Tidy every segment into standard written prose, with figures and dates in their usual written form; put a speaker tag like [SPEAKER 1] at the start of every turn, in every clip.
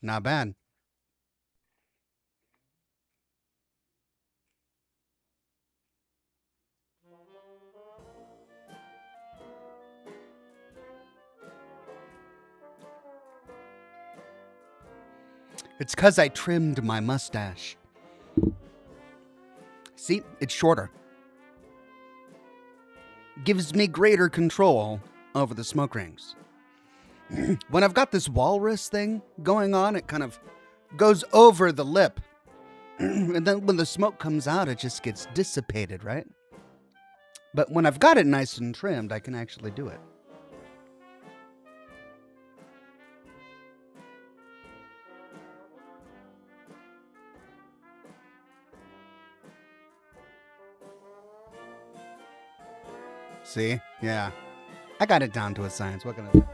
[SPEAKER 1] Not bad. It's because I trimmed my mustache. See, it's shorter. Gives me greater control over the smoke rings. When I've got this walrus thing going on, it kind of goes over the lip. And then when the smoke comes out, it just gets dissipated, right? But when I've got it nice and trimmed, I can actually do it. See? Yeah. I got it down to a science. What can I do?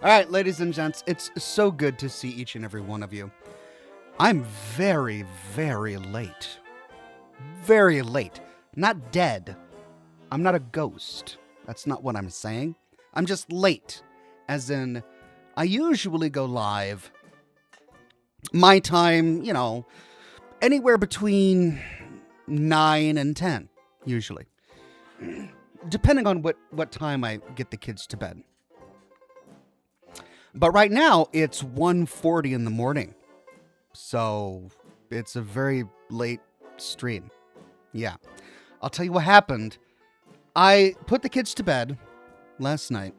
[SPEAKER 1] All right, ladies and gents, it's so good to see each and every one of you. I'm very, very late. Very late. Not dead. I'm not a ghost. That's not what I'm saying. I'm just late. As in, I usually go live. My time, anywhere between 9 and 10, usually. Depending on what time I get the kids to bed. But right now, it's 1:40 in the morning. So, it's a very late stream. Yeah. I'll tell you what happened. I put the kids to bed last night.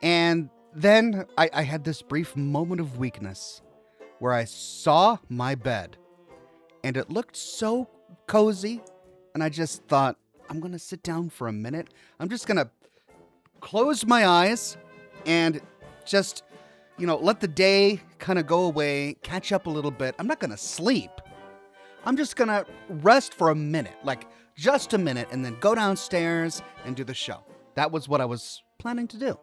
[SPEAKER 1] And then I had this brief moment of weakness where I saw my bed. And it looked so cozy. And I just thought, I'm going to sit down for a minute. I'm just going to close my eyes and just, let the day kind of go away, catch up a little bit. I'm not going to sleep. I'm just going to rest for a minute, like just a minute, and then go downstairs and do the show. That was what I was planning to do.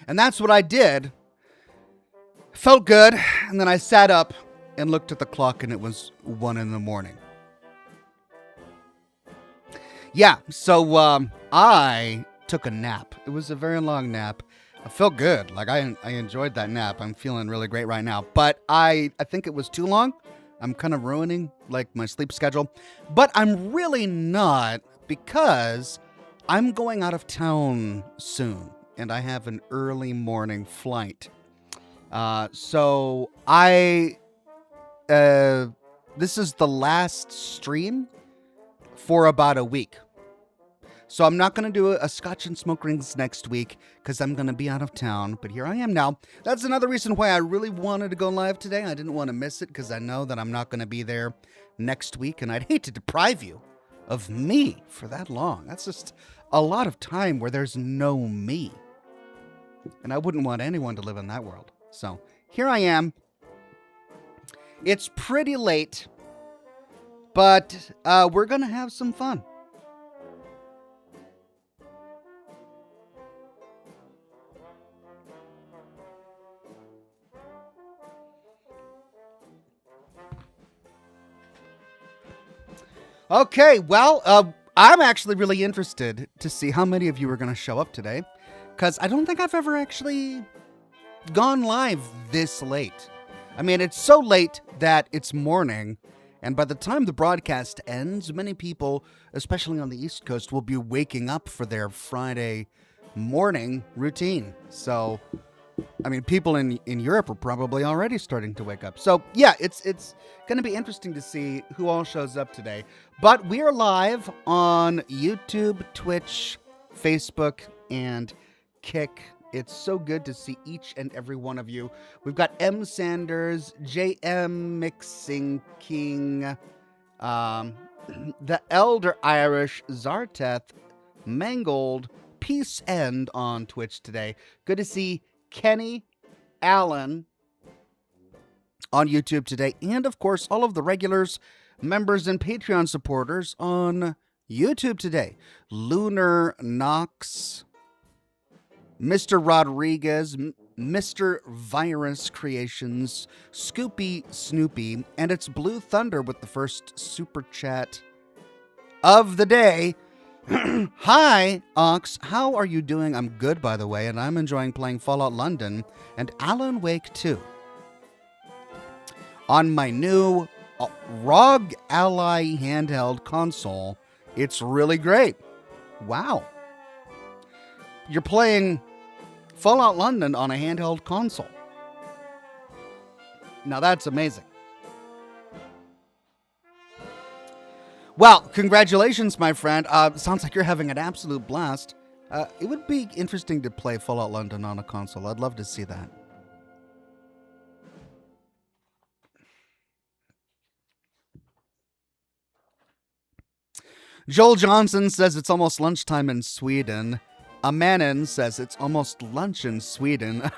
[SPEAKER 1] And that's what I did. Felt good. And then I sat up and looked at the clock, and it was 1 in the morning. Yeah, so I took a nap. It was a very long nap. I felt good. Like, I enjoyed that nap. I'm feeling really great right now. But I think it was too long. I'm kind of ruining, my sleep schedule. But I'm really not, because I'm going out of town soon. And I have an early morning flight. So this is the last stream for about a week. So I'm not going to do a Scotch and Smoke Rings next week because I'm going to be out of town. But here I am now. That's another reason why I really wanted to go live today. I didn't want to miss it because I know that I'm not going to be there next week. And I'd hate to deprive you of me for that long. That's just a lot of time where there's no me. And I wouldn't want anyone to live in that world. So here I am. It's pretty late. But we're going to have some fun. Okay, well, I'm actually really interested to see how many of you are going to show up today, because I don't think I've ever actually gone live this late. I mean, it's so late that it's morning, and by the time the broadcast ends, many people, especially on the East Coast, will be waking up for their Friday morning routine. So, I mean, people in Europe are probably already starting to wake up. So, yeah, it's going to be interesting to see who all shows up today. But we are live on YouTube, Twitch, Facebook, and Kick. It's so good to see each and every one of you. We've got M. Sanders, JM Mixing King, the Elder Irish, Zarteth, Mangold, Peace End on Twitch today. Good to see Kenny Allen on YouTube today. And, of course, all of the regulars, members, and Patreon supporters on YouTube today. Lunar Knox, Mr. Rodriguez, Mr. Virus Creations, Scoopy Snoopy, and it's Blue Thunder with the first super chat of the day. Hi, Ox. How are you doing? I'm good, by the way, and I'm enjoying playing Fallout London and Alan Wake 2 on my new ROG Ally handheld console. It's really great. Wow. You're playing Fallout London on a handheld console. Now that's amazing. Well, congratulations, my friend. Sounds like you're having an absolute blast. It would be interesting to play Fallout London on a console. I'd love to see that. Joel Johnson says it's almost lunchtime in Sweden. Amanin says it's almost lunch in Sweden.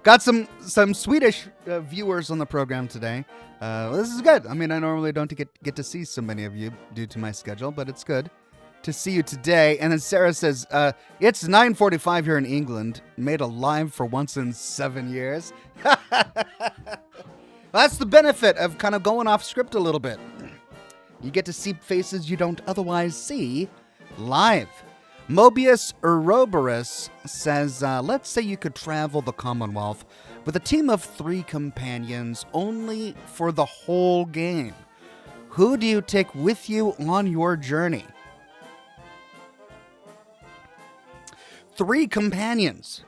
[SPEAKER 1] Got some Swedish viewers on the program today. This is good. I mean, I normally don't get to see so many of you due to my schedule, but it's good to see you today. And then Sarah says, it's 9:45 here in England. Made a live for once in 7 years. That's the benefit of kind of going off script a little bit. You get to see faces you don't otherwise see live. Mobius Ouroboros says, let's say you could travel the Commonwealth with a team of 3 companions only for the whole game. Who do you take with you on your journey? 3 companions.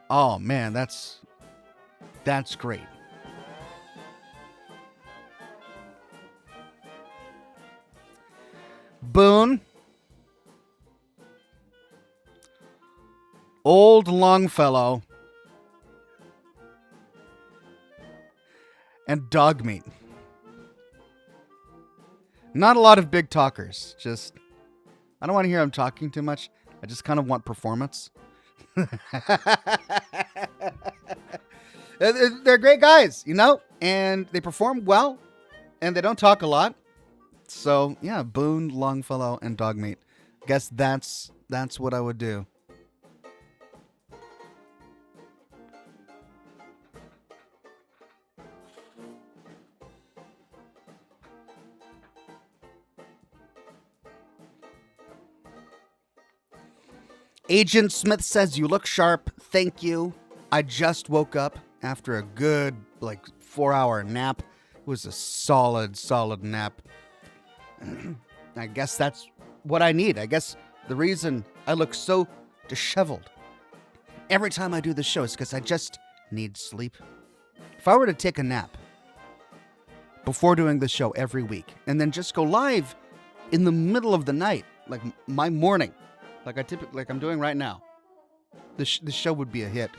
[SPEAKER 1] Oh man, that's great. Boone, Old Longfellow, and Dogmeat. Not a lot of big talkers. Just, I don't want to hear them talking too much. I just kind of want performance. They're great guys, you know, and they perform well, and they don't talk a lot. So, yeah, Boone, Longfellow, and Dogmeat. Guess that's what I would do. Agent Smith says, you look sharp. Thank you. I just woke up after a good, 4-hour nap. It was a solid nap. I guess that's what I need. I guess the reason I look so disheveled every time I do the show is because I just need sleep. If I were to take a nap before doing the show every week and then just go live in the middle of the night, like my morning, like I'm doing right now, the show would be a hit.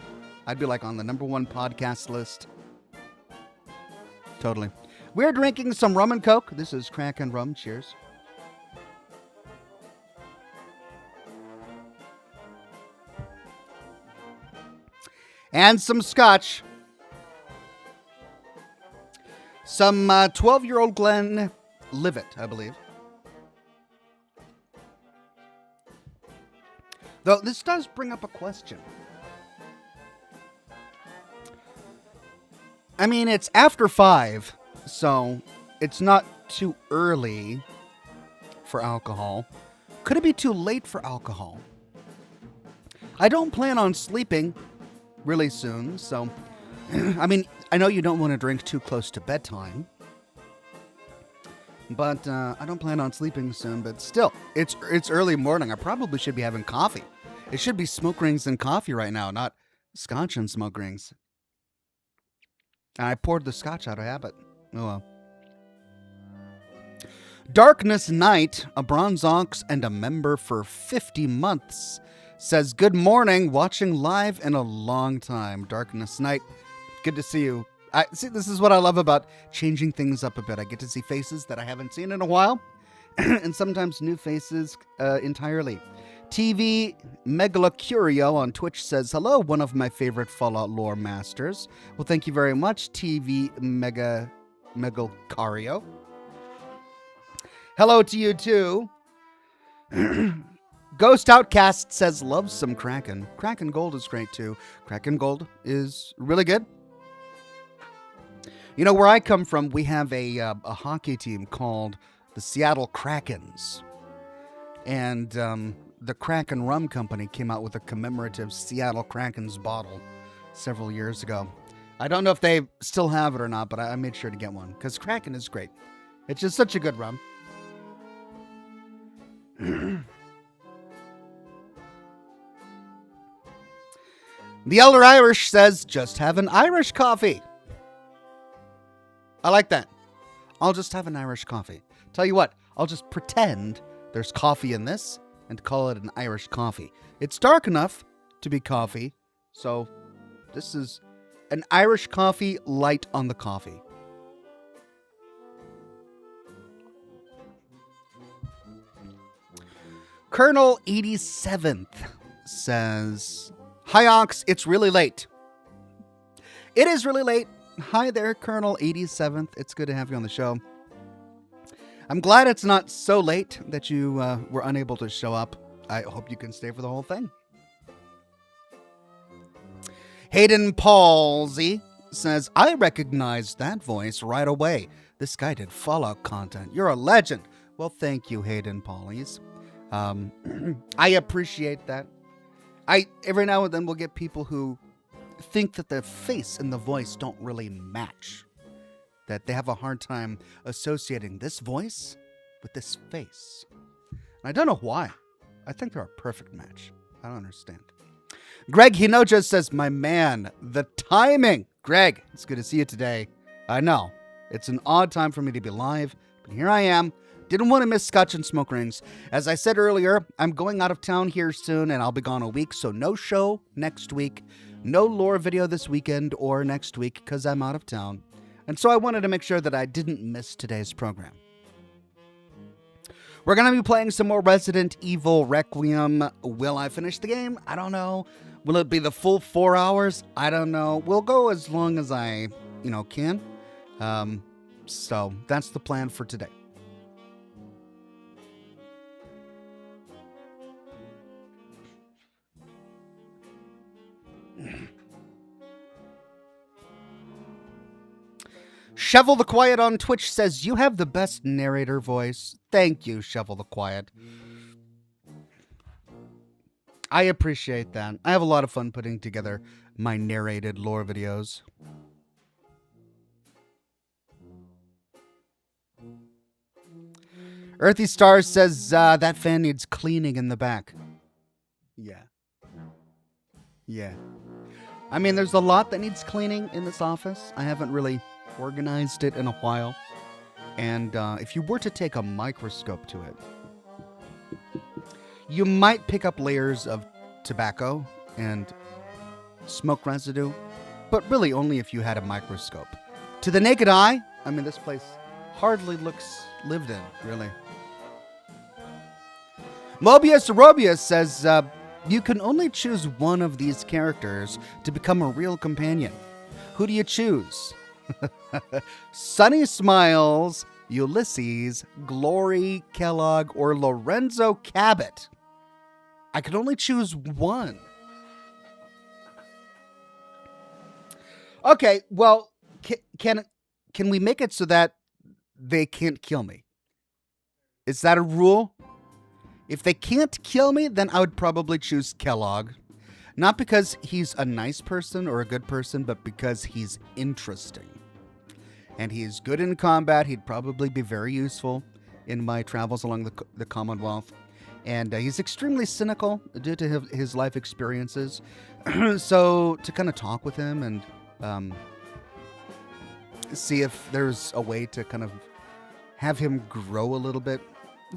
[SPEAKER 1] I'd be on the #1 podcast list. Totally. We're drinking some rum and coke. This is Crack and Rum. Cheers. And some scotch. Some 12-year-old Glen Livet, I believe. Though this does bring up a question. I mean, it's after 5. So, it's not too early for alcohol. Could it be too late for alcohol? I don't plan on sleeping really soon, so... I mean, I know you don't want to drink too close to bedtime. But I don't plan on sleeping soon, but still, it's early morning. I probably should be having coffee. It should be smoke rings and coffee right now, not scotch and smoke rings. I poured the scotch out of habit. Oh well. Darkness Knight, a bronze ox and a member for 50 months, says, good morning, watching live in a long time. Darkness Knight, good to see you. See, this is what I love about changing things up a bit. I get to see faces that I haven't seen in a while, and sometimes new faces entirely. TV Megalocurio on Twitch says, hello, one of my favorite Fallout lore masters. Well, thank you very much, TV Megalocurio. Hello to you, too. Ghost Outcast says, loves some Kraken. Kraken Gold is great, too. Kraken Gold is really good. You know, where I come from, we have a hockey team called the Seattle Krakens. And the Kraken Rum Company came out with a commemorative Seattle Kraken's bottle several years ago. I don't know if they still have it or not, but I made sure to get one because Kraken is great. It's just such a good rum. The Elder Irish says, just have an Irish coffee. I like that. I'll just have an Irish coffee. Tell you what, I'll just pretend there's coffee in this and call it an Irish coffee. It's dark enough to be coffee, so this is an Irish coffee light on the coffee. Colonel 87th says, hi, Ox, it's really late. It is really late. Hi there, Colonel 87th. It's good to have you on the show. I'm glad it's not so late that you were unable to show up. I hope you can stay for the whole thing. Hayden Palsy says, I recognized that voice right away. This guy did Fallout content. You're a legend. Well, thank you, Hayden Palsy. I appreciate that. Every now and then we'll get people who think that the face and the voice don't really match. That they have a hard time associating this voice with this face. And I don't know why. I think they're a perfect match. I don't understand. Greg Hinoja says, my man, the timing. Greg, it's good to see you today. I know. It's an odd time for me to be live, but here I am. Didn't want to miss Scotch and Smoke Rings. As I said earlier, I'm going out of town here soon, and I'll be gone a week, so no show next week. No lore video this weekend or next week, because I'm out of town. And so I wanted to make sure that I didn't miss today's program. We're going to be playing some more Resident Evil Requiem. Will I finish the game? I don't know. Will it be the full 4 hours? I don't know. We'll go as long as I, can. So that's the plan for today. Shovel the Quiet on Twitch says, you have the best narrator voice. Thank you, Shovel the Quiet. I appreciate that. I have a lot of fun putting together my narrated lore videos. Earthy Star says, that fan needs cleaning in the back. Yeah. I mean, there's a lot that needs cleaning in this office. I haven't really organized it in a while. And if you were to take a microscope to it, you might pick up layers of tobacco and smoke residue, but really only if you had a microscope. To the naked eye, I mean, this place hardly looks lived in, really. Mobius Arobius says, you can only choose one of these characters to become a real companion. Who do you choose? Sunny Smiles, Ulysses, Glory Kellogg, or Lorenzo Cabot. I could only choose one. Okay, well, can we make it so that they can't kill me? Is that a rule? If they can't kill me, then I would probably choose Kellogg. Not because he's a nice person or a good person, but because he's interesting. And he's good in combat. He'd probably be very useful in my travels along the Commonwealth. And he's extremely cynical due to his life experiences. So to kind of talk with him and see if there's a way to kind of have him grow a little bit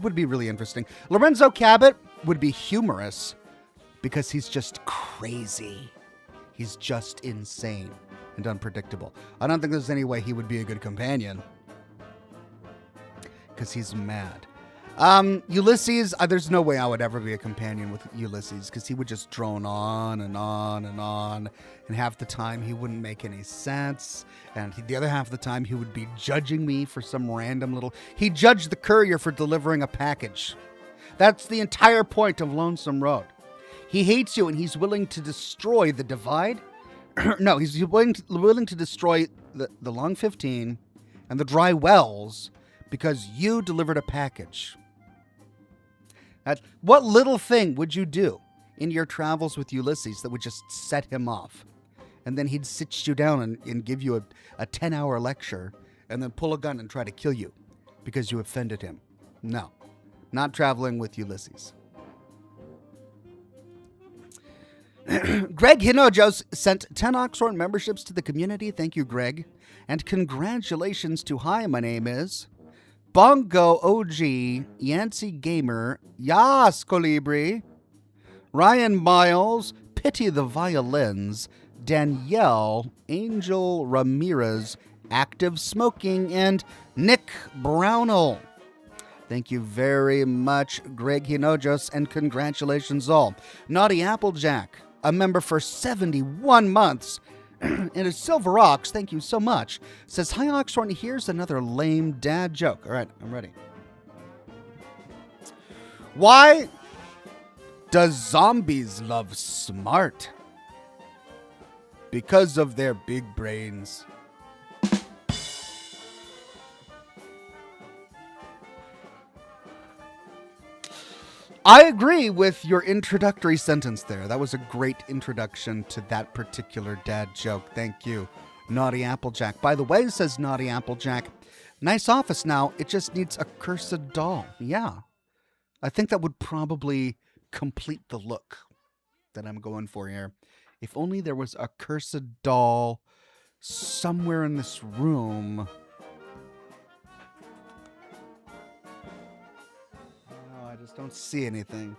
[SPEAKER 1] would be really interesting. Lorenzo Cabot would be humorous because he's just crazy. He's just insane and unpredictable. I don't think there's any way he would be a good companion because he's mad. Ulysses, there's no way I would ever be a companion with Ulysses because he would just drone on and on and on, and half the time he wouldn't make any sense, and the other half of the time he would be judging me for some random little... He judged the courier for delivering a package. That's the entire point of Lonesome Road. He hates you and he's willing to destroy the divide. No, he's willing to destroy the Long 15 and the dry wells because you delivered a package. What little thing would you do in your travels with Ulysses that would just set him off? And then he'd sit you down and give you a 10-hour lecture and then pull a gun and try to kill you because you offended him. No, not traveling with Ulysses. Greg Hinojos sent 10 Oxhorn memberships to the community. Thank you, Greg. And congratulations to Hi, my name is Bongo OG, Yancey Gamer, Yas Colibri, Ryan Miles, Pity the Violins, Danielle, Angel Ramirez, Active Smoking, and Nick Brownell. Thank you very much, Greg Hinojos, and congratulations all. Naughty Applejack, a member for 71 months, and a Silver Ox, thank you so much, says, Hi, Oxhorn, here's another lame dad joke. All right, I'm ready. Why does zombies love smart? Because of their big brains. I agree with your introductory sentence there. That was a great introduction to that particular dad joke. Thank you, Naughty Applejack. By the way, says Naughty Applejack, nice office now. It just needs a cursed doll. Yeah. I think that would probably complete the look that I'm going for here. If only there was a cursed doll somewhere in this room. I just don't see anything.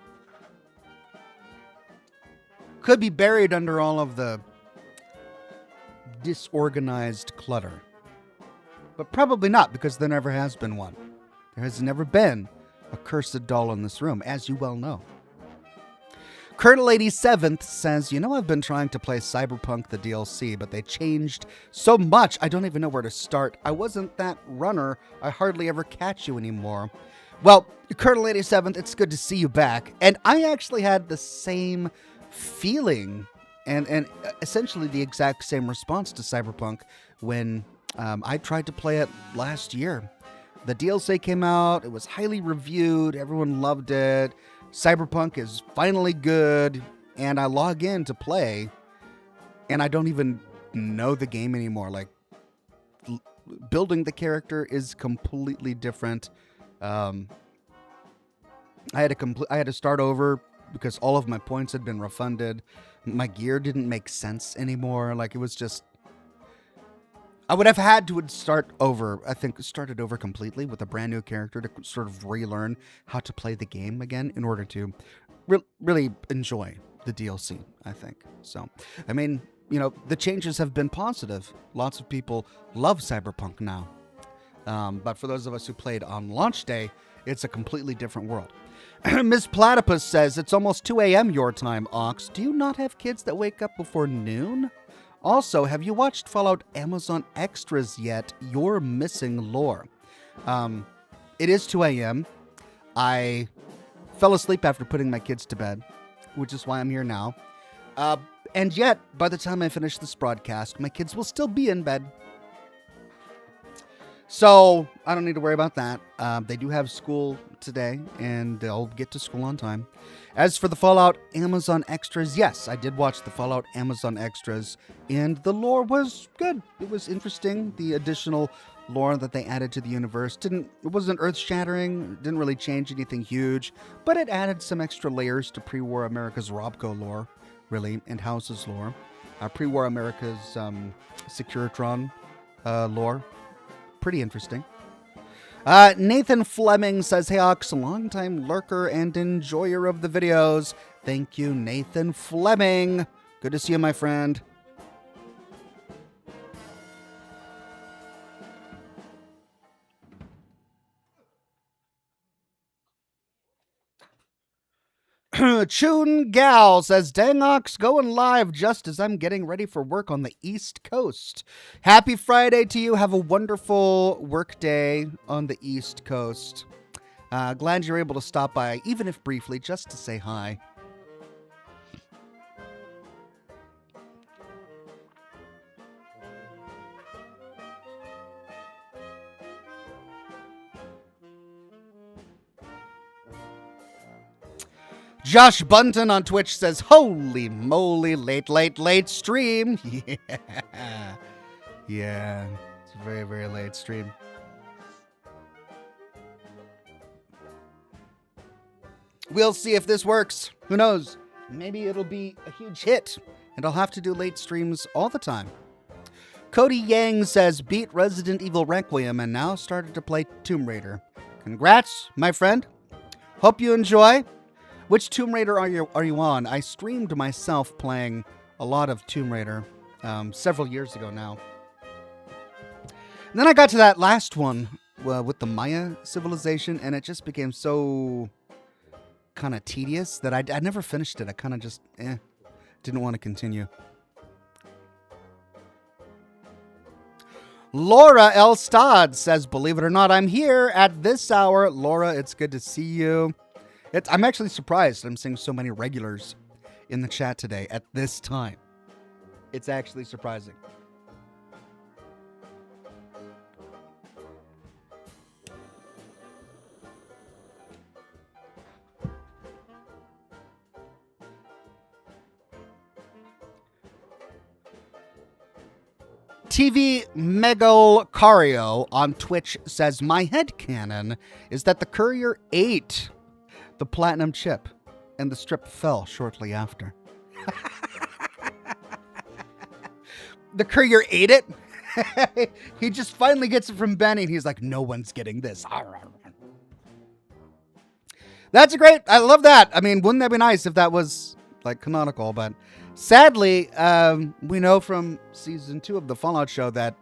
[SPEAKER 1] Could be buried under all of the disorganized clutter. But probably not, because there never has been one. There has never been a cursed doll in this room, as you well know. Colonel 87th says, I've been trying to play Cyberpunk the DLC, but they changed so much, I don't even know where to start. I wasn't that runner. I hardly ever catch you anymore. Well, Colonel 87th, it's good to see you back. And I actually had the same feeling and essentially the exact same response to Cyberpunk when I tried to play it last year. The DLC came out. It was highly reviewed. Everyone loved it. Cyberpunk is finally good. And I log in to play, and I don't even know the game anymore. Like, building the character is completely different. I had to start over because all of my points had been refunded. My gear didn't make sense anymore. Like, it was just, I would have had to start over. I think started over completely with a brand new character to sort of relearn how to play the game again in order to really enjoy the DLC, I think. So, I mean, the changes have been positive. Lots of people love Cyberpunk now. But for those of us who played on launch day, it's a completely different world. Ms. Platypus says, it's almost 2 a.m. your time, Ox. Do you not have kids that wake up before noon? Also, have you watched Fallout Amazon Extras yet? You're missing lore. It is 2 a.m. I fell asleep after putting my kids to bed, which is why I'm here now. And yet, by the time I finish this broadcast, my kids will still be in bed. So, I don't need to worry about that. They do have school today, and they'll get to school on time. As for the Fallout Amazon Extras, yes, I did watch the Fallout Amazon Extras, and the lore was good. It was interesting. The additional lore that they added to the universe it wasn't earth-shattering, didn't really change anything huge, but it added some extra layers to pre-war America's Robco lore, really, and House's lore. Pre-war America's Securitron lore. Pretty interesting. Nathan Fleming says, hey, Ox, longtime lurker and enjoyer of the videos. Thank you, Nathan Fleming. Good to see you, my friend. Choon Gal says, dang Ox, going live just as I'm getting ready for work on the East Coast. Happy Friday to you. Have a wonderful work day on the East Coast. Glad you're able to stop by, even if briefly, just to say hi. Josh Bunton on Twitch says, holy moly, late stream. Yeah. Yeah. It's a very, very late stream. We'll see if this works. Who knows? Maybe it'll be a huge hit, and I'll have to do late streams all the time. Cody Yang says, beat Resident Evil Requiem and now started to play Tomb Raider. Congrats, my friend. Hope you enjoy. Which Tomb Raider are you on? I streamed myself playing a lot of Tomb Raider several years ago now. And then I got to that last one with the Maya civilization, and it just became so kind of tedious that I never finished it. I kind of just didn't want to continue. Laura Elstad says, believe it or not, I'm here at this hour. Laura, it's good to see you. I'm actually surprised I'm seeing so many regulars in the chat today at this time. It's actually surprising. TV Megalcario on Twitch says, my headcanon is that the courier ate the platinum chip and the strip fell shortly after. The courier ate it? He just finally gets it from Benny and he's like, no one's getting this. That's great. I love that. I mean, wouldn't that be nice if that was like canonical? But sadly, we know from season 2 of the Fallout show that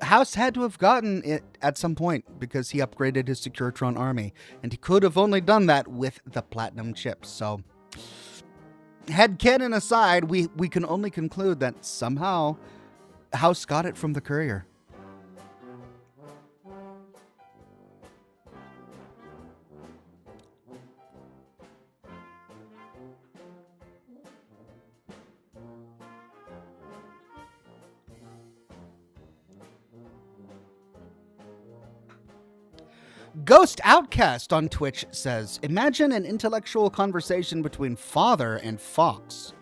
[SPEAKER 1] House had to have gotten it at some point because he upgraded his Securitron army, and he could have only done that with the platinum chips. So, headcanon aside, we can only conclude that somehow House got it from the courier. Ghost Outcast on Twitch says, imagine an intellectual conversation between Father and Fox.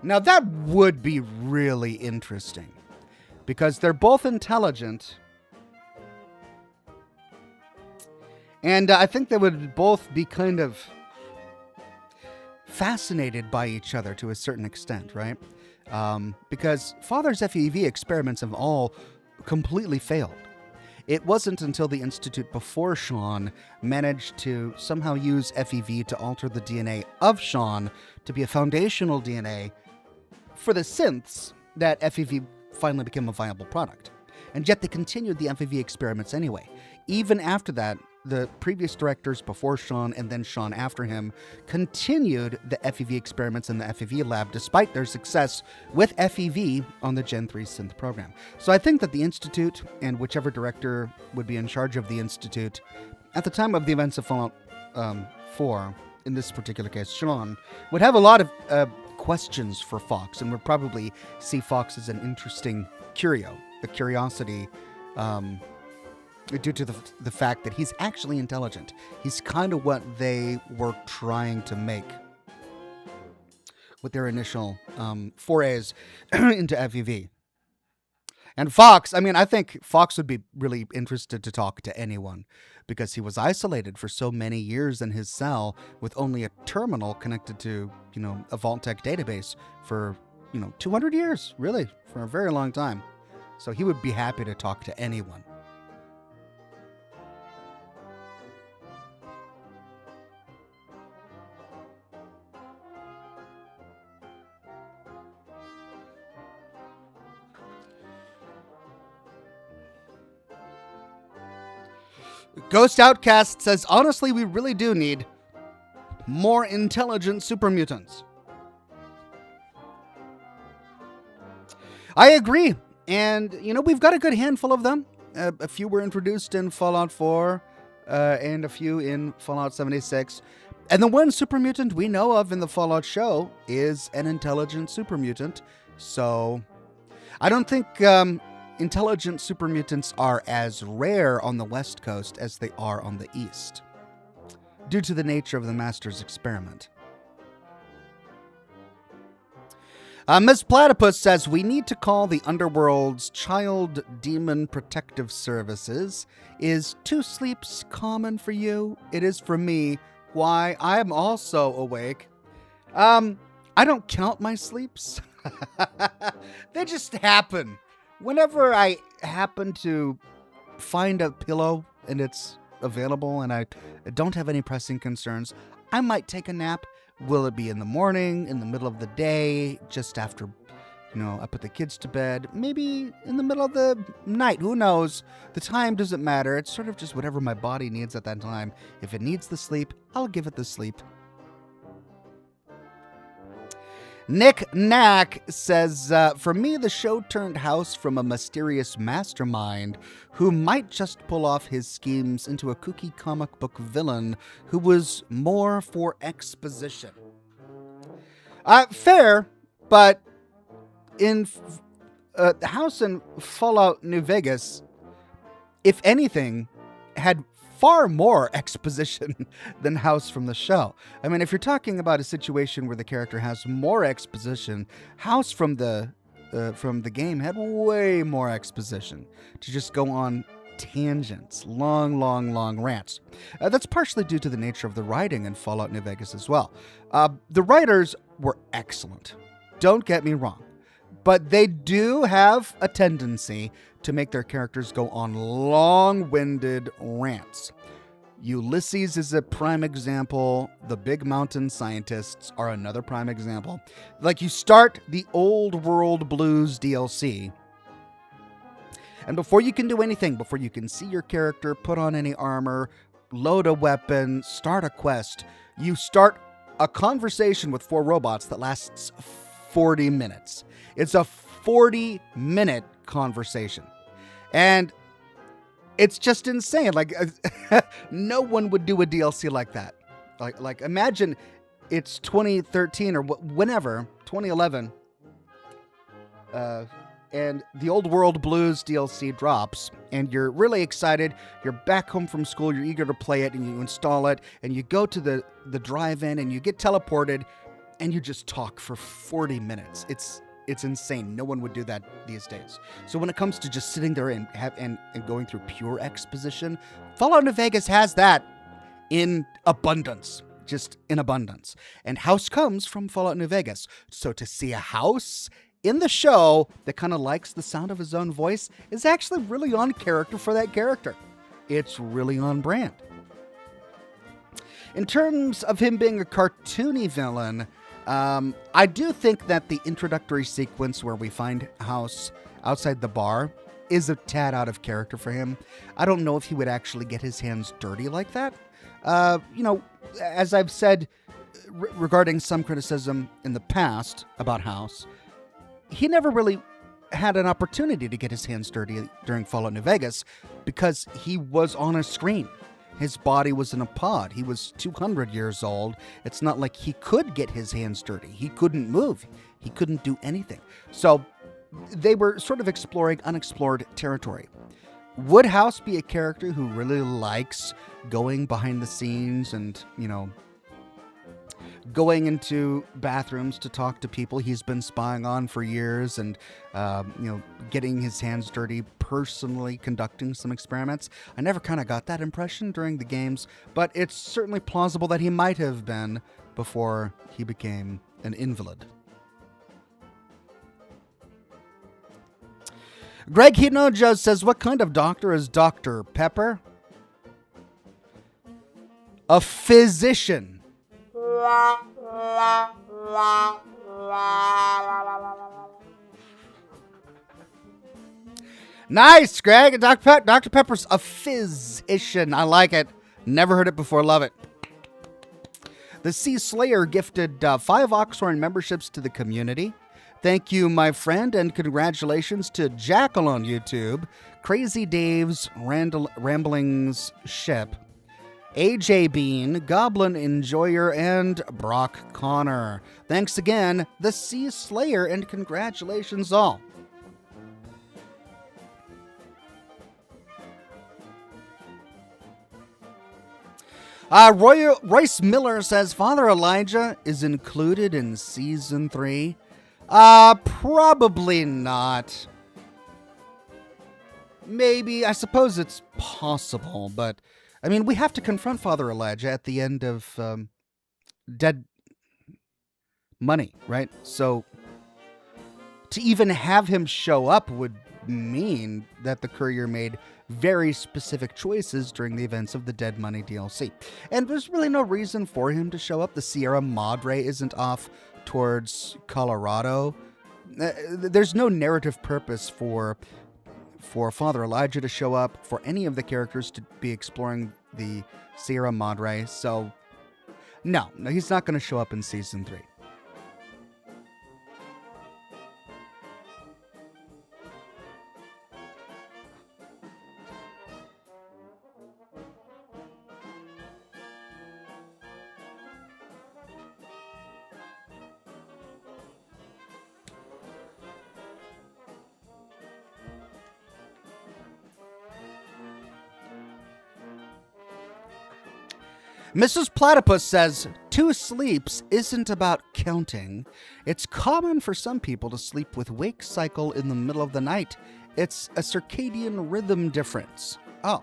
[SPEAKER 1] Now that would be really interesting because they're both intelligent. And I think they would both be kind of fascinated by each other to a certain extent, right? Because Father's FEV experiments have all completely failed. It wasn't until the Institute before Sean managed to somehow use FEV to alter the DNA of Sean to be a foundational DNA for the synths that FEV finally became a viable product. And yet they continued the FEV experiments anyway. Even after that, the previous directors before Sean and then Sean after him continued the FEV experiments in the FEV lab despite their success with FEV on the Gen 3 synth program. So I think that the Institute and whichever director would be in charge of the Institute at the time of the events of Fallout 4, in this particular case, Sean, would have a lot of questions for Fox and would probably see Fox as an interesting curio, a curiosity, due to the fact that he's actually intelligent. He's kind of what they were trying to make with their initial forays into FEV. And Fox, I mean, I think Fox would be really interested to talk to anyone because he was isolated for so many years in his cell with only a terminal connected to, a Vault-Tec database for, 200 years, really, for a very long time. So he would be happy to talk to anyone. Ghost Outcast says, honestly, we really do need more intelligent super mutants. I agree. And, we've got a good handful of them. A few were introduced in Fallout 4 and a few in Fallout 76. And the one super mutant we know of in the Fallout show is an intelligent super mutant. So I don't think intelligent super mutants are as rare on the West Coast as they are on the East, due to the nature of the Master's experiment. Miss Platypus says, we need to call the Underworld's Child Demon Protective Services. Is 2 sleeps common for you? It is for me. Why, I am also awake. I don't count my sleeps. They just happen. Whenever I happen to find a pillow and it's available and I don't have any pressing concerns, I might take a nap. Will it be in the morning, in the middle of the day, just after, I put the kids to bed, maybe in the middle of the night, who knows? The time doesn't matter. It's sort of just whatever my body needs at that time. If it needs the sleep, I'll give it the sleep. Nick Knack says, for me, the show turned House from a mysterious mastermind who might just pull off his schemes into a kooky comic book villain who was more for exposition. Fair, but in House in Fallout New Vegas, if anything, had far more exposition than House from the show. I mean, if you're talking about a situation where the character has more exposition, House from the game had way more exposition to just go on tangents, long rants. That's partially due to the nature of the writing in Fallout New Vegas as well. The writers were excellent. Don't get me wrong. But they do have a tendency to make their characters go on long-winded rants. Ulysses is a prime example. The Big Mountain Scientists are another prime example. Like, you start the Old World Blues DLC, and before you can do anything, before you can see your character, put on any armor, load a weapon, start a quest, you start a conversation with 4 robots that lasts 40 minutes. It's a 40-minute conversation. And it's just insane. Like, no one would do a DLC like that. Like imagine it's 2013 or whenever, 2011, and the Old World Blues DLC drops, and you're really excited. You're back home from school. You're eager to play it, and you install it, and you go to the drive-in, and you get teleported, and you just talk for 40 minutes. It's insane. No one would do that these days. So when it comes to just sitting there and going through pure exposition, Fallout New Vegas has that in abundance. Just in abundance. And House comes from Fallout New Vegas. So to see a House in the show that kind of likes the sound of his own voice is actually really on character for that character. It's really on brand. In terms of him being a cartoony villain, I do think that the introductory sequence where we find House outside the bar is a tad out of character for him. I don't know if he would actually get his hands dirty like that. As I've said regarding some criticism in the past about House, he never really had an opportunity to get his hands dirty during Fallout New Vegas because he was on a screen. His body was in a pod. He was 200 years old. It's not like he could get his hands dirty. He couldn't move. He couldn't do anything. So they were sort of exploring unexplored territory. Would House be a character who really likes going behind the scenes and, going into bathrooms to talk to people he's been spying on for years and, getting his hands dirty, personally conducting some experiments? I never kind of got that impression during the games, but it's certainly plausible that he might have been before he became an invalid. Greg Hinojo says, what kind of doctor is Dr. Pepper? A physician. Nice, Greg. Dr. Pepper's a physician. I like it. Never heard it before. Love it. The Sea Slayer gifted 5 Oxhorn memberships to the community. Thank you, my friend, and congratulations to Jackal on YouTube, Crazy Dave's Ramblings Ship, AJ Bean, Goblin Enjoyer, and Brock Connor. Thanks again, the Sea Slayer, and congratulations all. Royce Miller says, Father Elijah is included in Season 3. Probably not. Maybe. I suppose it's possible, but I mean, we have to confront Father Elijah at the end of Dead Money, right? So to even have him show up would mean that the courier made very specific choices during the events of the Dead Money DLC. And there's really no reason for him to show up. The Sierra Madre isn't off towards Colorado. There's no narrative purpose for Father Elijah to show up, for any of the characters to be exploring the Sierra Madre. So no, he's not going to show up in Season 3. Mrs. Platypus says, 2 sleeps isn't about counting. It's common for some people to sleep with wake cycle in the middle of the night. It's a circadian rhythm difference. Oh.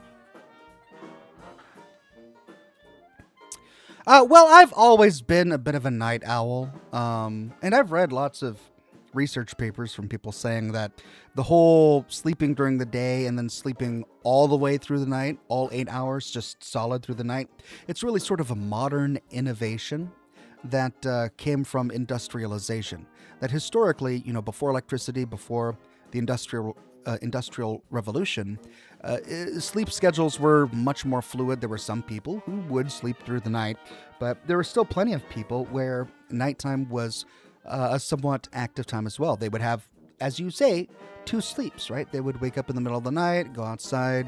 [SPEAKER 1] Well, I've always been a bit of a night owl. And I've read lots of research papers from people saying that the whole sleeping during the day and then sleeping all the way through the night, all 8 hours, just solid through the night, it's really sort of a modern innovation that came from industrialization. That historically, before electricity, before the industrial revolution, sleep schedules were much more fluid. There were some people who would sleep through the night, but there were still plenty of people where nighttime was a somewhat active time as well. They would have, as you say, 2 sleeps, right? They would wake up in the middle of the night, go outside,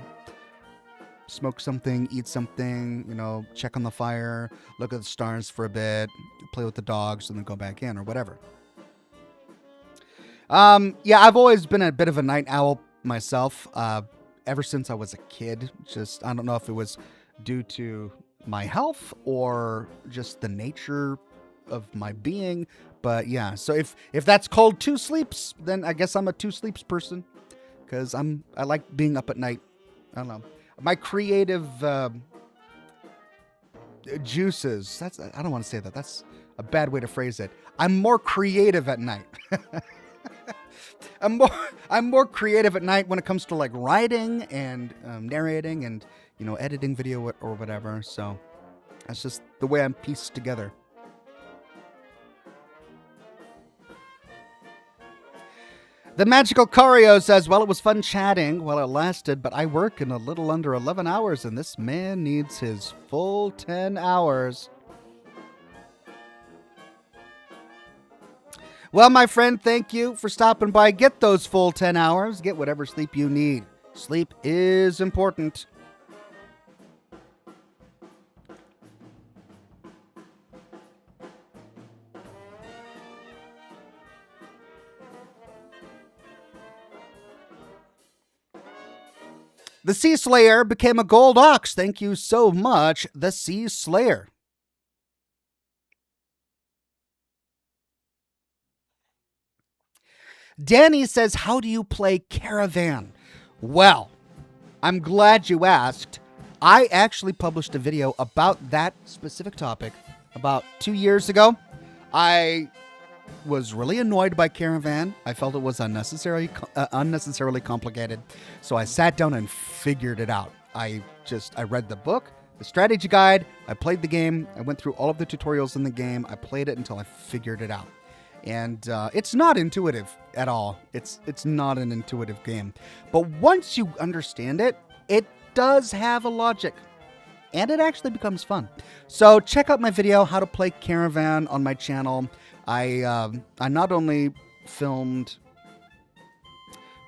[SPEAKER 1] smoke something, eat something, check on the fire, look at the stars for a bit, play with the dogs, and then go back in or whatever. Yeah, I've always been a bit of a night owl myself, ever since I was a kid. Just, I don't know if it was due to my health or just the nature of my being, but yeah. So if that's called 2 sleeps, then I guess I'm a 2 sleeps person, because I like being up at night. I don't know, my creative juices. I don't want to say that. That's a bad way to phrase it. I'm more creative at night. I'm more creative at night when it comes to like writing and narrating and editing video or whatever. So that's just the way I'm pieced together. The Magical Cario says, well, it was fun chatting while it lasted, but I work in a little under 11 hours, and this man needs his full 10 hours. Well, my friend, thank you for stopping by. Get those full 10 hours. Get whatever sleep you need. Sleep is important. The Sea Slayer became a gold ox. Thank you so much, the Sea Slayer. Danny says, how do you play Caravan? Well, I'm glad you asked. I actually published a video about that specific topic about 2 years ago. I was really annoyed by Caravan. I felt it was unnecessarily complicated. So I sat down and figured it out. I read the book, the strategy guide, I played the game, I went through all of the tutorials in the game, I played it until I figured it out. And it's not intuitive at all. It's not an intuitive game. But once you understand it, it does have a logic. And it actually becomes fun. So check out my video, How to Play Caravan, on my channel. I not only filmed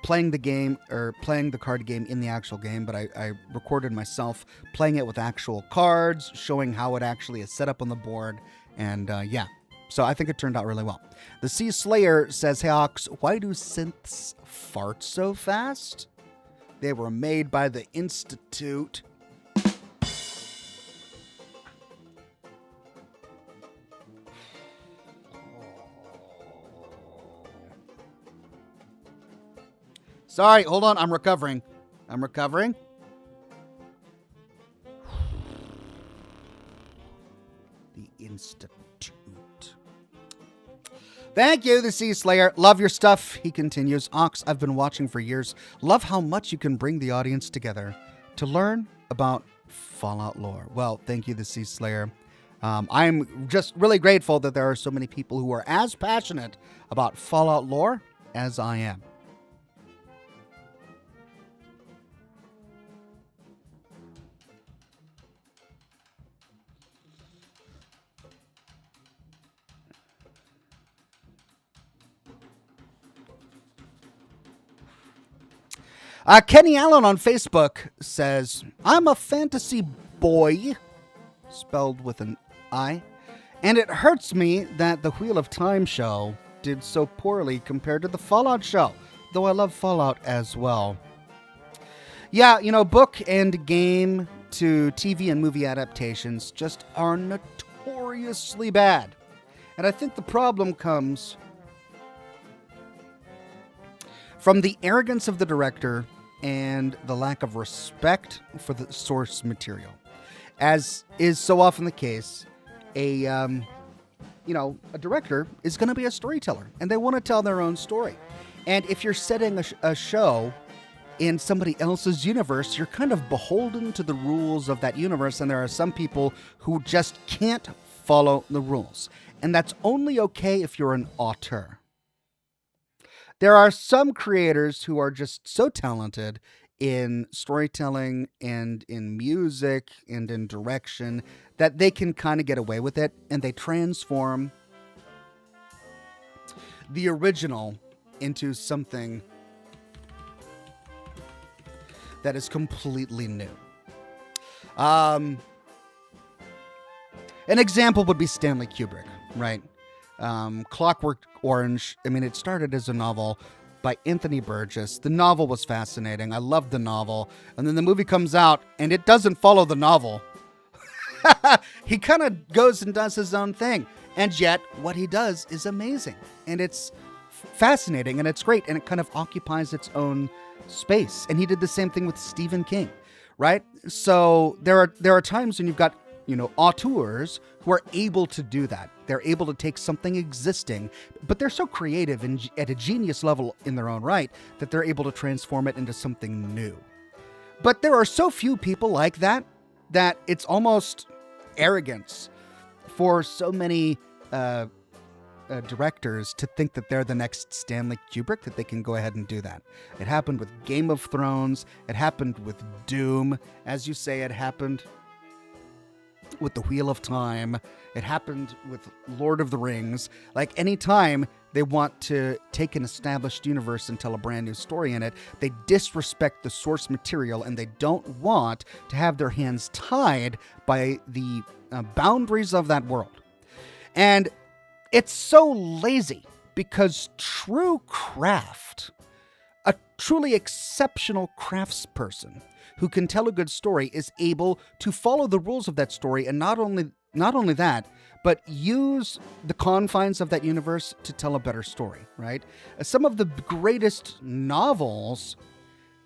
[SPEAKER 1] playing the game, or playing the card game in the actual game, but I recorded myself playing it with actual cards, showing how it actually is set up on the board. And yeah, so I think it turned out really well. The Sea Slayer says, hey Ox, why do synths fart so fast? They were made by the Institute. Sorry, hold on. I'm recovering. The Institute. Thank you, the Sea Slayer. Love your stuff, he continues. Ox, I've been watching for years. Love how much you can bring the audience together to learn about Fallout lore. Well, thank you, the Sea Slayer. I'm just really grateful that there are so many people who are as passionate about Fallout lore as I am. Kenny Allen on Facebook says, I'm a fantasy boy, spelled with an I, and it hurts me that the Wheel of Time show did so poorly compared to the Fallout show, though I love Fallout as well. Yeah, book and game to TV and movie adaptations just are notoriously bad. And I think the problem comes from the arrogance of the director and the lack of respect for the source material. As is so often the case, a director is going to be a storyteller, and they want to tell their own story. And if you're setting a show in somebody else's universe, you're kind of beholden to the rules of that universe, and there are some people who just can't follow the rules. And that's only okay if you're an auteur. There are some creators who are just so talented in storytelling and in music and in direction that they can kind of get away with it, and they transform the original into something that is completely new. An example would be Stanley Kubrick, right? Clockwork Orange, it started as a novel by Anthony Burgess. The novel was fascinating. I loved the novel. And then the movie comes out, and it doesn't follow the novel. He kind of goes and does his own thing. And yet, what he does is amazing. And it's fascinating, and it's great, and it kind of occupies its own space. And he did the same thing with Stephen King, right? So there are times when you've got auteurs who are able to do that. They're able to take something existing, but they're so creative and at a genius level in their own right that they're able to transform it into something new. But there are so few people like that it's almost arrogance for so many directors to think that they're the next Stanley Kubrick, that they can go ahead and do that. It happened with Game of Thrones. It happened with Doom. As you say, it happened with the Wheel of Time. It happened with Lord of the Rings. Like, anytime they want to take an established universe and tell a brand new story in it, they disrespect the source material, and they don't want to have their hands tied by the boundaries of that world. And it's so lazy, because true craft, a truly exceptional craftsperson who can tell a good story, is able to follow the rules of that story, and not only that, but use the confines of that universe to tell a better story, right? Some of the greatest novels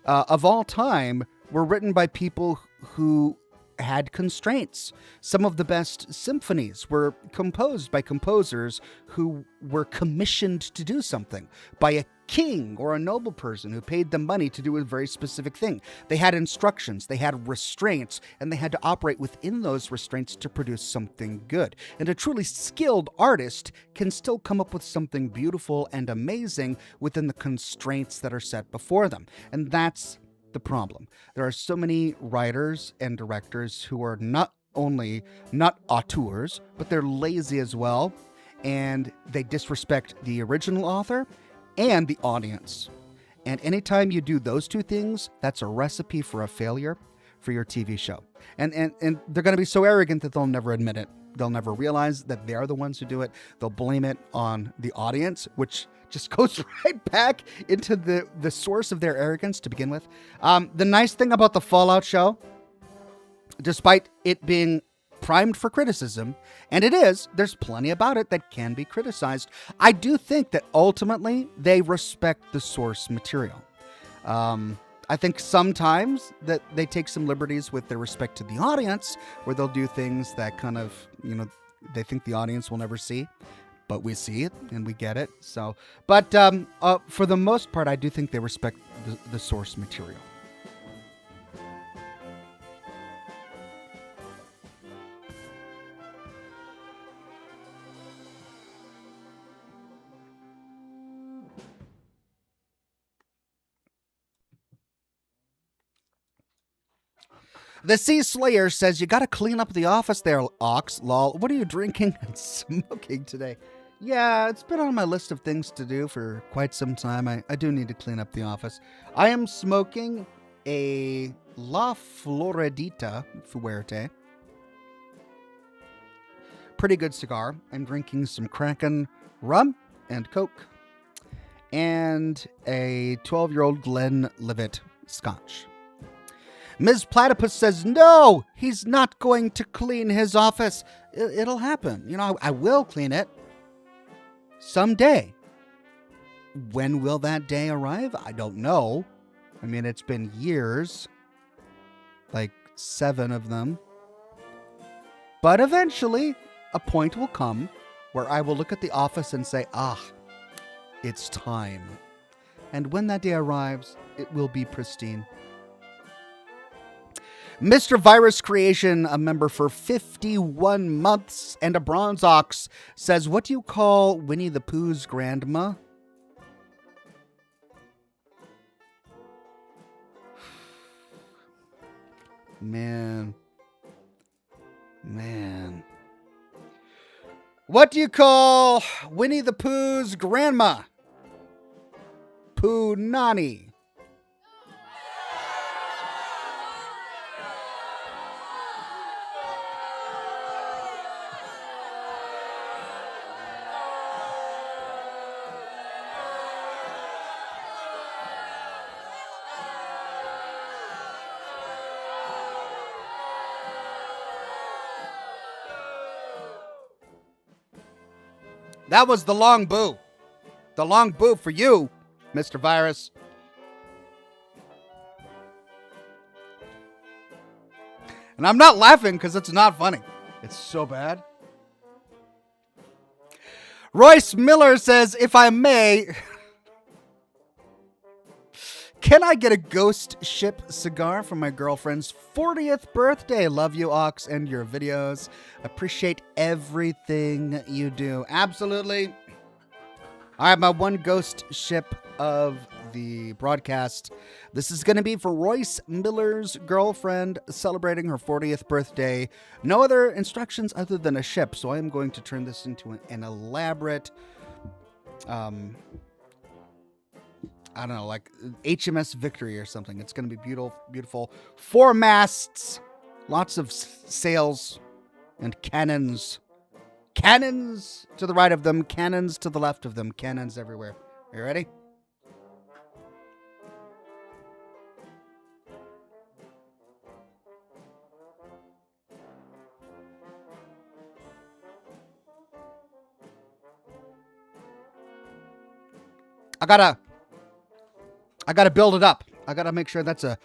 [SPEAKER 1] of all time were written by people who had constraints. Some of the best symphonies were composed by composers who were commissioned to do something by a king or a noble person who paid them money to do a very specific thing. They had instructions, they had restraints, and they had to operate within those restraints to produce something good. And a truly skilled artist can still come up with something beautiful and amazing within the constraints that are set before them. And that's the problem. There are so many writers and directors who are not only not auteurs, but they're lazy as well, and they disrespect the original author and the audience. And anytime you do those two things, that's a recipe for a failure for your TV show. And they're going to be so arrogant that they'll never admit it. They'll never realize that they're the ones who do it. They'll blame it on the audience, which just goes right back into the source of their arrogance to begin with. The nice thing about the Fallout show, despite it being primed for criticism, and it is, there's plenty about it that can be criticized, I do think that ultimately they respect the source material. I think sometimes that they take some liberties with their respect to the audience, where they'll do things that kind of, they think the audience will never see, but we see it and we get it. So, but for the most part, I do think they respect the source material. The Sea Slayer says, you gotta clean up the office there, Ox. Lol. What are you drinking and smoking today? Yeah, it's been on my list of things to do for quite some time. I do need to clean up the office. I am smoking a La Floridita Fuerte. Pretty good cigar. I'm drinking some Kraken rum and Coke. And a 12-year-old Glenlivet Scotch. Ms. Platypus says, no, he's not going to clean his office. It'll happen. I will clean it someday. When will that day arrive? I don't know. I mean, it's been years, like 7 of them. But eventually, a point will come where I will look at the office and say, it's time. And when that day arrives, it will be pristine. Mr. Virus Creation, a member for 51 months and a bronze ox, says, what do you call Winnie the Pooh's grandma? Man. What do you call Winnie the Pooh's grandma? Pooh Nani. That was the long boo. The long boo for you, Mr. Virus. And I'm not laughing because it's not funny. It's so bad. Royce Miller says, if I may, can I get a ghost ship cigar for my girlfriend's 40th birthday? Love you, Ox, and your videos. Appreciate everything you do. Absolutely. I have my one ghost ship of the broadcast. This is going to be for Royce Miller's girlfriend celebrating her 40th birthday. No other instructions other than a ship, so I am going to turn this into an elaborate, I don't know, like HMS Victory or something. It's going to be beautiful, beautiful. 4 masts, lots of sails, and cannons. Cannons to the right of them, cannons to the left of them, cannons everywhere. Are you ready? I gotta build it up. I gotta make sure that's a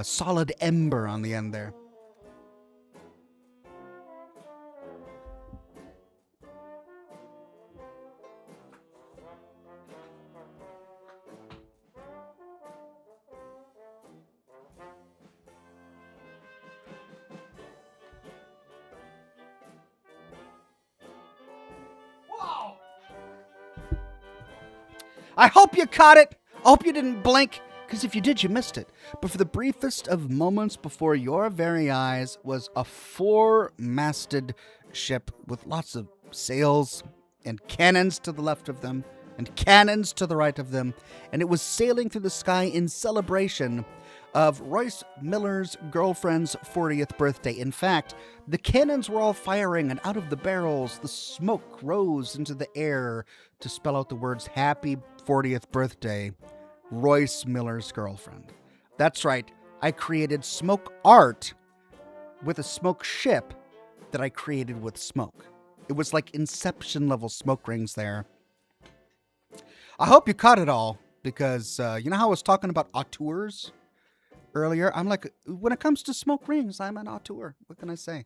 [SPEAKER 1] solid ember on the end there. Whoa! I hope you caught it. I hope you didn't blink, because if you did, you missed it. But for the briefest of moments before your very eyes was a 4-masted ship with lots of sails and cannons to the left of them and cannons to the right of them, and it was sailing through the sky in celebration of Royce Miller's girlfriend's 40th birthday. In fact, the cannons were all firing, and out of the barrels, the smoke rose into the air to spell out the words, Happy 40th Birthday, Royce Miller's girlfriend. That's right, I created smoke art with a smoke ship that I created with smoke. It was like Inception level smoke rings there. I hope you caught it all. because you know how I was talking about auteurs earlier? I'm like, when it comes to smoke rings, I'm an auteur. What can I say?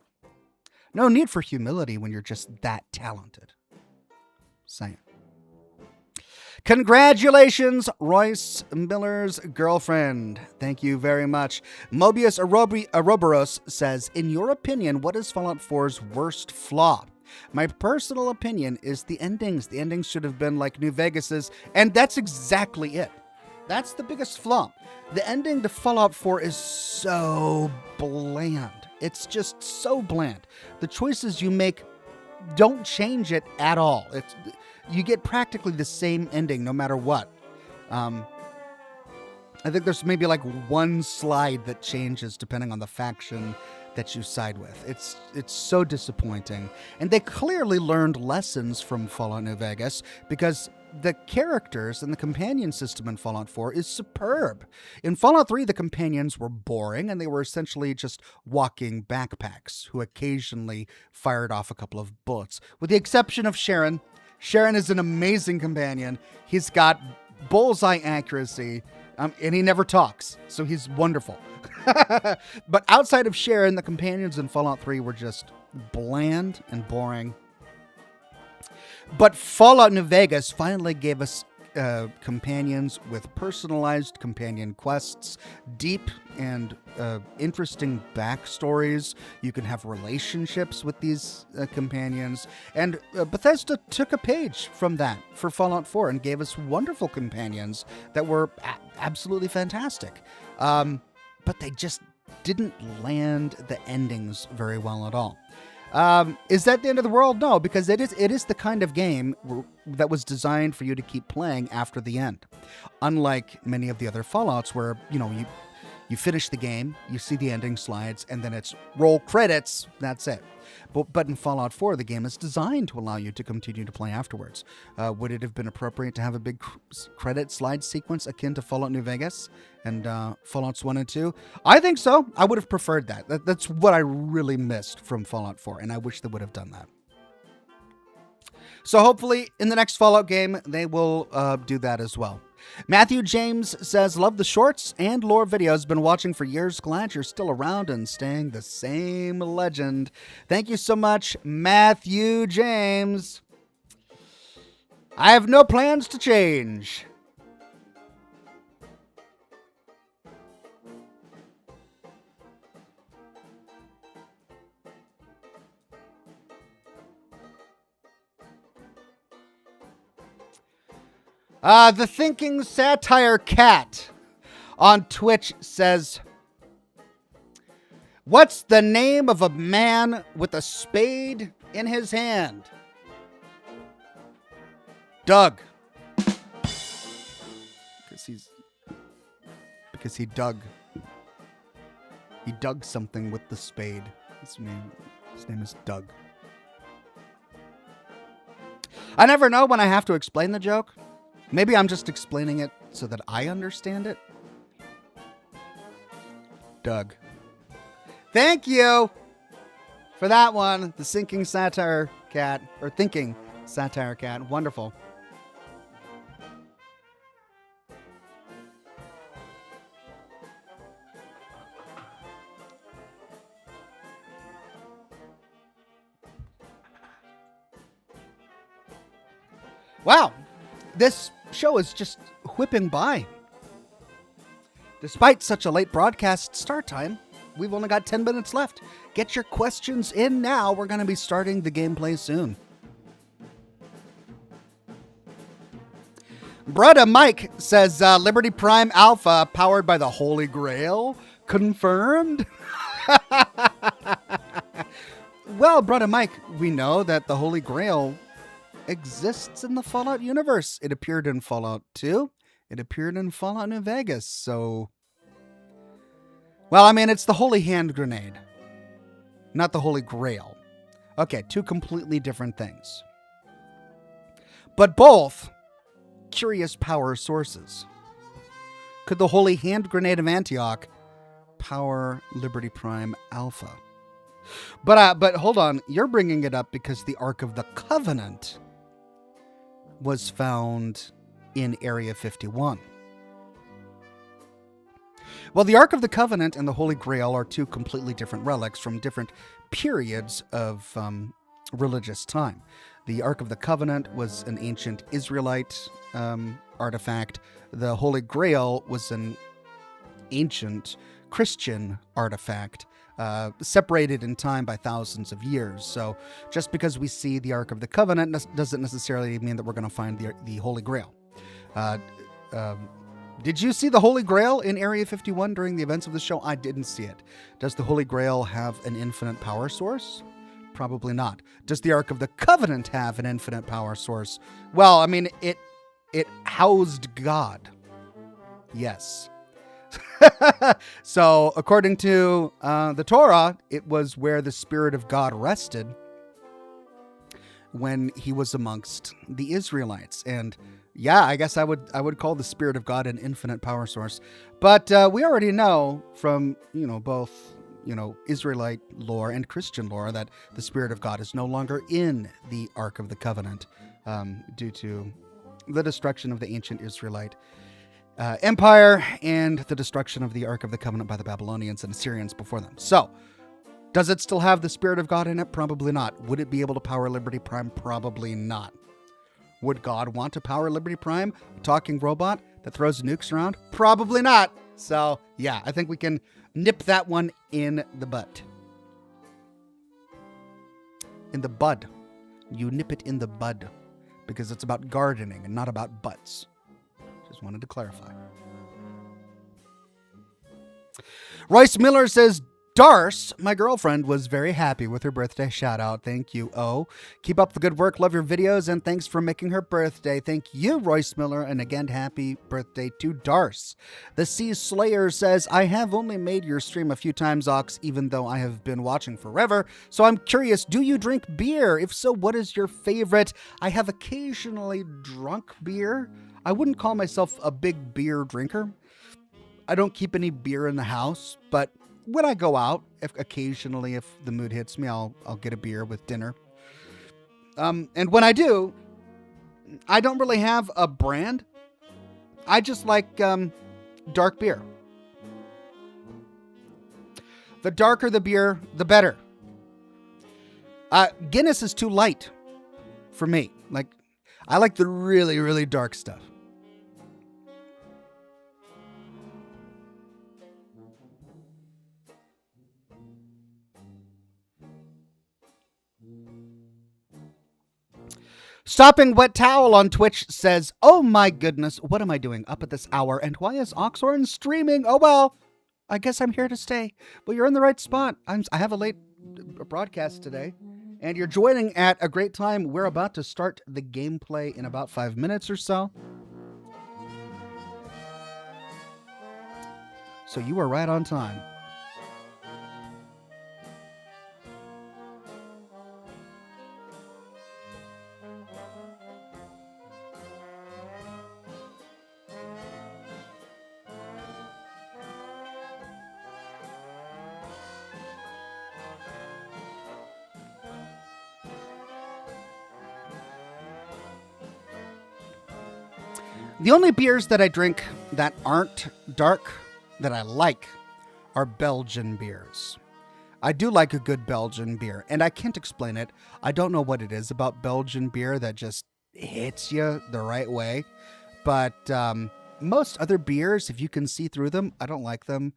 [SPEAKER 1] No need for humility when you're just that talented. Saying. Congratulations, Royce Miller's girlfriend. Thank you very much. Mobius Ouroboros says, in your opinion, what is Fallout 4's worst flaw? My personal opinion is the endings. The endings should have been like New Vegas's, and that's exactly it. That's the biggest flaw. The ending to Fallout 4 is so bland. It's just so bland. The choices you make don't change it at all. You get practically the same ending no matter what. I think there's maybe like one slide that changes depending on the faction that you side with. It's so disappointing. And they clearly learned lessons from Fallout New Vegas because the characters and the companion system in Fallout 4 is superb. In Fallout 3, the companions were boring and they were essentially just walking backpacks who occasionally fired off a couple of bullets. With the exception of Sharon. Sharon is an amazing companion. He's got bullseye accuracy, and he never talks, so he's wonderful. But outside of Sharon, the companions in Fallout 3 were just bland and boring. But Fallout New Vegas finally gave us companions with personalized companion quests, deep and interesting backstories. You can have relationships with these companions. And Bethesda took a page from that for Fallout 4 and gave us wonderful companions that were absolutely fantastic. But they just didn't land the endings very well at all. Is that the end of the world? No, because it is the kind of game that was designed for you to keep playing after the end. Unlike many of the other Fallouts where, you finish the game, you see the ending slides, and then it's roll credits, that's it. But in Fallout 4, the game is designed to allow you to continue to play afterwards. Would it have been appropriate to have a big credit slide sequence akin to Fallout New Vegas and Fallouts 1 and 2? I think so. I would have preferred that. That's what I really missed from Fallout 4, and I wish they would have done that. So hopefully in the next Fallout game, they will do that as well. Matthew James says, love the shorts and lore videos. Been watching for years. Glad you're still around and staying the same legend. Thank you so much, Matthew James. I have no plans to change. The Thinking Satire Cat on Twitch says, what's the name of a man with a spade in his hand? Doug. Because he dug. He dug something with the spade. His name is Doug. I never know when I have to explain the joke. Maybe I'm just explaining it so that I understand it. Doug. Thank you for that one. The Thinking Satire Cat. Wonderful. Wow. This show is just whipping by. Despite such a late broadcast start time, we've only got 10 minutes left. Get your questions in now. We're going to be starting the gameplay soon. Brother Mike says, Liberty Prime Alpha powered by the Holy Grail? Confirmed? Well, Brother Mike, we know that the Holy Grail exists in the Fallout universe. It appeared in Fallout 2. It appeared in Fallout New Vegas. So, well, I mean, it's the Holy Hand Grenade, not the Holy Grail. Okay, two completely different things. But both curious power sources. Could the Holy Hand Grenade of Antioch power Liberty Prime Alpha? But hold on, you're bringing it up because the Ark of the Covenant was found in Area 51? Well, the Ark of the Covenant and the Holy Grail are two completely different relics from different periods of religious time. The Ark of the Covenant was an ancient Israelite artifact. The Holy Grail was an ancient Christian artifact, separated in time by thousands of years. So just because we see the Ark of the Covenant doesn't necessarily mean that we're going to find the Holy Grail. Did you see the Holy Grail in Area 51 during the events of the show? I didn't see it. Does the Holy Grail have an infinite power source? Probably not. Does the Ark of the Covenant have an infinite power source? Well, I mean, it housed God. Yes. So, according to the Torah, it was where the Spirit of God rested when he was amongst the Israelites. And yeah, I guess I would call the Spirit of God an infinite power source. But we already know from, both, Israelite lore and Christian lore that the Spirit of God is no longer in the Ark of the Covenant due to the destruction of the ancient Israelite empire and the destruction of the Ark of the Covenant by the Babylonians and Assyrians before them. So, does it still have the Spirit of God in it? Probably not. Would it be able to power Liberty Prime? Probably not. Would God want to power Liberty Prime, a talking robot that throws nukes around? Probably not. So, yeah, I think we can nip that one in the butt. In the bud. You nip it in the bud because it's about gardening and not about butts. Just wanted to clarify. Royce Miller says, Darce, my girlfriend, was very happy with her birthday shout out. Thank you, O. Keep up the good work. Love your videos, and thanks for making her birthday. Thank you, Royce Miller, and again, happy birthday to Darce. The Sea Slayer says, I have only made your stream a few times, Ox, even though I have been watching forever. So I'm curious, do you drink beer? If so, what is your favorite? I have occasionally drunk beer. I wouldn't call myself a big beer drinker. I don't keep any beer in the house, but when I go out, occasionally, if the mood hits me, I'll get a beer with dinner. And when I do, I don't really have a brand. I just like dark beer. The darker the beer, the better. Guinness is too light for me. I like the really, really dark stuff. Stopping Wet Towel on Twitch says, oh my goodness, what am I doing up at this hour? And why is Oxhorn streaming? Oh well, I guess I'm here to stay. Well, you're in the right spot. I have a late broadcast today, and you're joining at a great time. We're about to start the gameplay in about 5 minutes or so. So you are right on time. The only beers that I drink that aren't dark that I like are Belgian beers. I do like a good Belgian beer, and I can't explain it. I don't know what it is about Belgian beer that just hits you the right way. But most other beers, if you can see through them, I don't like them.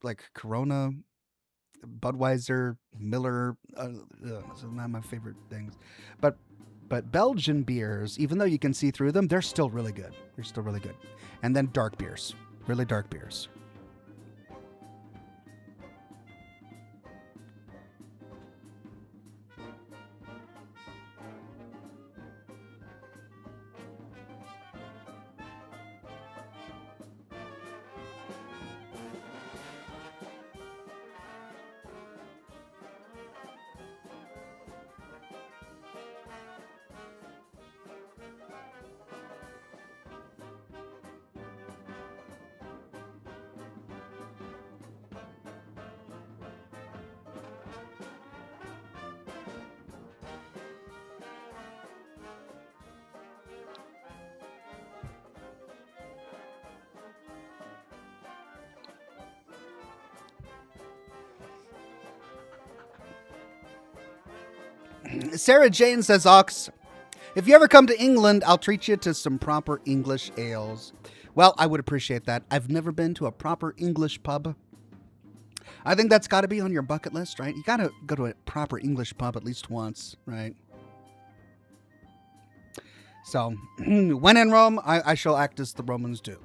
[SPEAKER 1] Like Corona, Budweiser, Miller, those are not my favorite things. But Belgian beers, even though you can see through them, they're still really good. They're still really good. And then dark beers, really dark beers. Sarah Jane says, Ox, if you ever come to England, I'll treat you to some proper English ales. Well, I would appreciate that. I've never been to a proper English pub. I think that's got to be on your bucket list, right? You got to go to a proper English pub at least once, right? So, when in Rome, I shall act as the Romans do.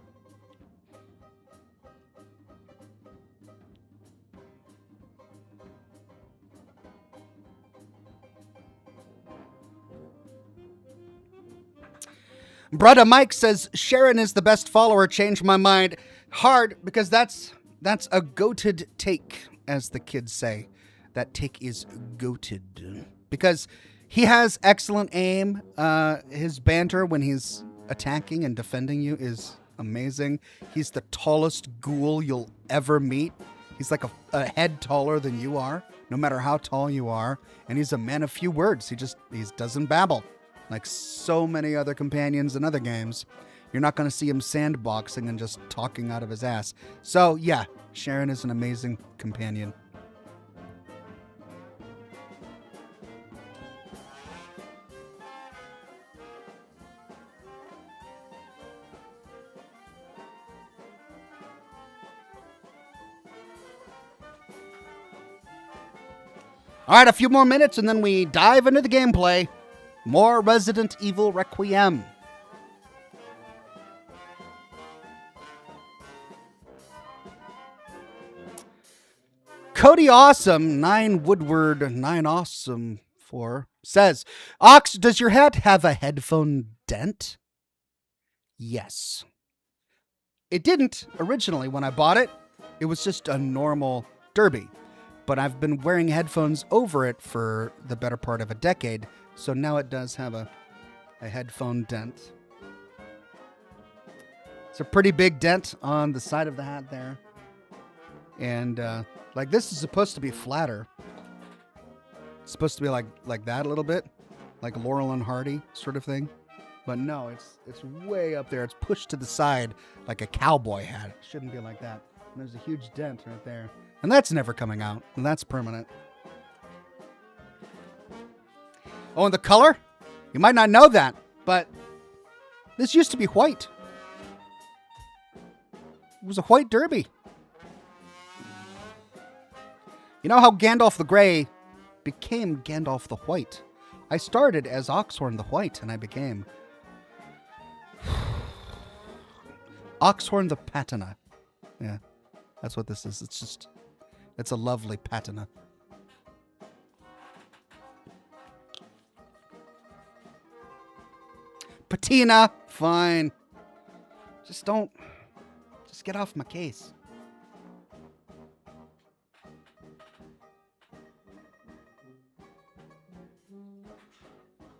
[SPEAKER 1] Brother Mike says, Sharon is the best follower. Changed my mind. Hard, because that's a goated take, as the kids say. That take is goated. Because he has excellent aim. His banter when he's attacking and defending you is amazing. He's the tallest ghoul you'll ever meet. He's like a head taller than you are, no matter how tall you are. And he's a man of few words. He doesn't babble. Like so many other companions in other games, you're not going to see him sandboxing and just talking out of his ass. So, yeah, Sharon is an amazing companion. All right, a few more minutes and then we dive into the gameplay. More Resident Evil Requiem. Cody Awesome, 9 Woodward, 9 Awesome 4, says, Ox, does your hat have a headphone dent? Yes. It didn't originally when I bought it. It was just a normal derby. But I've been wearing headphones over it for the better part of a decade. So now it does have a headphone dent. It's a pretty big dent on the side of the hat there. And like this is supposed to be flatter. It's supposed to be like that a little bit. Like Laurel and Hardy sort of thing. But no, it's way up there. It's pushed to the side like a cowboy hat. It shouldn't be like that. And there's a huge dent right there. And that's never coming out. And that's permanent. Oh, and the color? You might not know that, but this used to be white. It was a white derby. You know how Gandalf the Grey became Gandalf the White? I started as Oxhorn the White, and I became Oxhorn the Patina. Yeah, that's what this is. It's a lovely patina. Patina, fine. Just get off my case.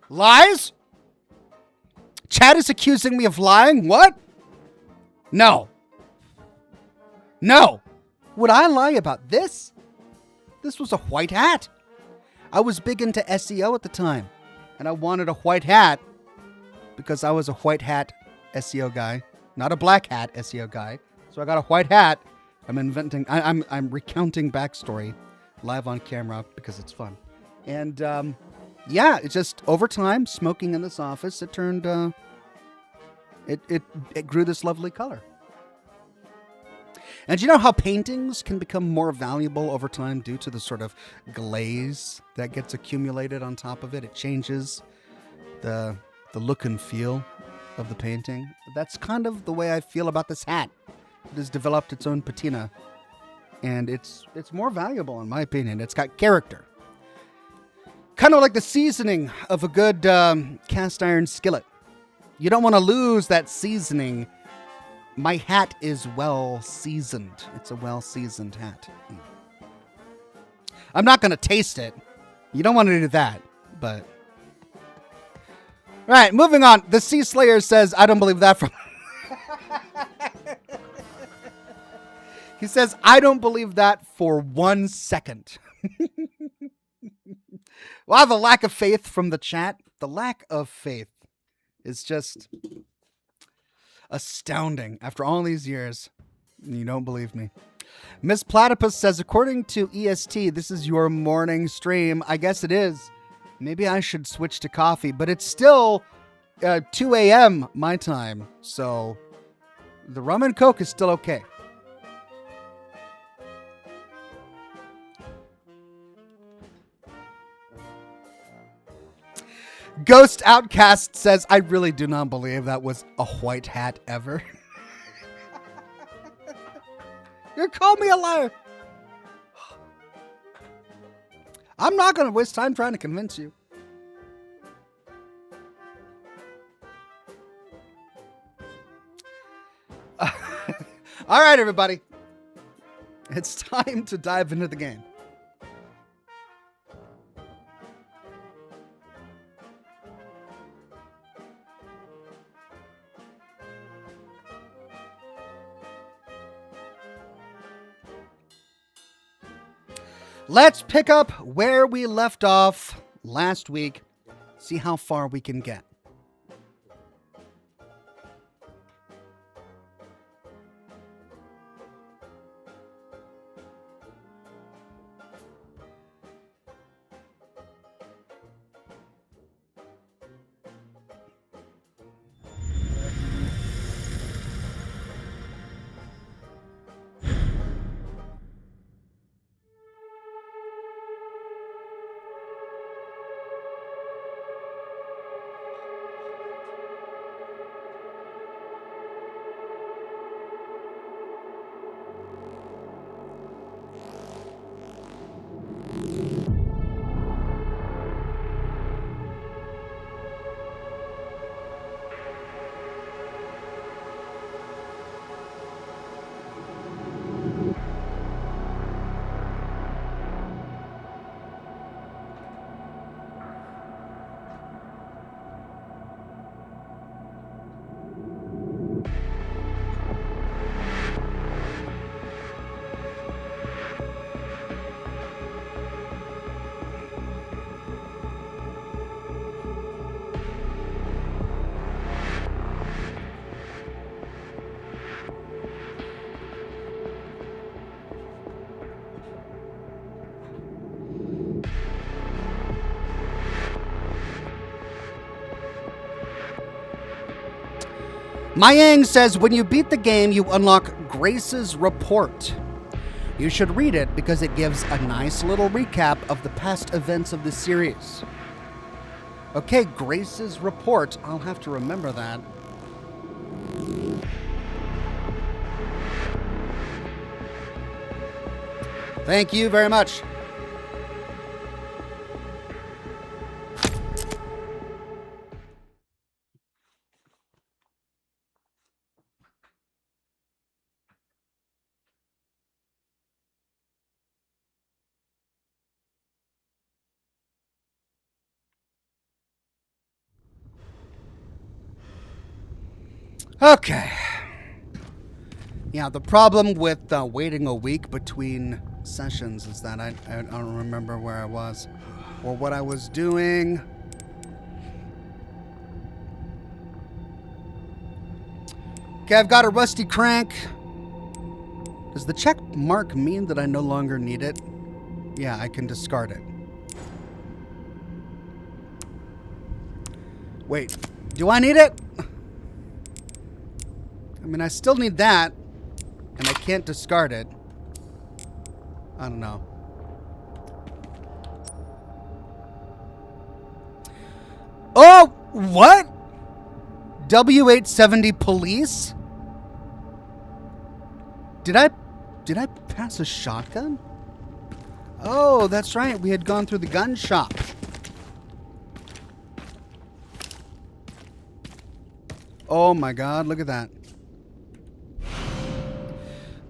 [SPEAKER 1] Lies? Chad is accusing me of lying? What? No. No. Would I lie about this? This was a white hat. I was big into SEO at the time, and I wanted a white hat because I was a white hat SEO guy, not a black hat SEO guy. So I got a white hat. I'm recounting backstory live on camera because it's fun. And yeah, it's just over time, smoking in this office, it turned, it grew this lovely color. And you know how paintings can become more valuable over time due to the sort of glaze that gets accumulated on top of it? It changes the look and feel of the painting. That's kind of the way I feel about this hat. It has developed its own patina, and it's more valuable in my opinion. It's got character. Kind of like the seasoning of a good cast iron skillet. You don't want to lose that seasoning. My hat is well seasoned. It's a well seasoned hat. I'm not going to taste it. You don't want to do that, but... All right, moving on. The Sea Slayer says, I don't believe that from... He says, I don't believe that for 1 second. Wow, the lack of faith from the chat. The lack of faith is just astounding. After all these years, you don't believe me. Miss Platypus says, according to EST, this is your morning stream. I guess it is. Maybe I should switch to coffee, but it's still 2 a.m. my time, so the rum and coke is still okay. Ghost Outcast says, I really do not believe that was a white hat ever. You called me a liar. I'm not going to waste time trying to convince you. All right, everybody. It's time to dive into the game. Let's pick up where we left off last week. See how far we can get. Mayang says, when you beat the game, you unlock Grace's report. You should read it because it gives a nice little recap of the past events of the series. Okay, Grace's report. I'll have to remember that. Thank you very much. Okay. Yeah, the problem with waiting a week between sessions is that I don't remember where I was or what I was doing. Okay, I've got a rusty crank. Does the check mark mean that I no longer need it? Yeah, I can discard it. Wait, do I need it? I mean, I still need that, and I can't discard it. I don't know. Oh, what? W870 police? Did I pass a shotgun? Oh, that's right. We had gone through the gun shop. Oh my God, look at that.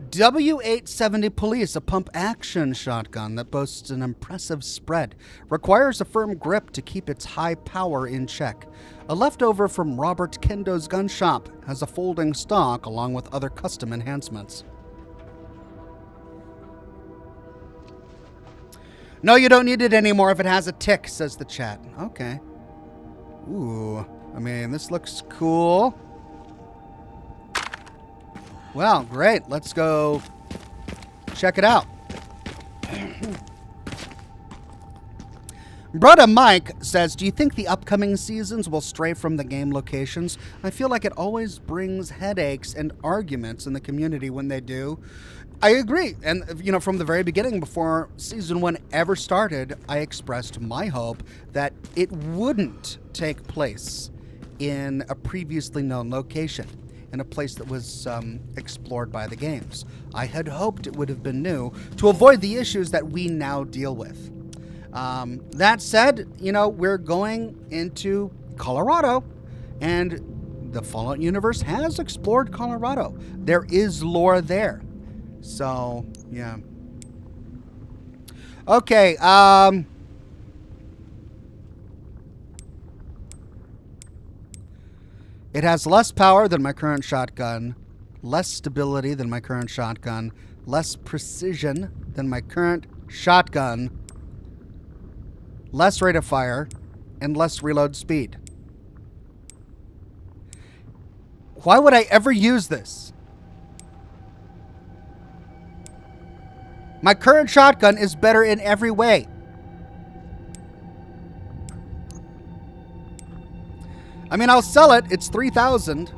[SPEAKER 1] W870 Police, a pump-action shotgun that boasts an impressive spread, requires a firm grip to keep its high power in check. A leftover from Robert Kendo's gun shop, has a folding stock along with other custom enhancements. No, you don't need it anymore if it has a tick, says the chat. Okay. Ooh, I mean, this looks cool. Well, great. Let's go check it out. Brother Mike says, do you think the upcoming seasons will stray from the game locations? I feel like it always brings headaches and arguments in the community when they do. I agree. And, from the very beginning, before season 1 ever started, I expressed my hope that it wouldn't take place in a previously known location, in a place that was explored by the games. I had hoped it would have been new to avoid the issues that we now deal with. That said, we're going into Colorado, and the Fallout universe has explored Colorado. There is lore there. So, yeah. Okay, it has less power than my current shotgun, less stability than my current shotgun, less precision than my current shotgun, less rate of fire, and less reload speed. Why would I ever use this? My current shotgun is better in every way. I mean, I'll sell it. It's 3,000.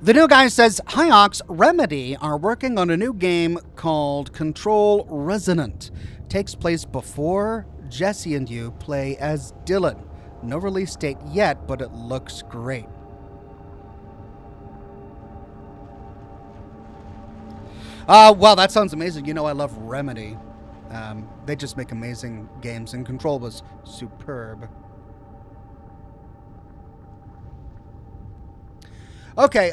[SPEAKER 1] The new guy says, Hi Ox, Remedy are working on a new game called Control Resonant. Takes place before Jesse and you play as Dylan. No release date yet, but it looks great. Well, that sounds amazing. I love Remedy. They just make amazing games, and Control was superb. Okay,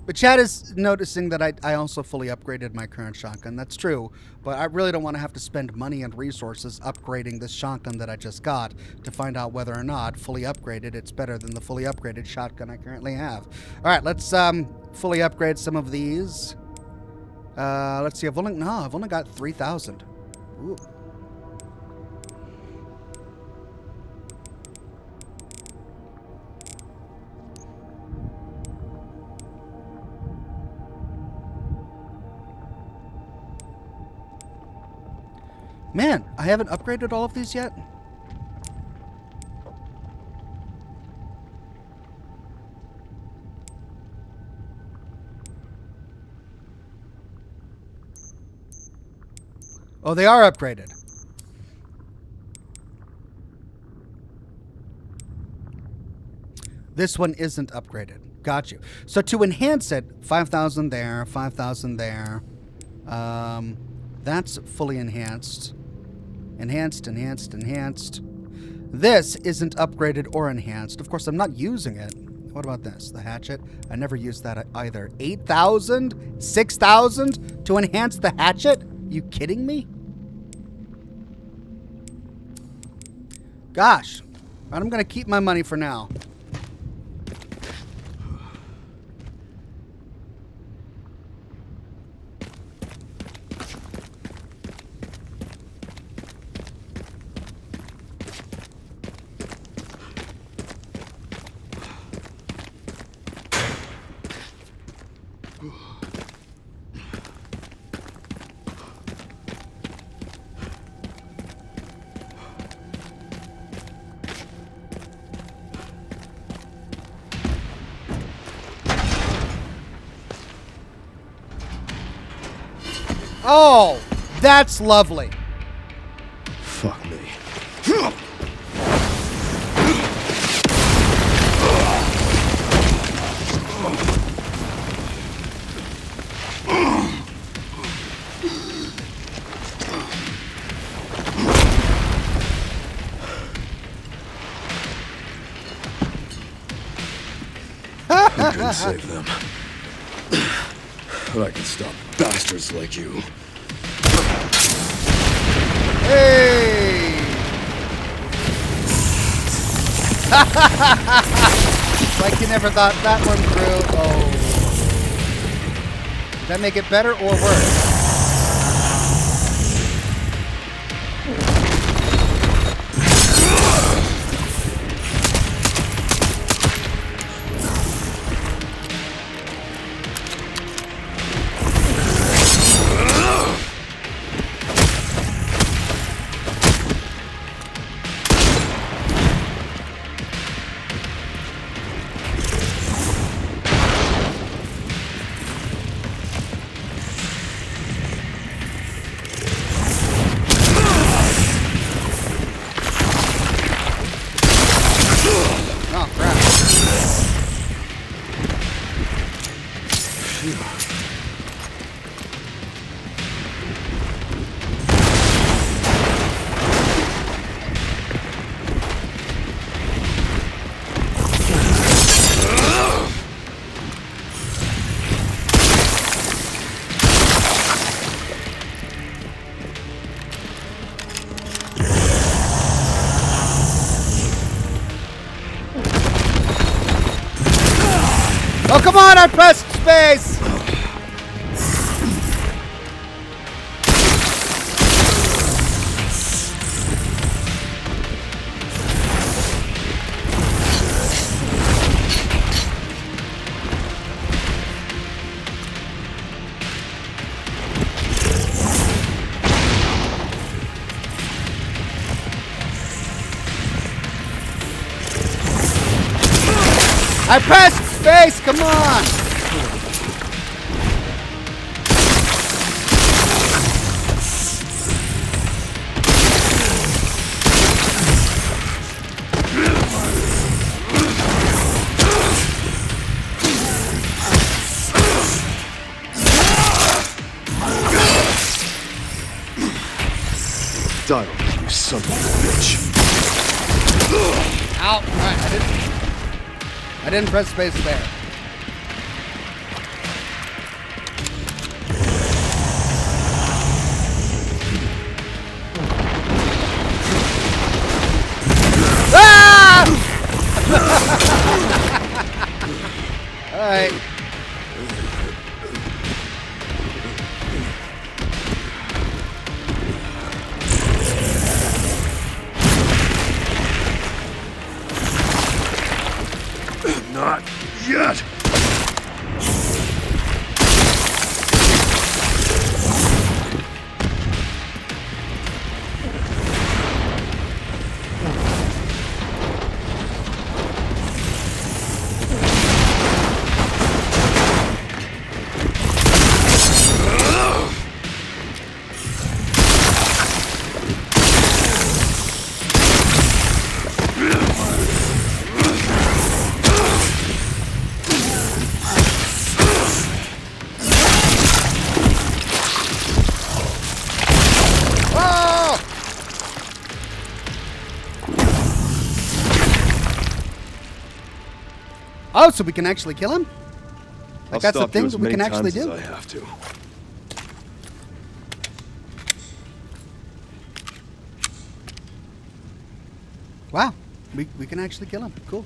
[SPEAKER 1] but Chad is noticing that I also fully upgraded my current shotgun. That's true, but I really don't want to have to spend money and resources upgrading this shotgun that I just got to find out whether or not, fully upgraded, it's better than the fully upgraded shotgun I currently have. All right, let's fully upgrade some of these. Let's see, I've only got 3,000. Ooh. Man, I haven't upgraded all of these yet. Oh, they are upgraded. This one isn't upgraded. Got you. So to enhance it, 5,000 there, 5,000 there. That's fully enhanced. Enhanced, enhanced, enhanced. This isn't upgraded or enhanced. Of course, I'm not using it. What about this? The hatchet? I never used that either. 8,000? 6,000 to enhance the hatchet? You kidding me? Gosh. I'm going to keep my money for now. Oh, that's lovely.
[SPEAKER 2] Fuck me. I couldn't save them. But I can stop bastards like you.
[SPEAKER 1] Hey! Like you never thought that one through. Oh. Did that make it better or worse? come on! I pressed space! I pressed space, come on!
[SPEAKER 2] Die, you son of a bitch.
[SPEAKER 1] Ow! Alright, I didn't press space there. Ah! Alright.
[SPEAKER 2] Not yet.
[SPEAKER 1] Oh, so we can actually kill him?
[SPEAKER 2] I'll
[SPEAKER 1] Like that's the
[SPEAKER 2] stop you
[SPEAKER 1] thing
[SPEAKER 2] as
[SPEAKER 1] that we
[SPEAKER 2] many
[SPEAKER 1] can actually
[SPEAKER 2] times
[SPEAKER 1] do?
[SPEAKER 2] as I have to.
[SPEAKER 1] Wow. We can actually kill him. Cool.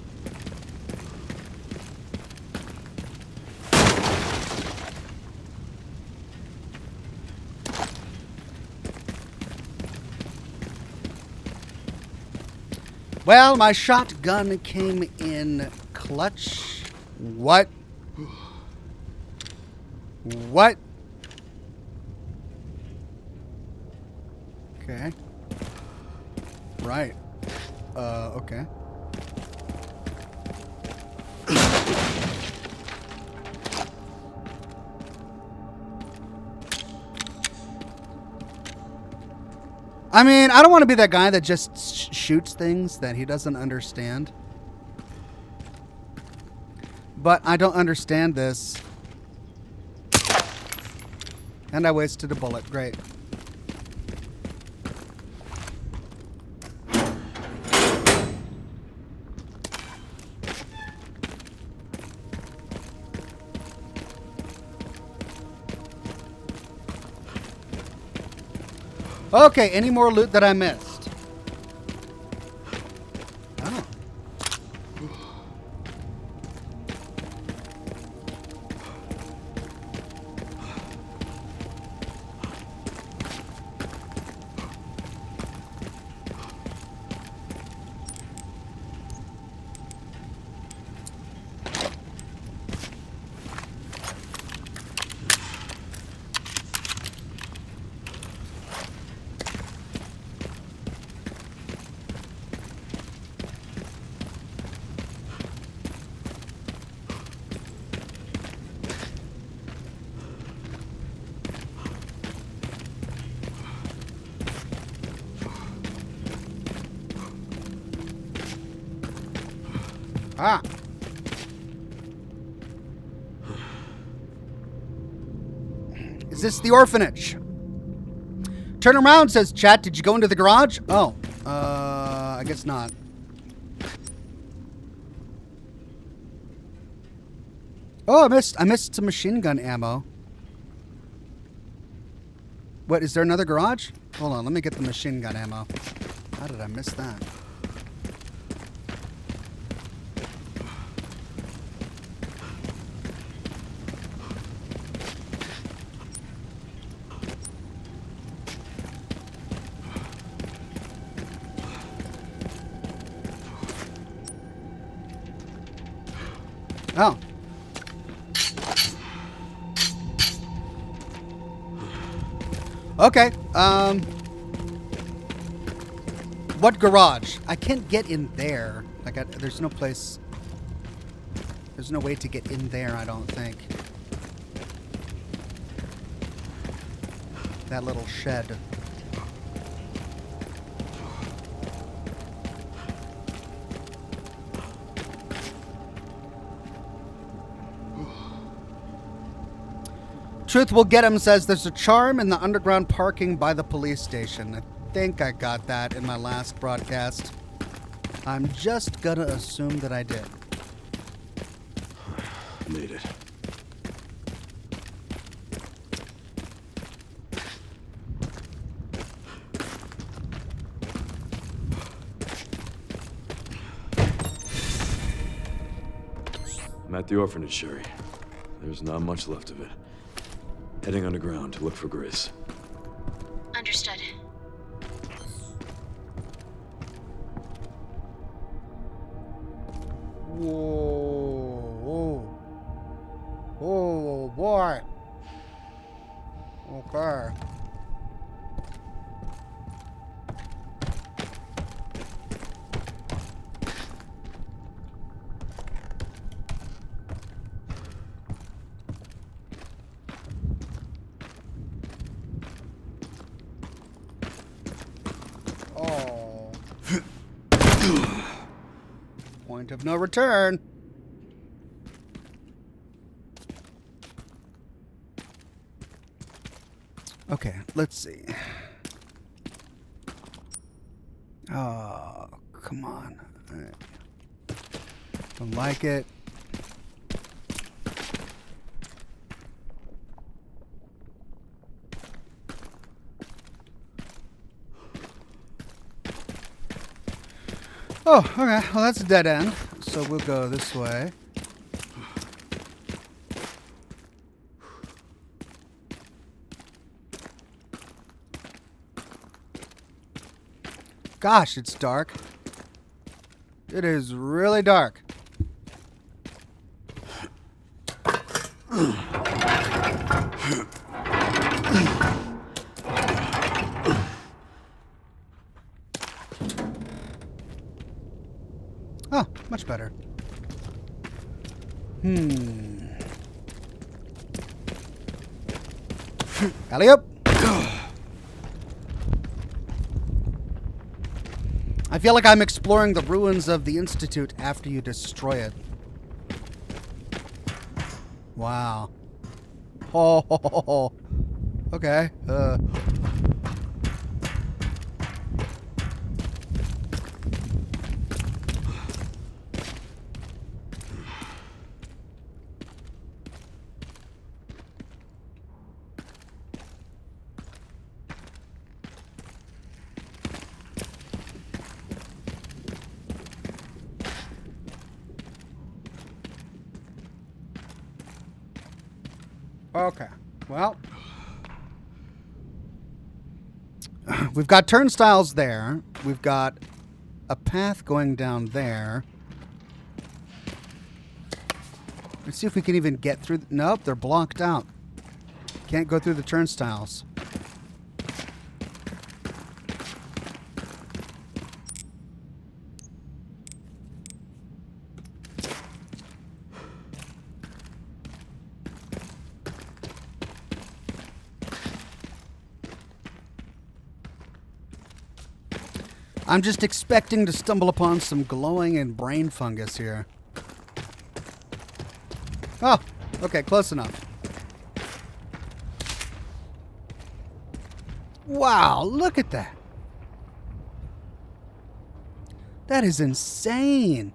[SPEAKER 1] Well, my shotgun came in clutch. What? What? Okay. Right. Okay. I mean, I don't want to be that guy that just shoots things that he doesn't understand. But I don't understand this. And I wasted a bullet. Great. Okay, any more loot that I missed? Oh. Ah. Is this the orphanage? Turn around, says chat. Did you go into the garage? Oh, I guess not. Oh, I missed some machine gun ammo. What, is there another garage? Hold on, let me get the machine gun ammo. How did I miss that? Oh. Okay. What garage? I can't get in there. Like, there's no place. There's no way to get in there, I don't think. That little shed. Truth Will Get Him says there's a charm in the underground parking by the police station. I think I got that in my last broadcast. I'm just gonna assume that I did.
[SPEAKER 2] Made it. I'm at the orphanage, Sherry. There's not much left of it. Heading underground to look for Grace.
[SPEAKER 3] Understood.
[SPEAKER 1] Whoa. Oh, boy. Okay. Oh. Point of no return. Okay, let's see. Oh, come on. All right. Don't like it. Oh, okay. Well, that's a dead end. So we'll go this way. Gosh, it's dark. It is really dark. Oh, much better. Alley up. I feel like I'm exploring the ruins of the Institute after you destroy it. Wow. Oh. Okay. Okay. Well, we've got turnstiles there. We've got a path going down there. Let's see if we can even get through. Nope, they're blocked out. Can't go through the turnstiles. I'm just expecting to stumble upon some glowing and brain fungus here. Oh, okay, close enough. Wow, look at that. That is insane.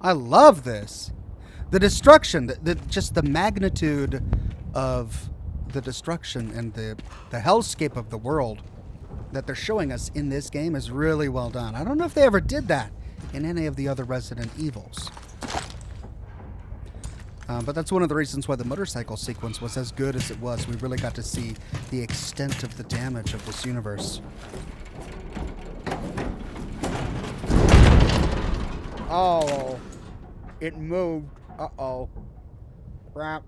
[SPEAKER 1] I love this. The destruction, just the magnitude of the destruction and the hellscape of the world that they're showing us in this game is really well done. I don't know if they ever did that in any of the other Resident Evils. But that's one of the reasons why the motorcycle sequence was as good as it was. We really got to see the extent of the damage of this universe. Oh. It moved. Uh-oh. Crap.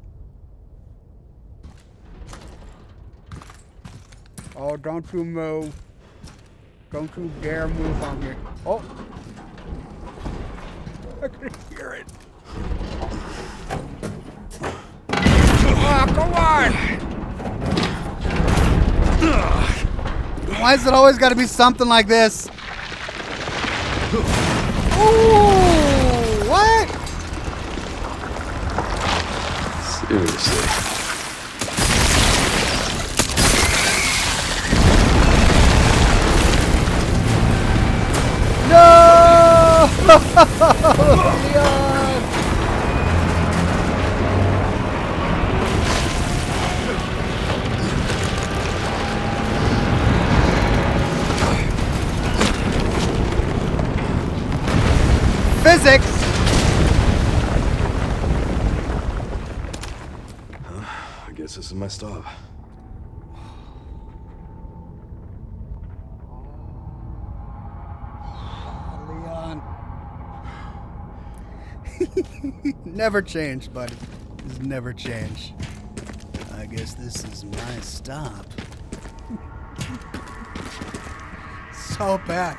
[SPEAKER 1] Oh, don't you move. Don't you dare move on me. Oh. I can hear it. Ah, come on! Why is it always got to be something like this? Ooh, what?
[SPEAKER 2] Seriously.
[SPEAKER 1] No! Leon! Physics!
[SPEAKER 2] I guess this is my stop.
[SPEAKER 1] Leon. Never change, buddy. Just never change. I guess this is my stop. So bad.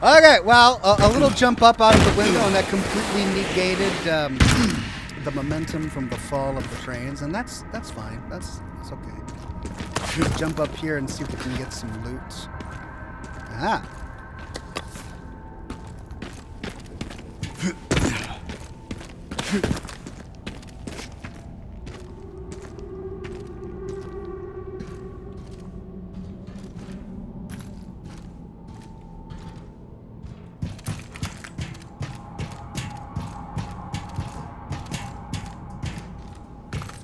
[SPEAKER 1] Okay, well, a little jump up out of the window, and that completely negated the momentum from the fall of the trains, and that's fine. That's okay. Just jump up here and see if we can get some loot. Ah.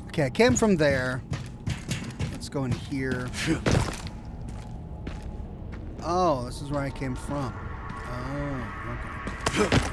[SPEAKER 1] Okay, I came from there. Let's go in here. Oh, this is where I came from. Oh, okay.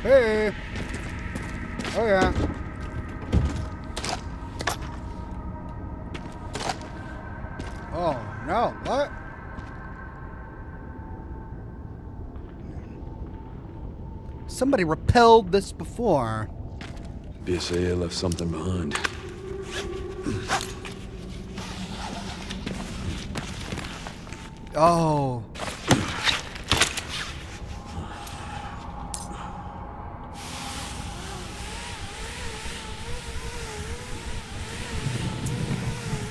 [SPEAKER 1] Hey! Oh yeah. Oh no, what? Somebody repelled this before.
[SPEAKER 2] BSAA left something behind.
[SPEAKER 1] Oh.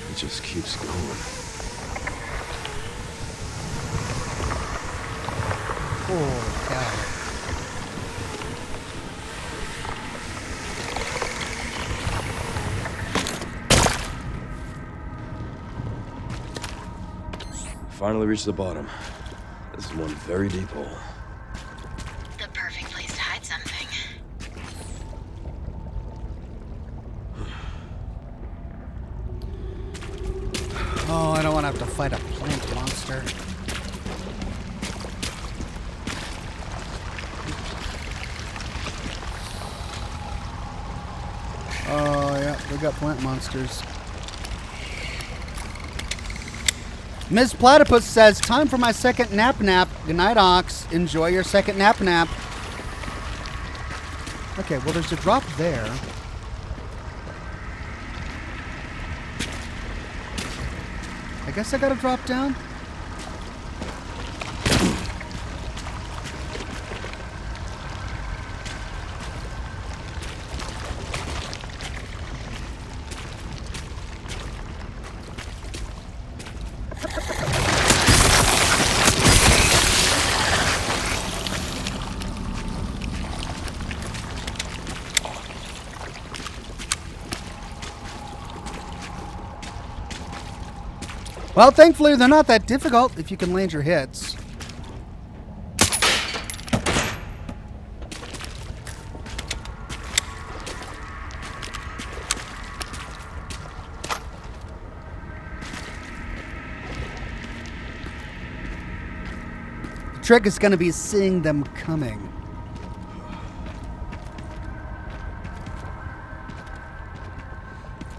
[SPEAKER 2] It just keeps going.
[SPEAKER 1] Oh, cow.
[SPEAKER 2] Finally reached the bottom. This is one very deep hole.
[SPEAKER 3] The perfect place to hide something.
[SPEAKER 1] Oh, I don't want to have to fight a plant monster. Oh, yeah, we got plant monsters. Ms. Platypus says, time for my second nap. Good night, Ox. Enjoy your second nap. Okay, well, there's a drop there. I guess I gotta drop down. Well, thankfully, they're not that difficult if you can land your hits. The trick is going to be seeing them coming.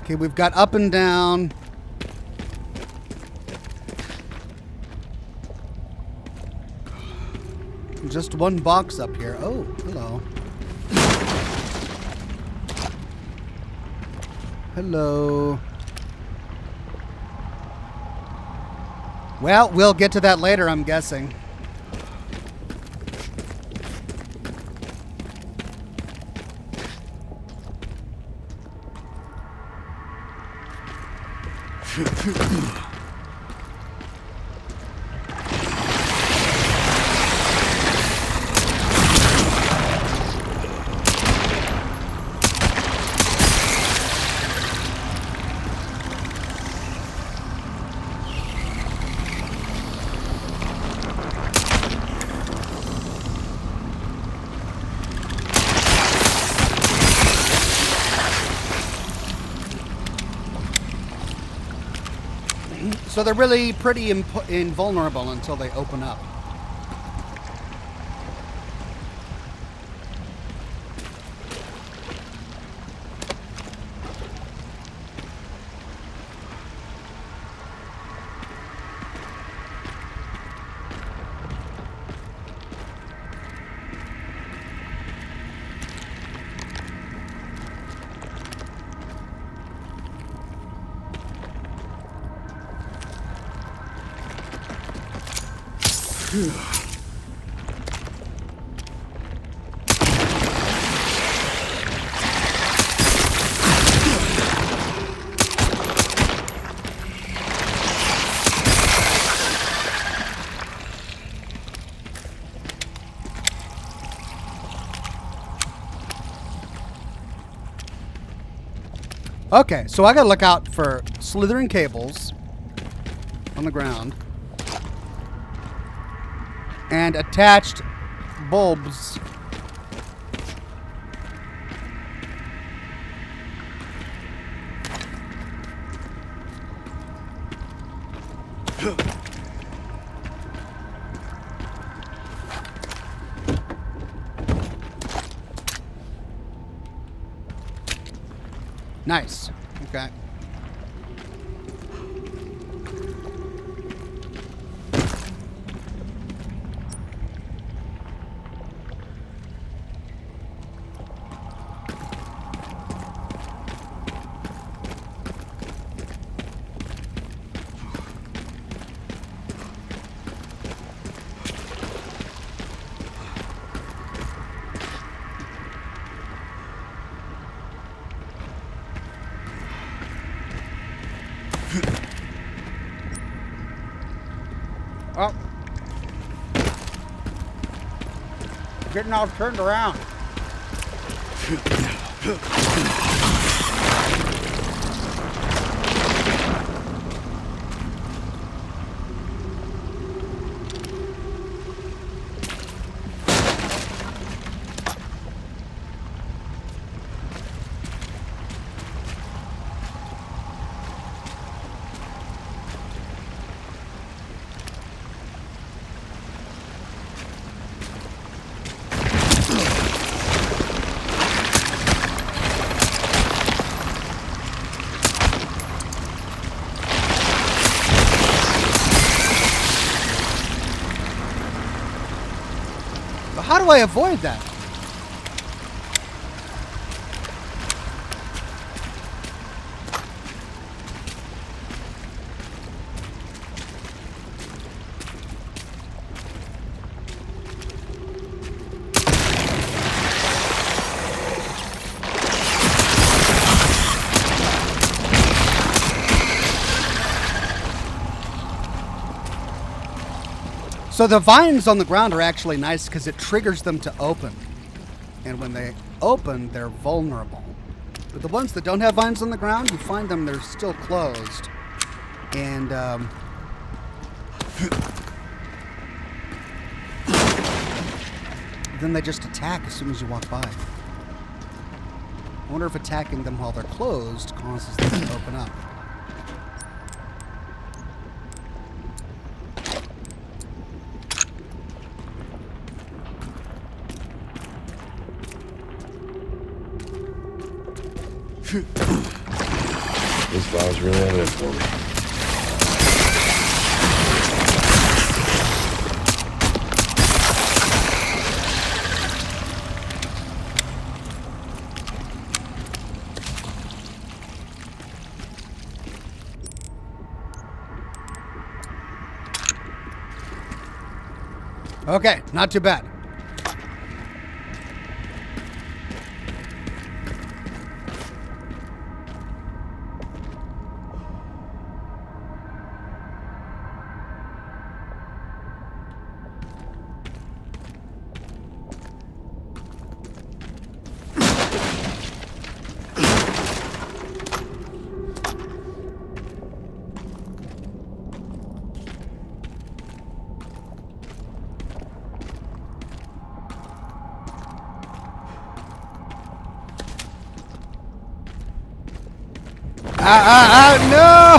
[SPEAKER 1] Okay, we've got up and down. Just one box up here. Oh, hello. Hello. Well, we'll get to that later, I'm guessing. So they're really pretty invulnerable until they open up. Okay, so I gotta look out for slithering cables on the ground and attached bulbs. Nice. Okay. Oh. Getting all turned around. How do I avoid that? So the vines on the ground are actually nice because it triggers them to open. And when they open, they're vulnerable. But the ones that don't have vines on the ground, you find them, they're still closed. And Then they just attack as soon as you walk by. I wonder if attacking them while they're closed causes them to open up.
[SPEAKER 2] This file's really evident for me.
[SPEAKER 1] Okay, not too bad. No!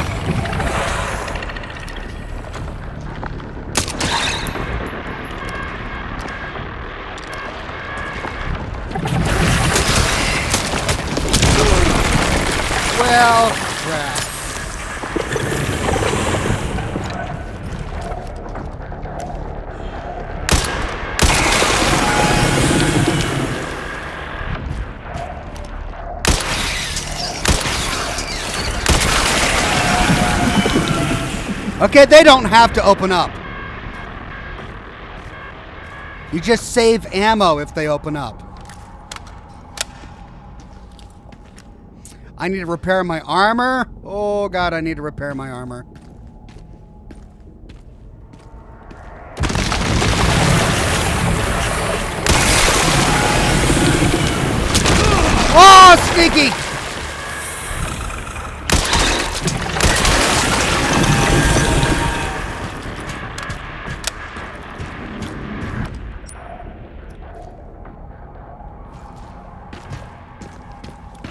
[SPEAKER 1] Well, crap. Okay, they don't have to open up. You just save ammo if they open up. I need to repair my armor. Oh god, I need to repair my armor. Oh, sneaky!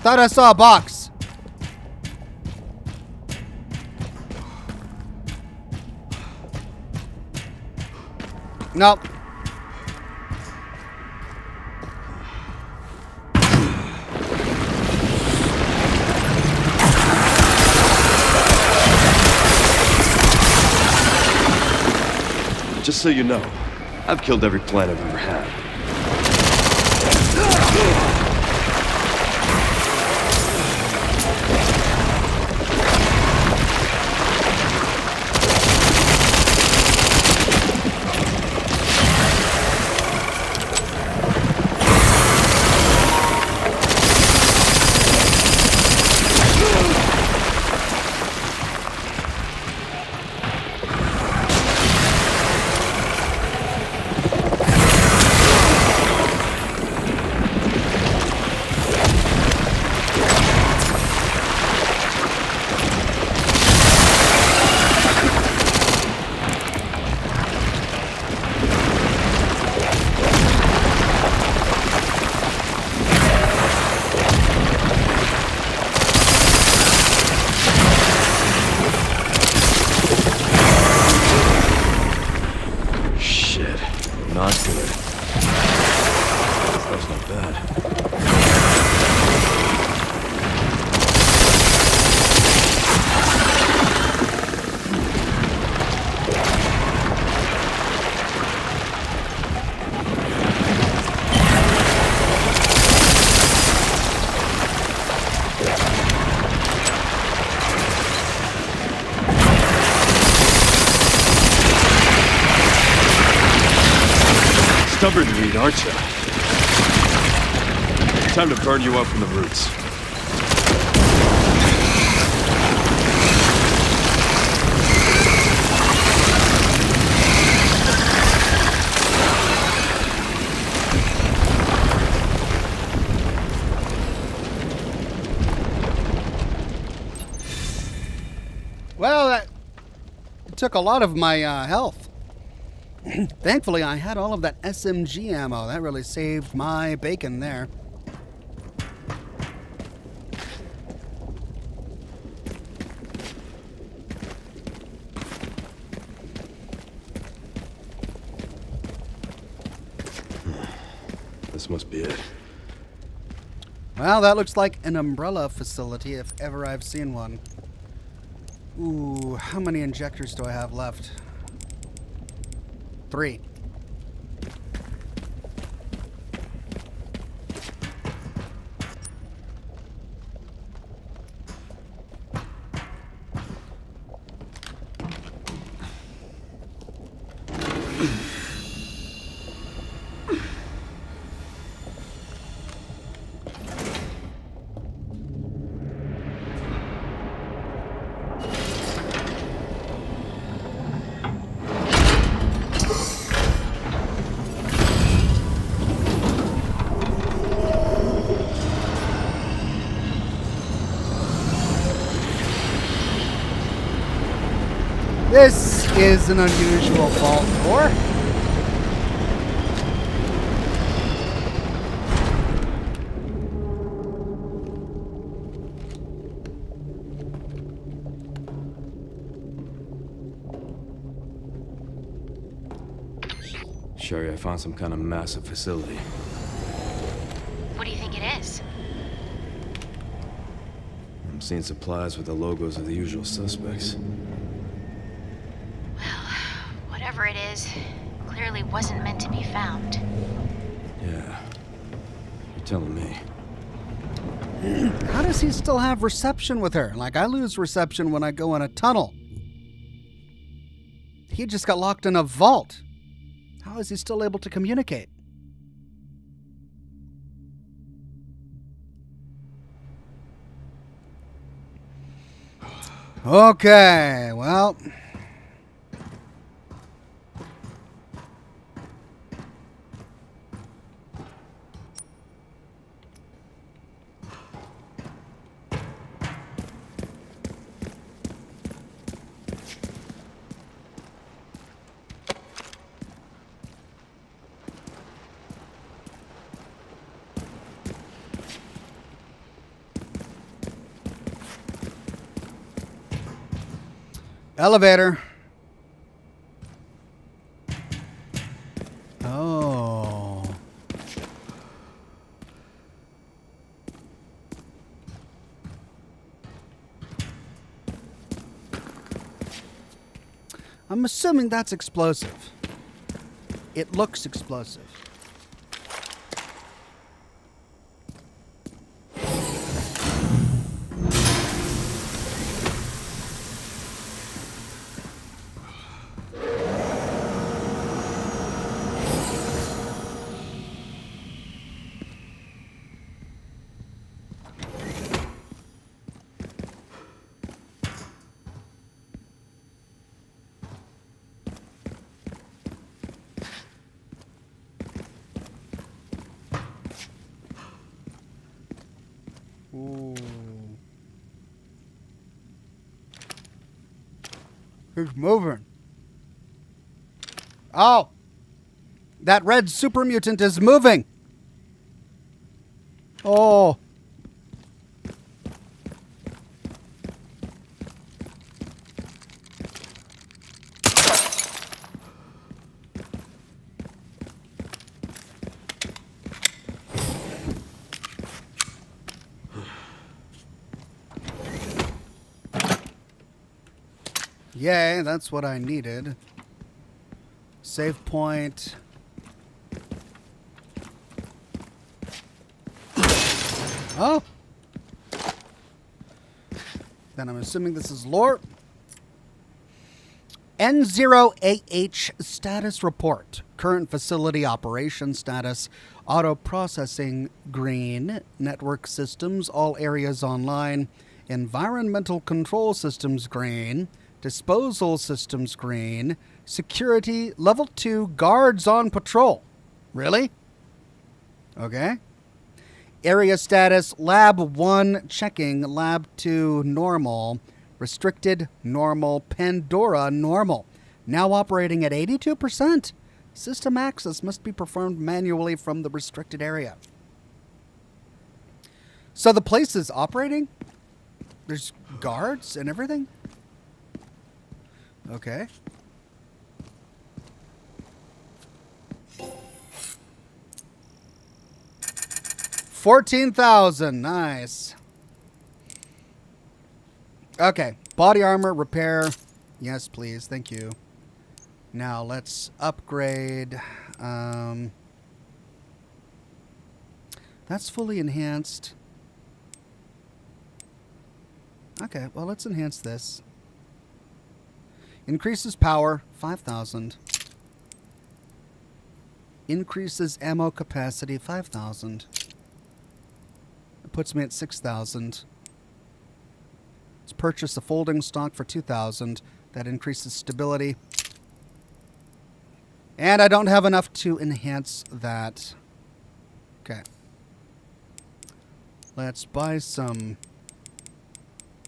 [SPEAKER 1] Thought I saw a box. Nope.
[SPEAKER 2] Just so you know, I've killed every plant I've ever had. Not good. That's not bad. Stubborn weed, aren't you? Time to burn you up from the roots.
[SPEAKER 1] Well, that took a lot of my health. Thankfully, I had all of that SMG ammo. That really saved my bacon there.
[SPEAKER 2] This must be it.
[SPEAKER 1] Well, that looks like an umbrella facility if ever I've seen one. Ooh, how many injectors do I have left? 3. This is an unusual vault door.
[SPEAKER 2] Sherry, I found some kind of massive facility.
[SPEAKER 3] What do you think it is?
[SPEAKER 2] I'm seeing supplies with the logos of the usual suspects.
[SPEAKER 3] Whatever it is, clearly wasn't meant to be found.
[SPEAKER 2] Yeah. You're telling me.
[SPEAKER 1] How does he still have reception with her? Like, I lose reception when I go in a tunnel. He just got locked in a vault. How is he still able to communicate? Okay, well. Elevator. Oh. I'm assuming that's explosive. It looks explosive. Ooh. He's moving. Oh! That red super mutant is moving! Oh! Yay, that's what I needed. Save point. Oh! Then I'm assuming this is lore. N0AH status report. Current facility operation status. Auto processing green. Network systems, all areas online. Environmental control systems green. Disposal systems green. Security level 2 guards on patrol. Really? Okay. Area status lab 1 checking, lab 2 normal. Restricted, normal, Pandora, normal. Now operating at 82%. System access must be performed manually from the restricted area. So the place is operating? There's guards and everything? Okay. $14,000. Nice. Okay. Body armor, repair. Yes, please. Thank you. Now let's upgrade. That's fully enhanced. Okay, well, let's enhance this. Increases power, 5,000. Increases ammo capacity, 5,000. It puts me at 6,000. Let's purchase a folding stock for 2,000. That increases stability. And I don't have enough to enhance that. Okay. Let's buy some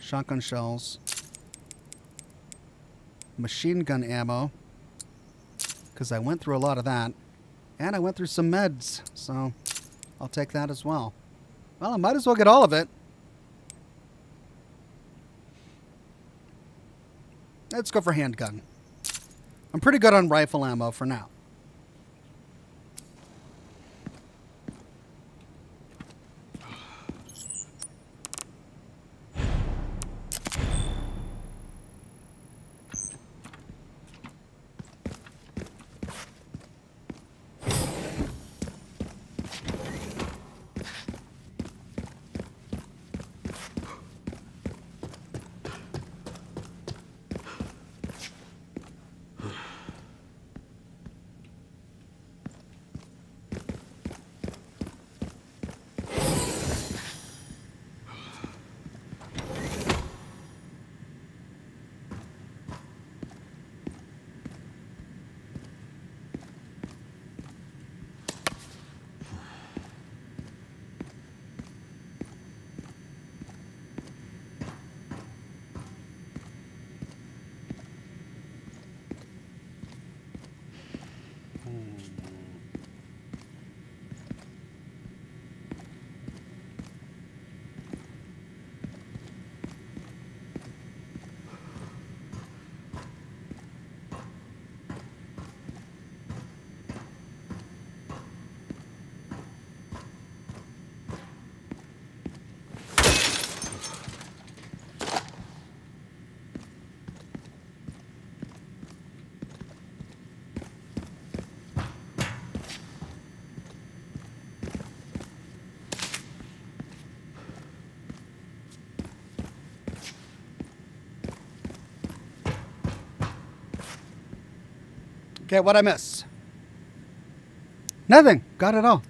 [SPEAKER 1] shotgun shells. Machine gun ammo. Because I went through a lot of that. And I went through some meds. So I'll take that as well. Well, I might as well get all of it. Let's go for handgun. I'm pretty good on rifle ammo for now. Okay, what'd I miss? Nothing. Got it all.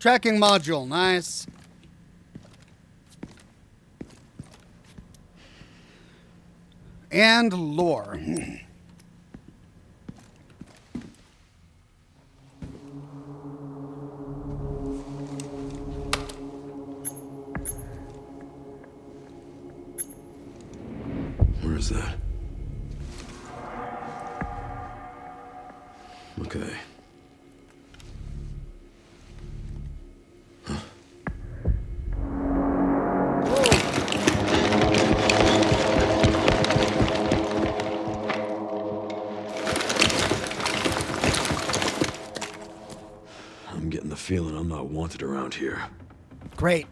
[SPEAKER 1] Tracking module, nice. And lore.
[SPEAKER 2] Where is that? Okay. Feeling I'm not wanted around here.
[SPEAKER 1] Great.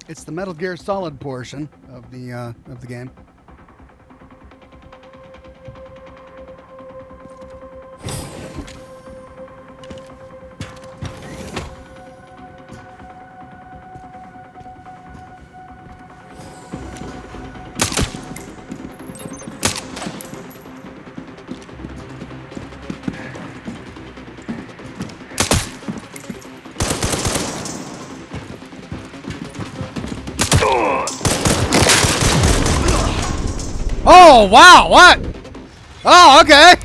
[SPEAKER 1] It's the Metal Gear Solid portion of the game. Oh, wow, what? Oh, okay.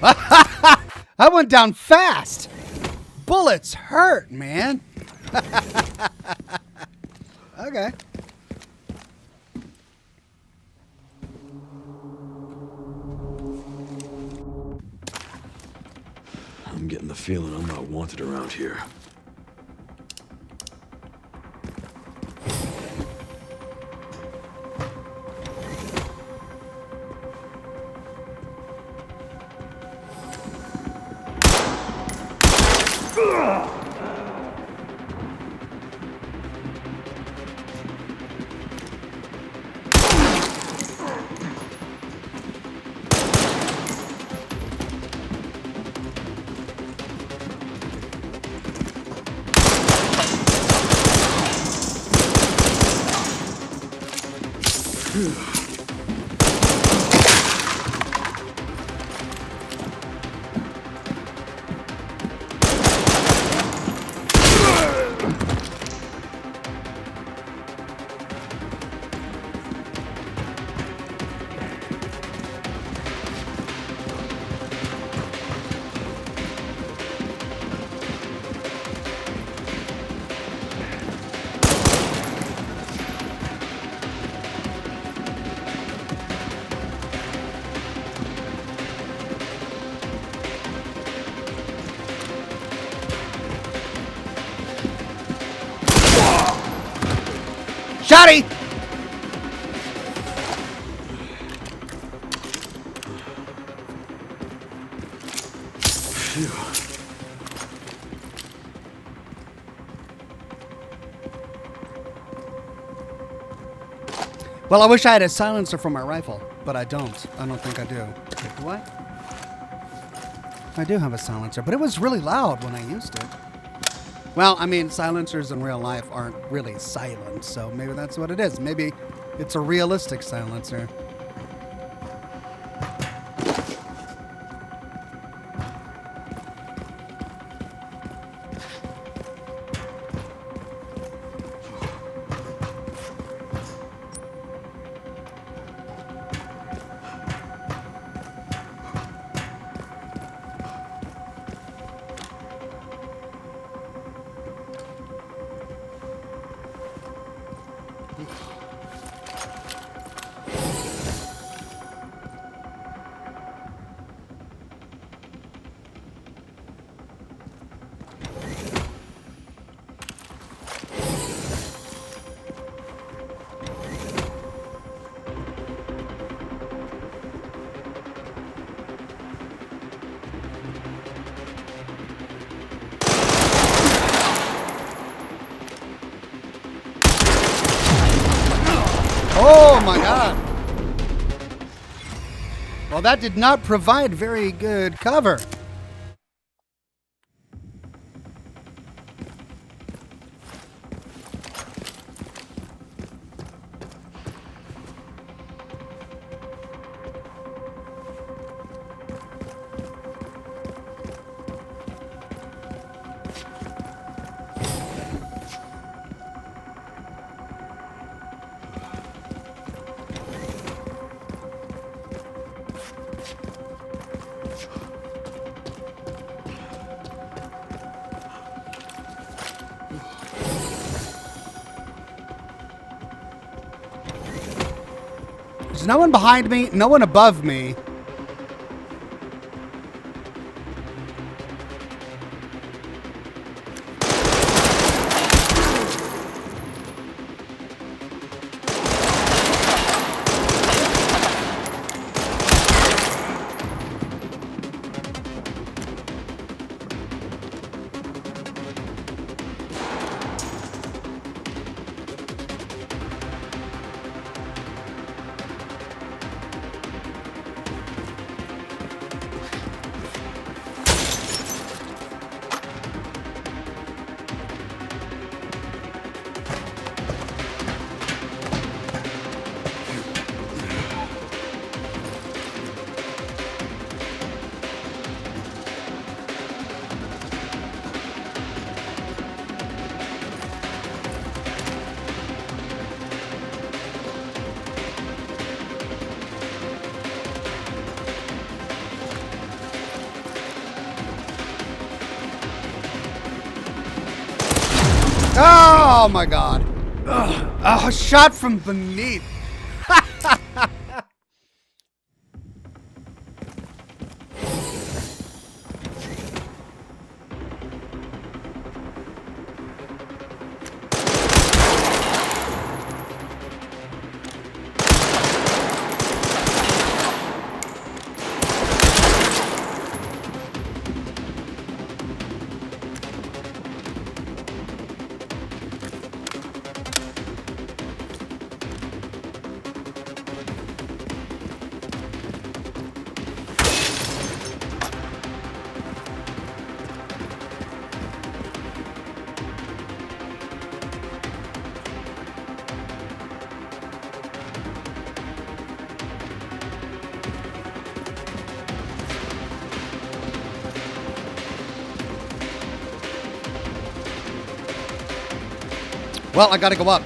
[SPEAKER 1] I went down fast. Bullets hurt, man. Okay.
[SPEAKER 2] I'm getting the feeling I'm not wanted around here.
[SPEAKER 1] Shotty!
[SPEAKER 2] Phew.
[SPEAKER 1] Well, I wish I had a silencer for my rifle, but I don't. I don't think I do. Wait, do I? I do have a silencer, but it was really loud when I used it. Well, I mean, silencers in real life aren't really silent, so maybe that's what it is. Maybe it's a realistic silencer. Oh my god. Well, that did not provide very good cover. There's no one behind me, no one above me. Oh my god. Oh, shot from beneath. Well, I gotta go up.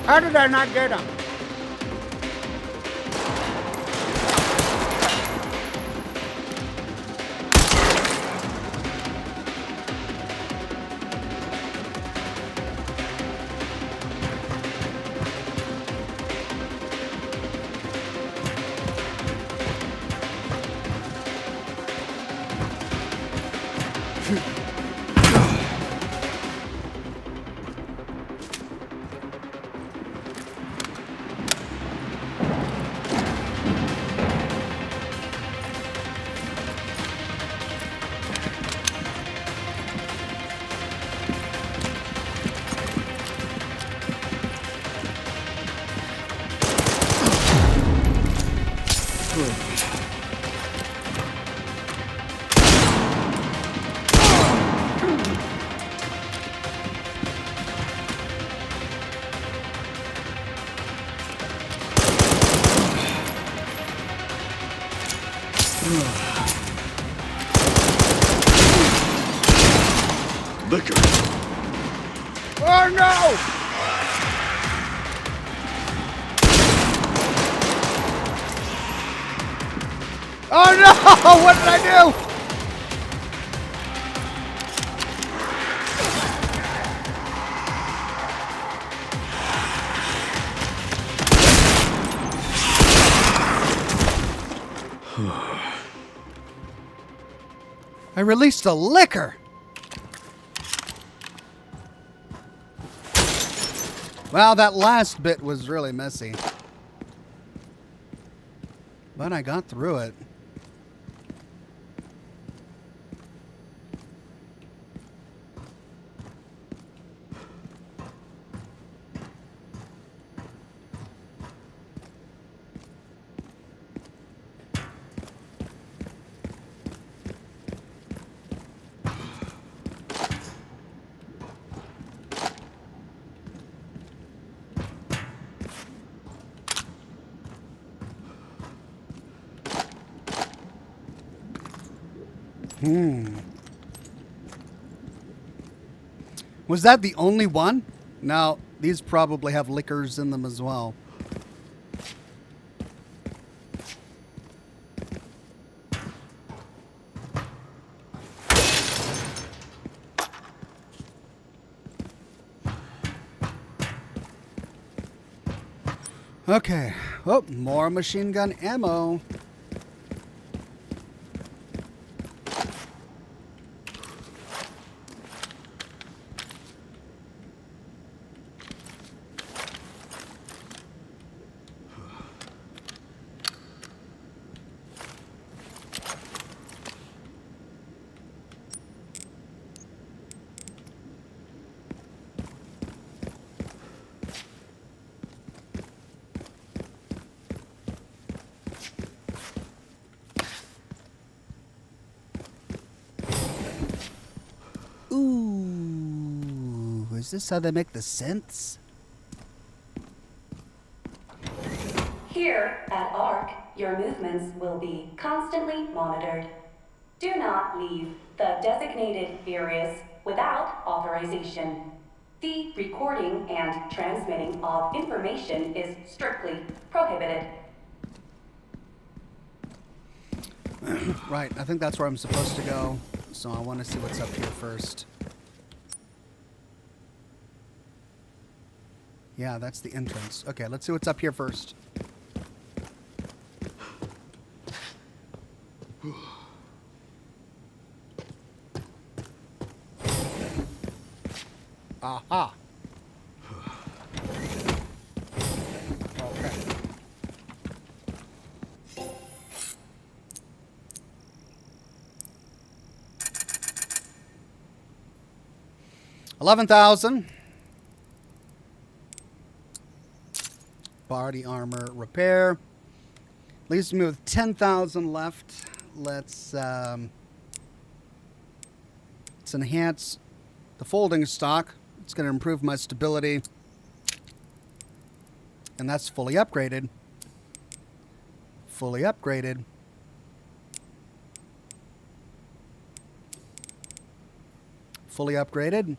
[SPEAKER 1] How did I not get him?
[SPEAKER 2] Liquor.
[SPEAKER 1] Oh no! Oh no! What did I do? I released a liquor. Well, that last bit was really messy. But I got through it. Was that the only one? Now, these probably have liquors in them as well. Okay. Oh, more machine gun ammo. Is this how they make the synths?
[SPEAKER 4] Here at ARC, your movements will be constantly monitored. Do not leave the designated areas without authorization. The recording and transmitting of information is strictly prohibited.
[SPEAKER 1] Right, I think that's where I'm supposed to go. So I want to see what's up here first. Yeah, that's the entrance. Okay, let's see what's up here first. Aha. Okay. $11,000. Body armor repair. Leaves me with 10,000 left. Let's enhance the folding stock. It's going to improve my stability. And that's fully upgraded. Fully upgraded. Fully upgraded.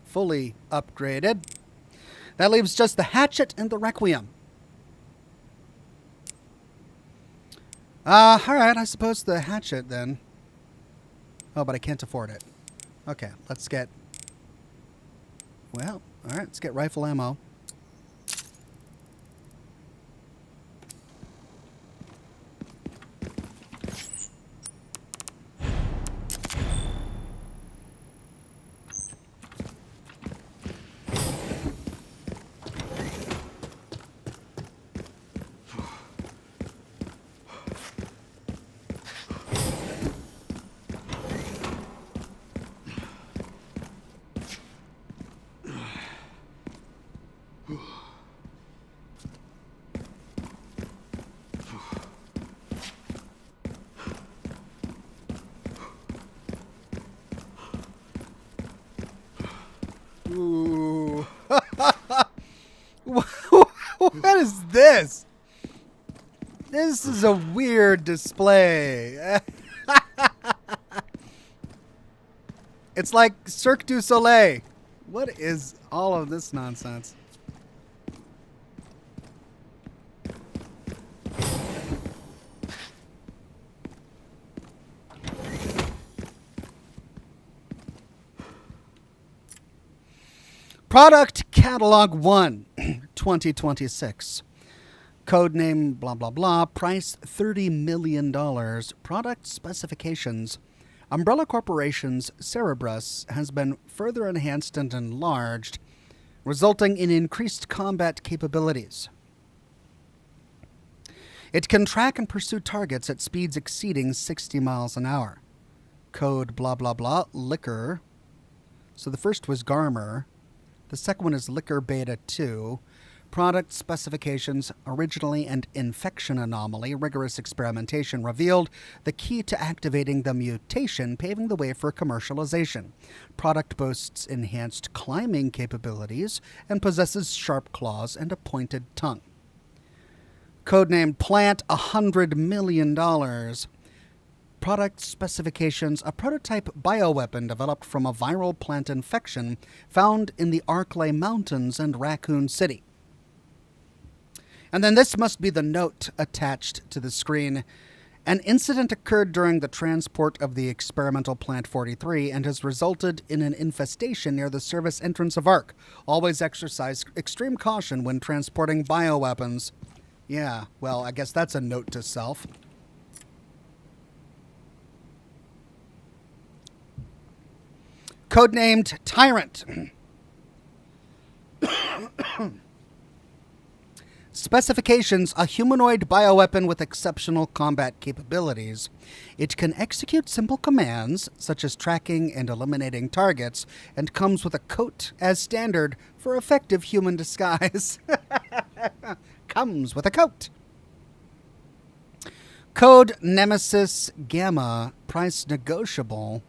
[SPEAKER 1] Fully upgraded. That leaves just the hatchet and the Requiem. All right, I suppose the hatchet then. Oh, but I can't afford it. Okay, let's get... Well, all right, let's get rifle ammo. Ooh. What is this? This is a weird display. It's like Cirque du Soleil. What is all of this nonsense? Product Catalog 1, 2026. Codename blah blah blah. Price $30 million. Product specifications. Umbrella Corporation's Cerberus has been further enhanced and enlarged, resulting in increased combat capabilities. It can track and pursue targets at speeds exceeding 60 miles an hour. Code blah blah blah. Liquor. So the first was Garmer. The second one is Liquor Beta 2. Product specifications, originally an infection anomaly. Rigorous experimentation revealed the key to activating the mutation, paving the way for commercialization. Product boasts enhanced climbing capabilities and possesses sharp claws and a pointed tongue. Codenamed Plant, $100 million. Product specifications, a prototype bioweapon developed from a viral plant infection found in the Arklay Mountains and Raccoon City. And then this must be the note attached to the screen. An incident occurred during the transport of the experimental Plant 43 and has resulted in an infestation near the service entrance of ARC. Always exercise extreme caution when transporting bioweapons. Yeah, well, I guess that's a note to self. Codenamed Tyrant. Specifications, a humanoid bioweapon with exceptional combat capabilities. It can execute simple commands, such as tracking and eliminating targets, and comes with a coat as standard for effective human disguise. Comes with a coat. Code Nemesis Gamma, price negotiable.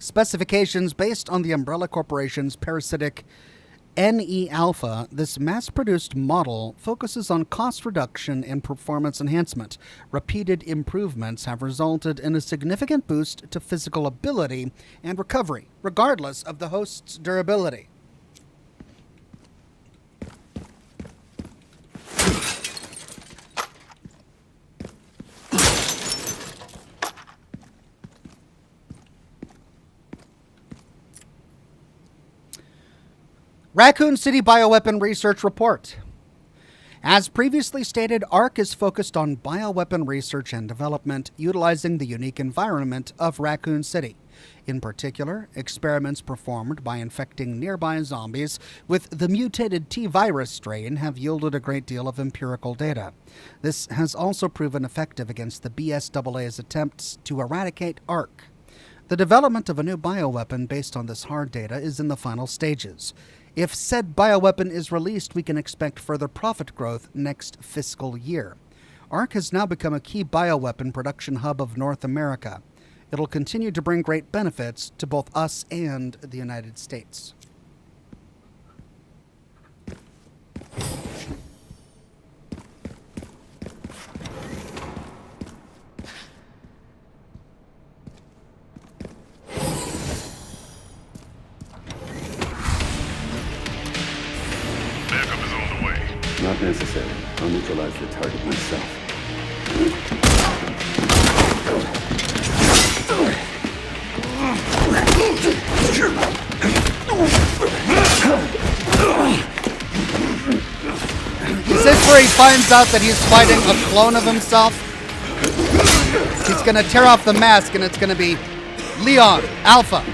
[SPEAKER 1] specifications based on the Umbrella Corporation's parasitic NE Alpha, this mass-produced model focuses on cost reduction and performance enhancement. Repeated improvements have resulted in a significant boost to physical ability and recovery, regardless of the host's durability. Raccoon City Bioweapon Research Report. As previously stated, ARC is focused on bioweapon research and development utilizing the unique environment of Raccoon City. In particular, experiments performed by infecting nearby zombies with the mutated T-virus strain have yielded a great deal of empirical data. This has also proven effective against the BSAA's attempts to eradicate ARC. The development of a new bioweapon based on this hard data is in the final stages. If said bioweapon is released, we can expect further profit growth next fiscal year. ARC has now become a key bioweapon production hub of North America. It'll continue to bring great benefits to both us and the United States.
[SPEAKER 5] Not necessary. I'll neutralize the target myself.
[SPEAKER 1] Is this where he finds out that he's fighting a clone of himself? He's gonna tear off the mask and it's gonna be Leon, Alpha.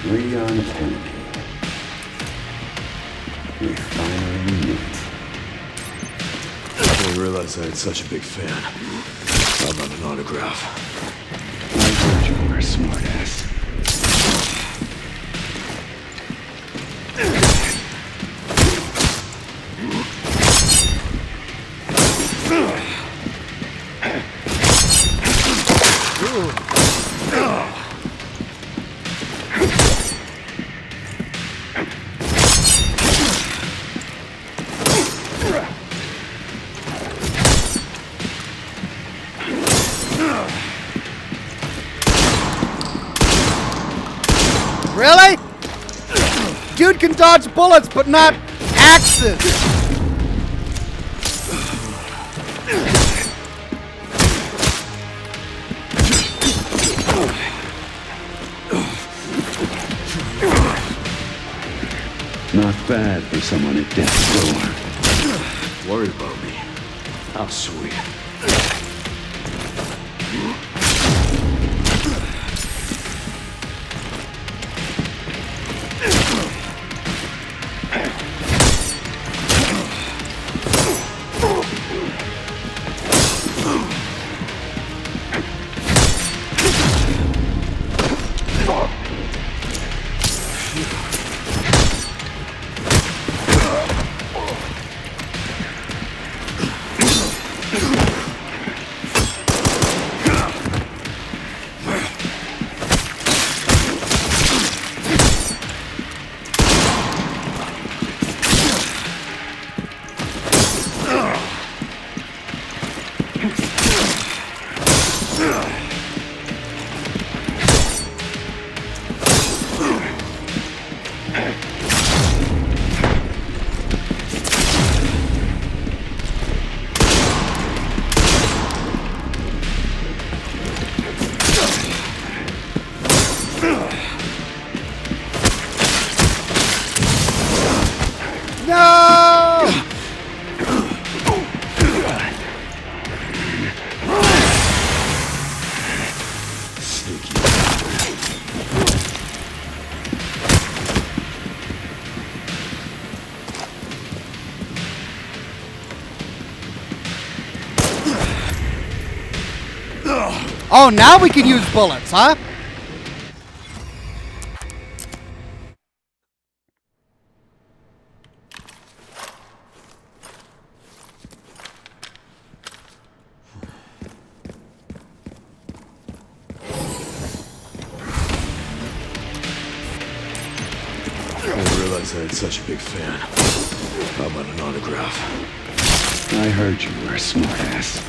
[SPEAKER 5] Leon Kennedy. We finally meet.
[SPEAKER 2] I didn't realize I had such a big fan. How about an autograph?
[SPEAKER 5] I heard you were a smartass.
[SPEAKER 1] Really? Dude can dodge bullets, but not axes.
[SPEAKER 5] Not bad for someone at death's door.
[SPEAKER 2] Worried about me? How sweet.
[SPEAKER 1] Oh, now we can use bullets, huh?
[SPEAKER 2] realize I had such a big fan. How about an autograph?
[SPEAKER 5] I heard you were a smartass.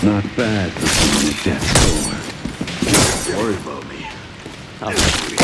[SPEAKER 5] Not bad for someone at death's door.
[SPEAKER 2] Don't worry about me. I'll be free.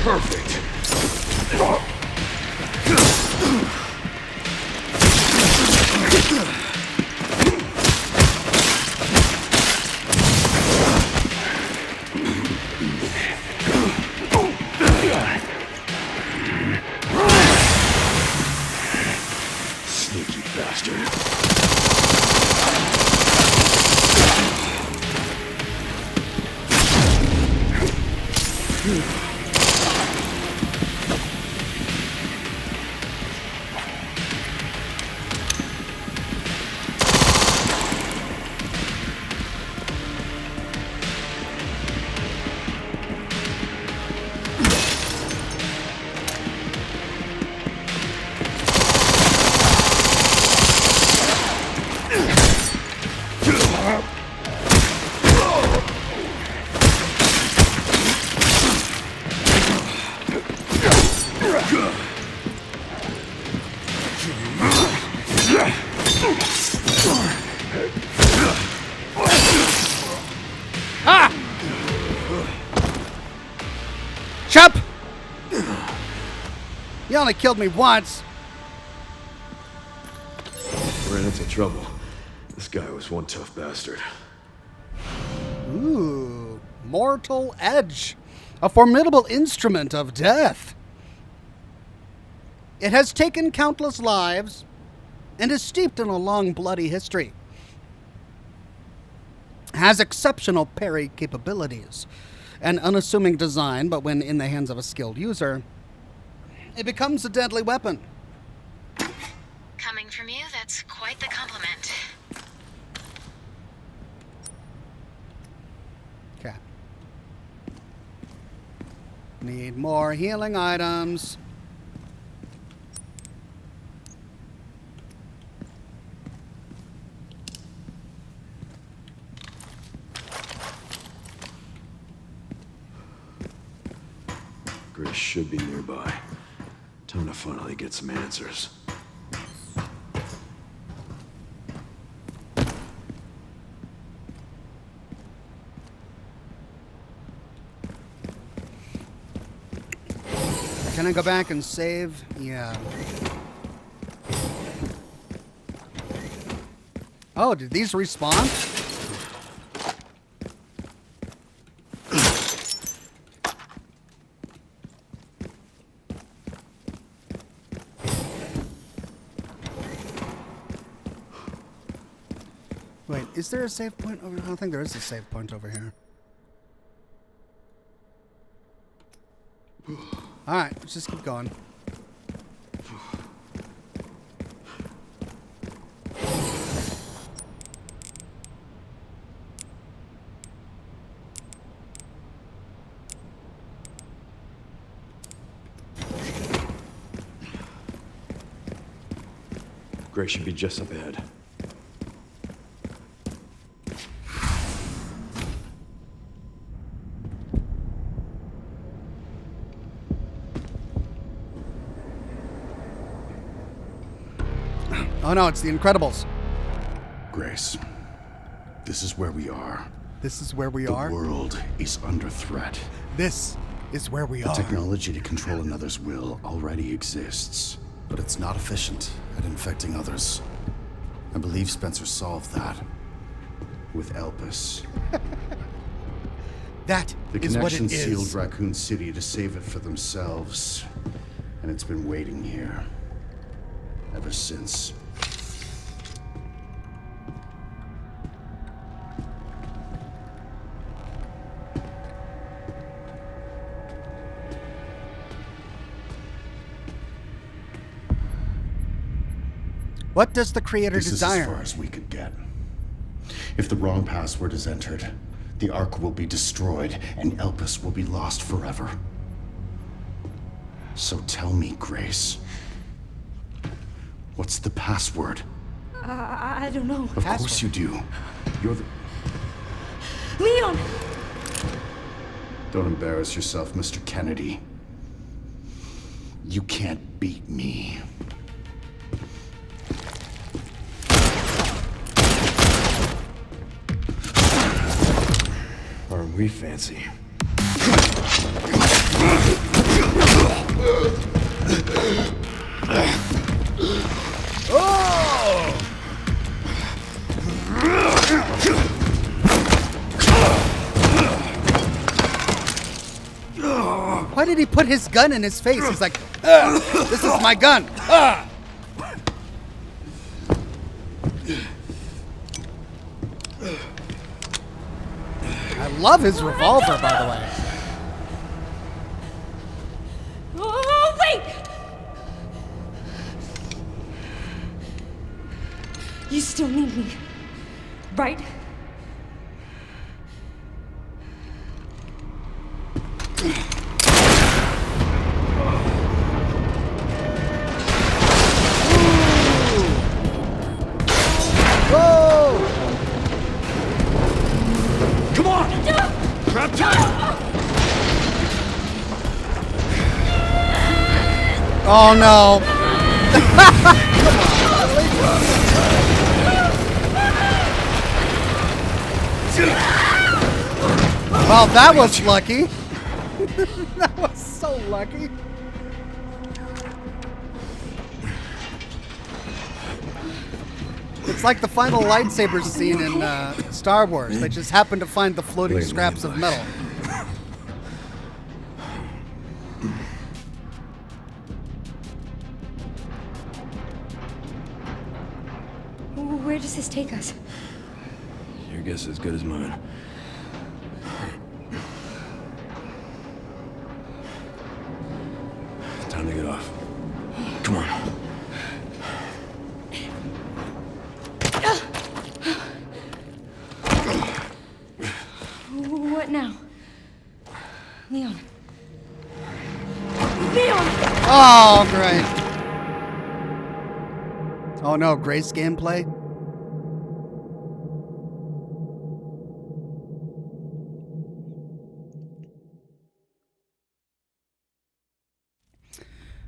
[SPEAKER 2] Perfect. Sneaky bastard.
[SPEAKER 1] Chop! You only killed me once.
[SPEAKER 2] Ran into trouble. This guy was one tough bastard.
[SPEAKER 1] Ooh, Mortal Edge. A formidable instrument of death. It has taken countless lives and is steeped in a long, bloody history. Has exceptional parry capabilities. An unassuming design, but when in the hands of a skilled user, it becomes a deadly weapon.
[SPEAKER 3] Coming from you, that's quite the compliment.
[SPEAKER 1] Okay. Need more healing items.
[SPEAKER 2] Grace should be nearby. Time to finally get some answers.
[SPEAKER 1] Can I go back and save? Yeah. Oh, did these respawn? Wait, is there a save point over here? I don't think there is a save point over here. Alright, let's just keep going.
[SPEAKER 2] Grace should be just up ahead.
[SPEAKER 1] Oh no, it's the Incredibles.
[SPEAKER 6] Grace, this is where we are.
[SPEAKER 1] This is where we
[SPEAKER 6] The
[SPEAKER 1] are.
[SPEAKER 6] world is under threat.
[SPEAKER 1] This is where we
[SPEAKER 6] The
[SPEAKER 1] are.
[SPEAKER 6] technology to control another's will already exists, but it's not efficient at infecting others. I believe Spencer solved that with Elpis.
[SPEAKER 1] That
[SPEAKER 6] The
[SPEAKER 1] is what it
[SPEAKER 6] connection
[SPEAKER 1] is.
[SPEAKER 6] sealed Raccoon City to save it for themselves, and it's been waiting here ever since.
[SPEAKER 1] What does the creator
[SPEAKER 6] This is as
[SPEAKER 1] desire?
[SPEAKER 6] far as we could get. If the wrong password is entered, the Ark will be destroyed and Elpis will be lost forever. So tell me, Grace, what's the password?
[SPEAKER 7] I don't know.
[SPEAKER 6] Of course you do. You're the...
[SPEAKER 7] Leon!
[SPEAKER 6] Don't embarrass yourself, Mr. Kennedy. You can't beat me.
[SPEAKER 2] Aren't we fancy?
[SPEAKER 1] Why did he put his gun in his face? He's like, this is my gun. Ah! I love his revolver, by the way.
[SPEAKER 7] Oh, wait! You still need me, right?
[SPEAKER 1] Whoa!
[SPEAKER 2] Come on! Grab time!
[SPEAKER 1] Oh no! Well, that was lucky. That was so lucky. It's like the final lightsaber scene in Star Wars. They just happen to find the floating
[SPEAKER 2] Wait,
[SPEAKER 1] scraps of metal.
[SPEAKER 7] Where does this take us?
[SPEAKER 2] Your guess is as good as mine. Time to get off. Come on.
[SPEAKER 7] What now? Leon. Leon!
[SPEAKER 1] Oh, great. Oh no, Grace gameplay?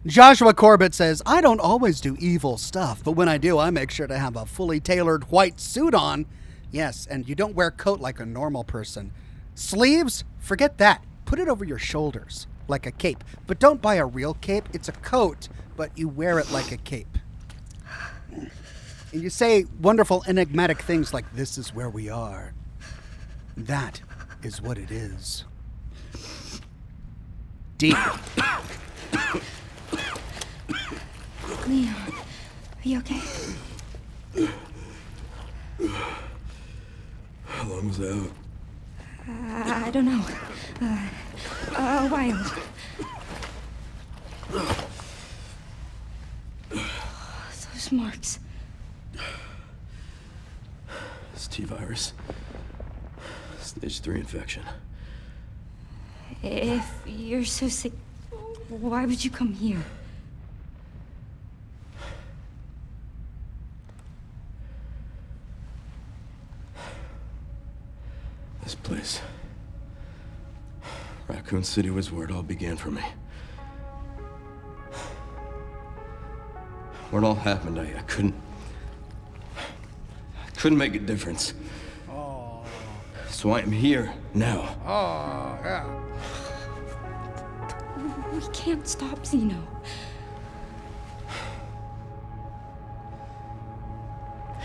[SPEAKER 1] Joshua Corbett says, I don't always do evil stuff, but when I do, I make sure to have a fully tailored white suit on. Yes, and you don't wear a coat like a normal person. Sleeves? Forget that. Put it over your shoulders, like a cape. But don't buy a real cape. It's a coat, but you wear it like a cape. And you say wonderful, enigmatic things like, this is where we are. That is what it is. Deep.
[SPEAKER 7] Leon, are you okay?
[SPEAKER 2] How long was that?
[SPEAKER 7] I don't know. A while. Those marks.
[SPEAKER 2] It's T-virus. Stage 3 infection.
[SPEAKER 7] If you're so sick, why would you come here?
[SPEAKER 2] This place. Raccoon City was where it all began for me. Where it all happened, I couldn't make a difference.
[SPEAKER 1] Oh.
[SPEAKER 2] So I am here now.
[SPEAKER 1] Oh, yeah.
[SPEAKER 7] We can't stop Zeno.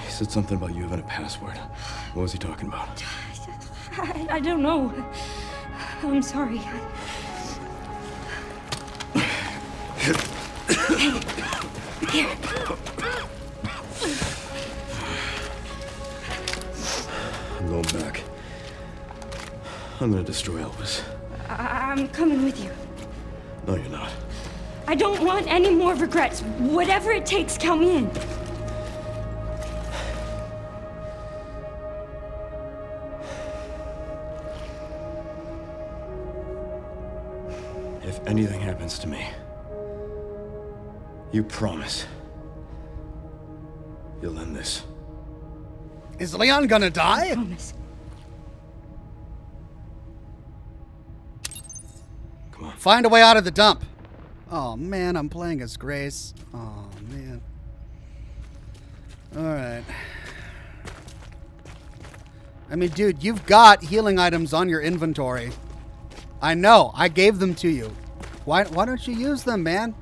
[SPEAKER 2] He said something about you having a password. What was he talking about?
[SPEAKER 7] I don't know. I'm sorry. Here.
[SPEAKER 2] I'm going back. I'm gonna destroy Elvis.
[SPEAKER 7] I'm coming with you.
[SPEAKER 2] No, you're not.
[SPEAKER 7] I don't want any more regrets. Whatever it takes, count me in.
[SPEAKER 2] If anything happens to me, you promise you'll end this.
[SPEAKER 1] Is Leon gonna die?
[SPEAKER 7] I promise.
[SPEAKER 2] Come on.
[SPEAKER 1] Find a way out of the dump. Oh man, I'm playing as Grace. Oh man. Alright. I mean, dude, you've got healing items on your inventory. I know, I gave them to you. Why don't you use them, man?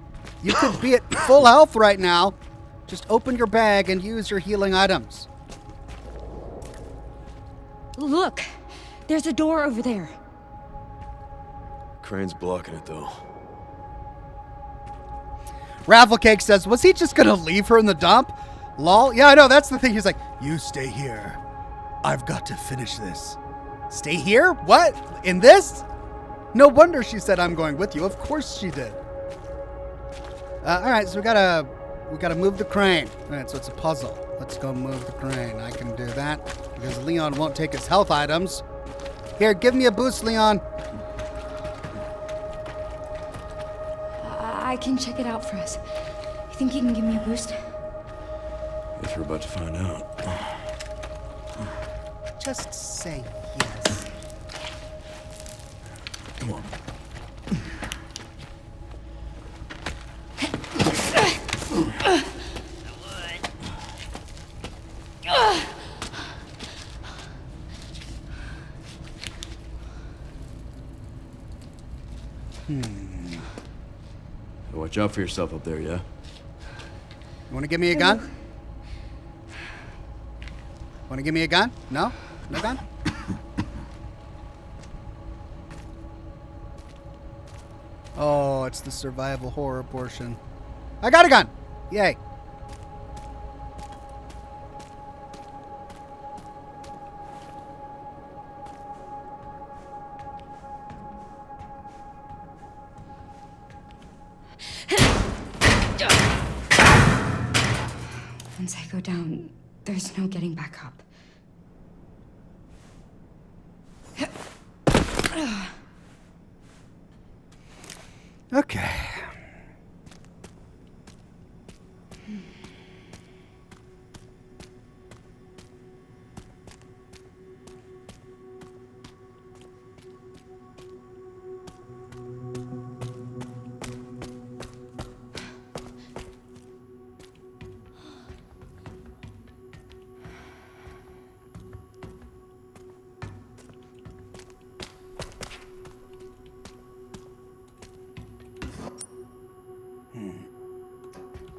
[SPEAKER 1] You could be at full health right now. Just open your bag and use your healing items.
[SPEAKER 7] Look, there's a door over there.
[SPEAKER 2] Crane's blocking it, though.
[SPEAKER 1] Rafflecake says, was he just gonna leave her in the dump? Lol. Yeah, I know, that's the thing. He's like, you stay here. I've got to finish this. Stay here? What? In this? No wonder she said, I'm going with you. Of course she did. All right, so we gotta move the crane. All right, so it's a puzzle. Let's go move the crane. I can do that because Leon won't take his health items. Here, give me a boost, Leon.
[SPEAKER 7] I can check it out for us. You think you can give me a boost?
[SPEAKER 2] Guess we're about to find out.
[SPEAKER 1] Just say yes.
[SPEAKER 2] Come on. Watch out for yourself up there, yeah?
[SPEAKER 1] You want to give me a gun? Want to give me a gun? No? No gun? Oh, it's the survival horror portion. I got a gun! Yay.
[SPEAKER 7] Once I go down, there's no getting back up.
[SPEAKER 1] Okay.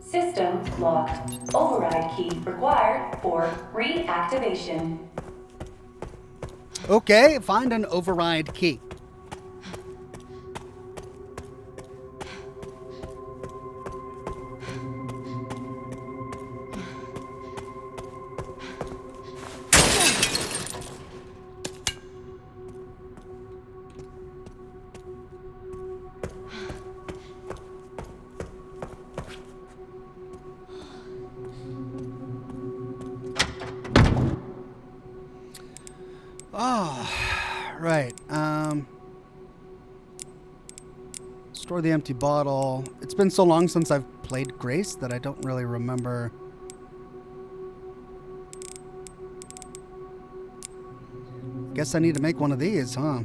[SPEAKER 4] System locked. Override key required for reactivation.
[SPEAKER 1] Okay, find an override key. Oh, right. Store the empty bottle. It's been so long since I've played Grace that I don't really remember. Guess I need to make one of these, huh?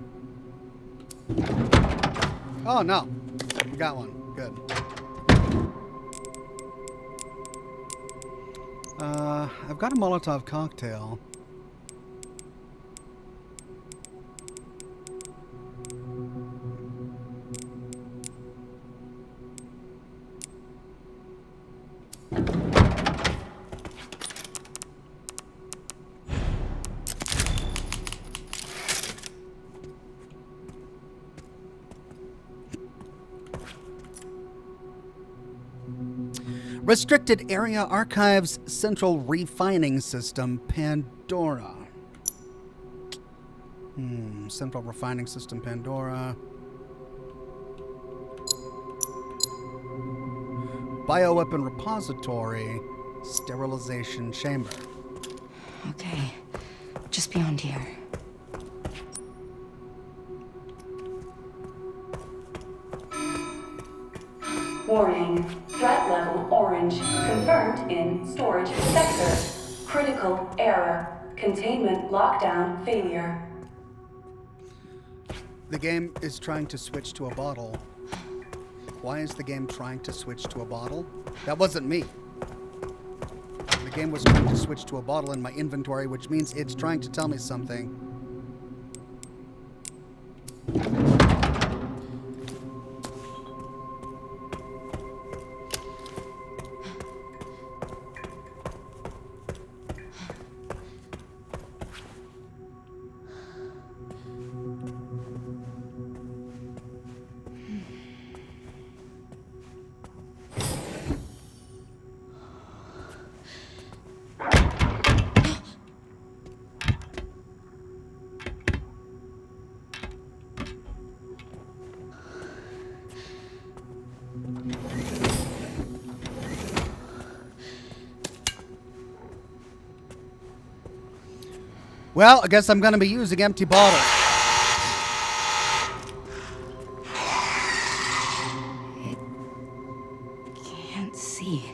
[SPEAKER 1] Oh, no. We got one. Good. I've got a Molotov cocktail. Restricted Area Archives Central Refining System, Pandora. Central Refining System, Pandora. Bioweapon Repository, Sterilization Chamber.
[SPEAKER 7] Okay, just beyond here.
[SPEAKER 4] Warning. Threat level orange. Confirmed in storage sector. Critical error. Containment lockdown failure.
[SPEAKER 1] The game is trying to switch to a bottle. Why is the game trying to switch to a bottle? That wasn't me. The game was trying to switch to a bottle in my inventory, which means it's trying to tell me something. Well, I guess I'm going to be using empty bottles.
[SPEAKER 7] Can't see.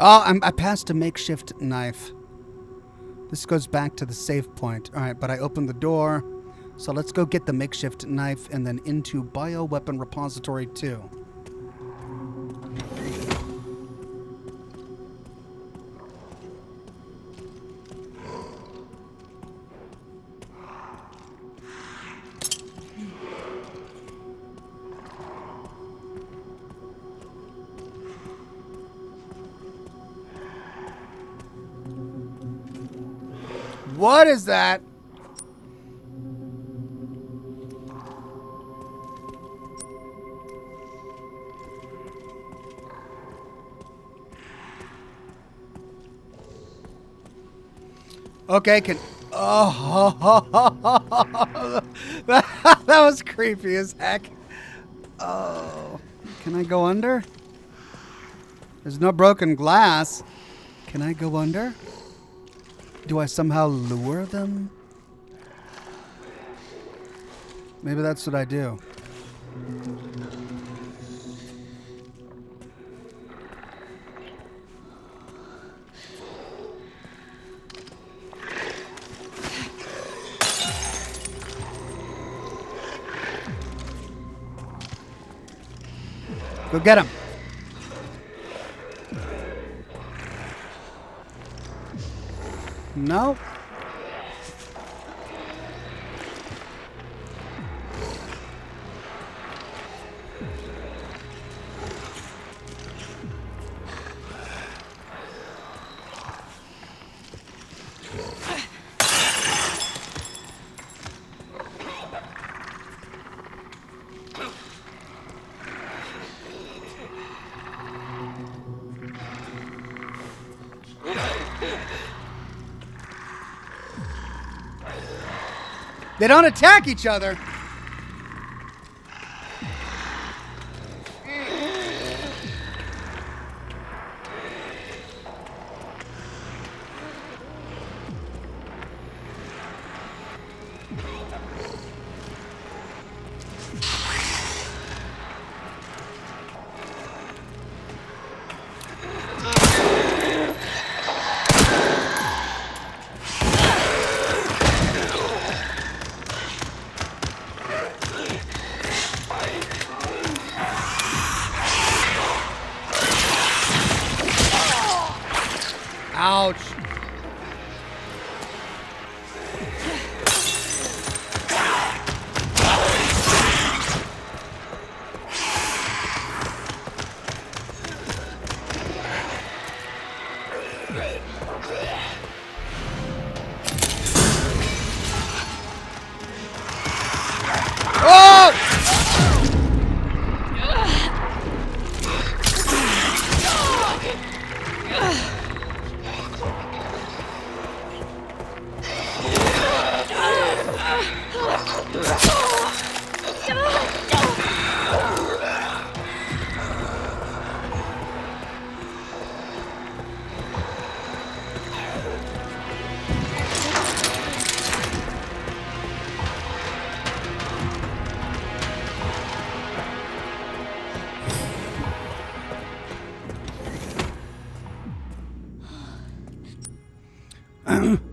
[SPEAKER 7] Oh, I passed a makeshift knife. This goes back to the save point. All right, but I opened the door. So let's go get the makeshift knife and then into Bioweapon Repository 2. What is that? Okay, Oh, that was creepy as heck. Oh, can I go under? There's no broken glass. Can I go under? Do I somehow lure them? Maybe that's what I do. Go get him. No. They don't attack each other. Ouch.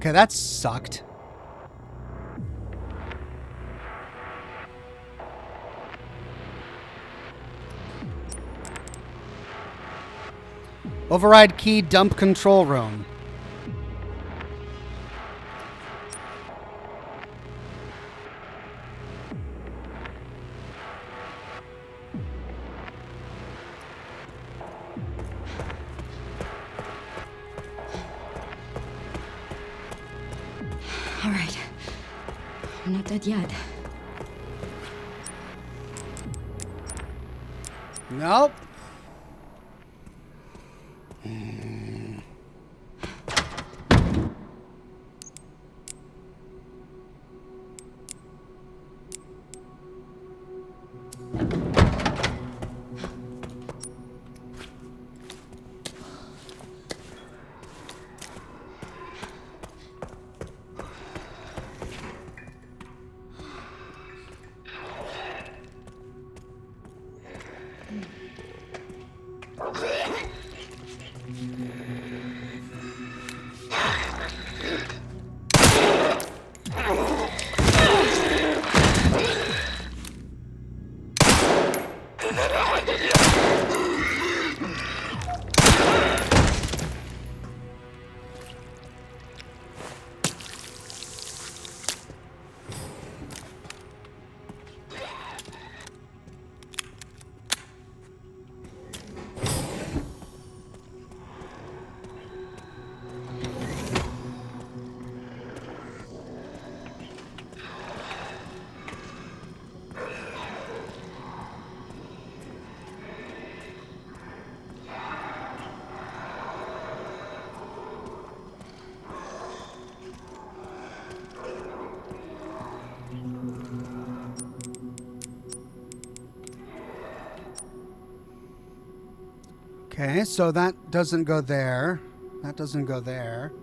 [SPEAKER 7] Okay, that sucked. Override key dump control room.
[SPEAKER 8] All right. I'm not dead yet.
[SPEAKER 7] Nope. Okay, so that doesn't go there. That doesn't go there.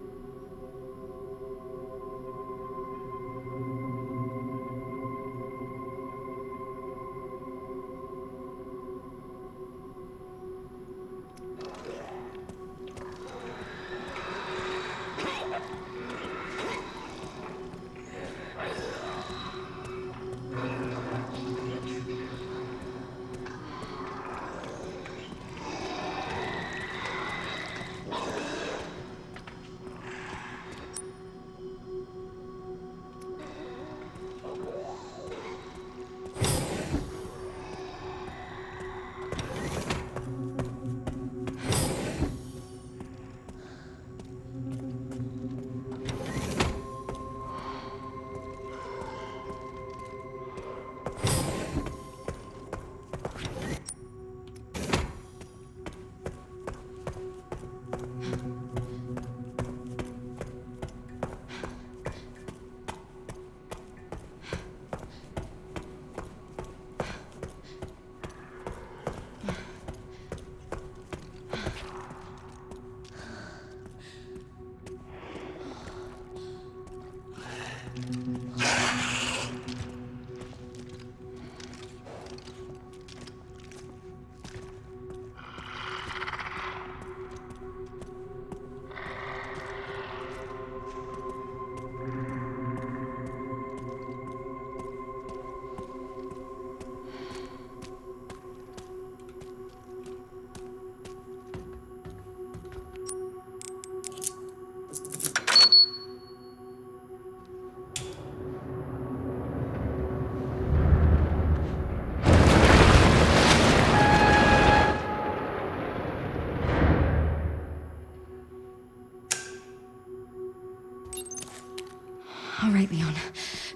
[SPEAKER 8] All right, Leon.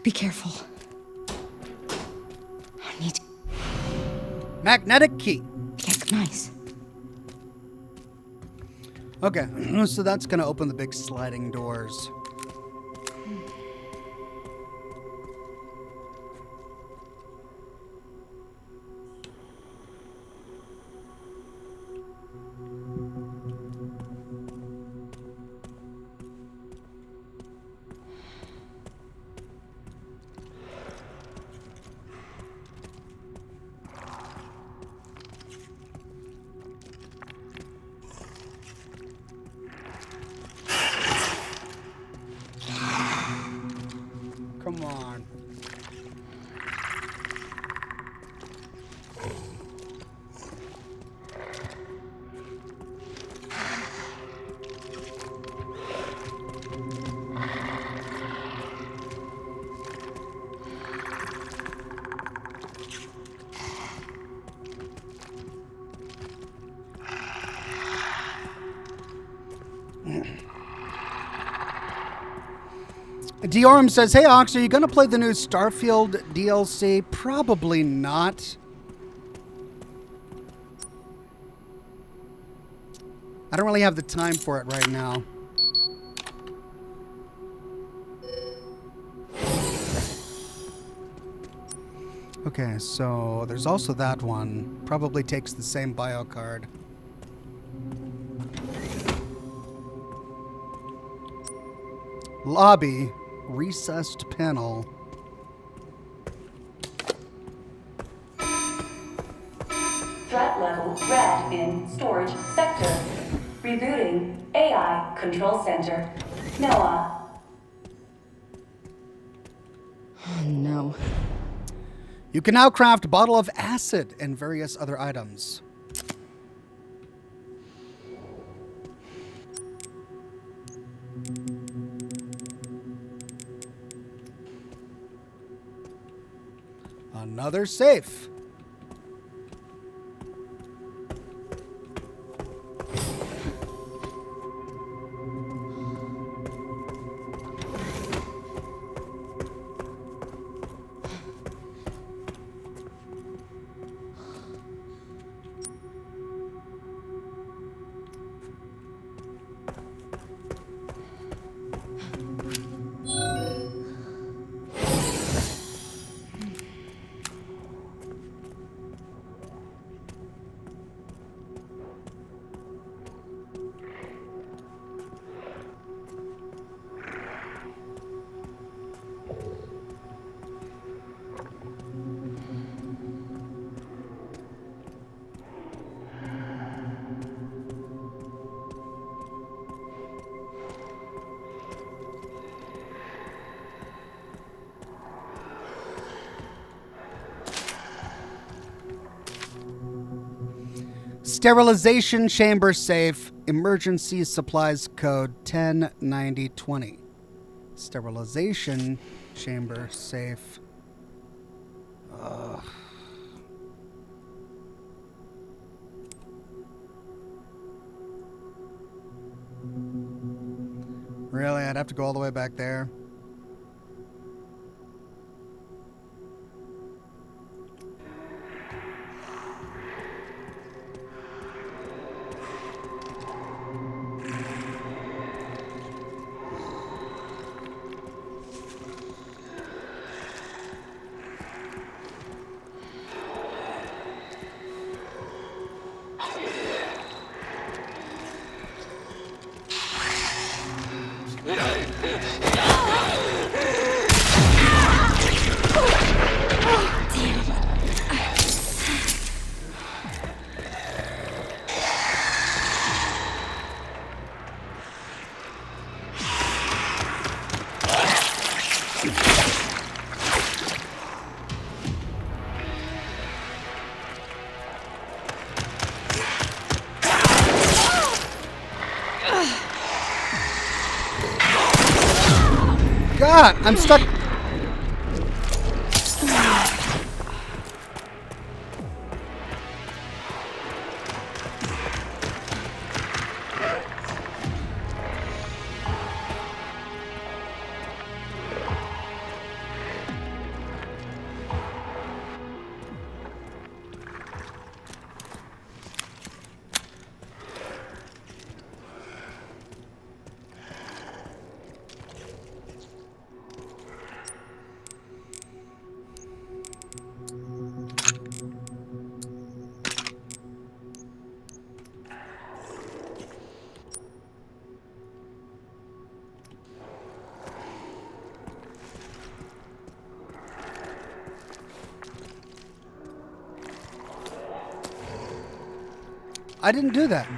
[SPEAKER 8] Be careful. I need to
[SPEAKER 7] Magnetic key.
[SPEAKER 8] get nice.
[SPEAKER 7] Okay, so that's going to open the big sliding doors. Come on. Diorm says, "Hey Ox, are you going to play the new Starfield DLC?" Probably not. I don't really have the time for it right now. Okay, so there's also that one. Probably takes the same bio card. Lobby. Recessed panel.
[SPEAKER 4] Threat level red in storage sector. Rebooting AI control center. Noah.
[SPEAKER 8] Oh, no.
[SPEAKER 7] You can now craft bottle of acid and various other items. Another safe.
[SPEAKER 1] Sterilization chamber safe. Emergency supplies code 109020. Sterilization chamber safe. Ugh. Really? I'd have to go all the way back there? God, I'm stuck. I didn't do that.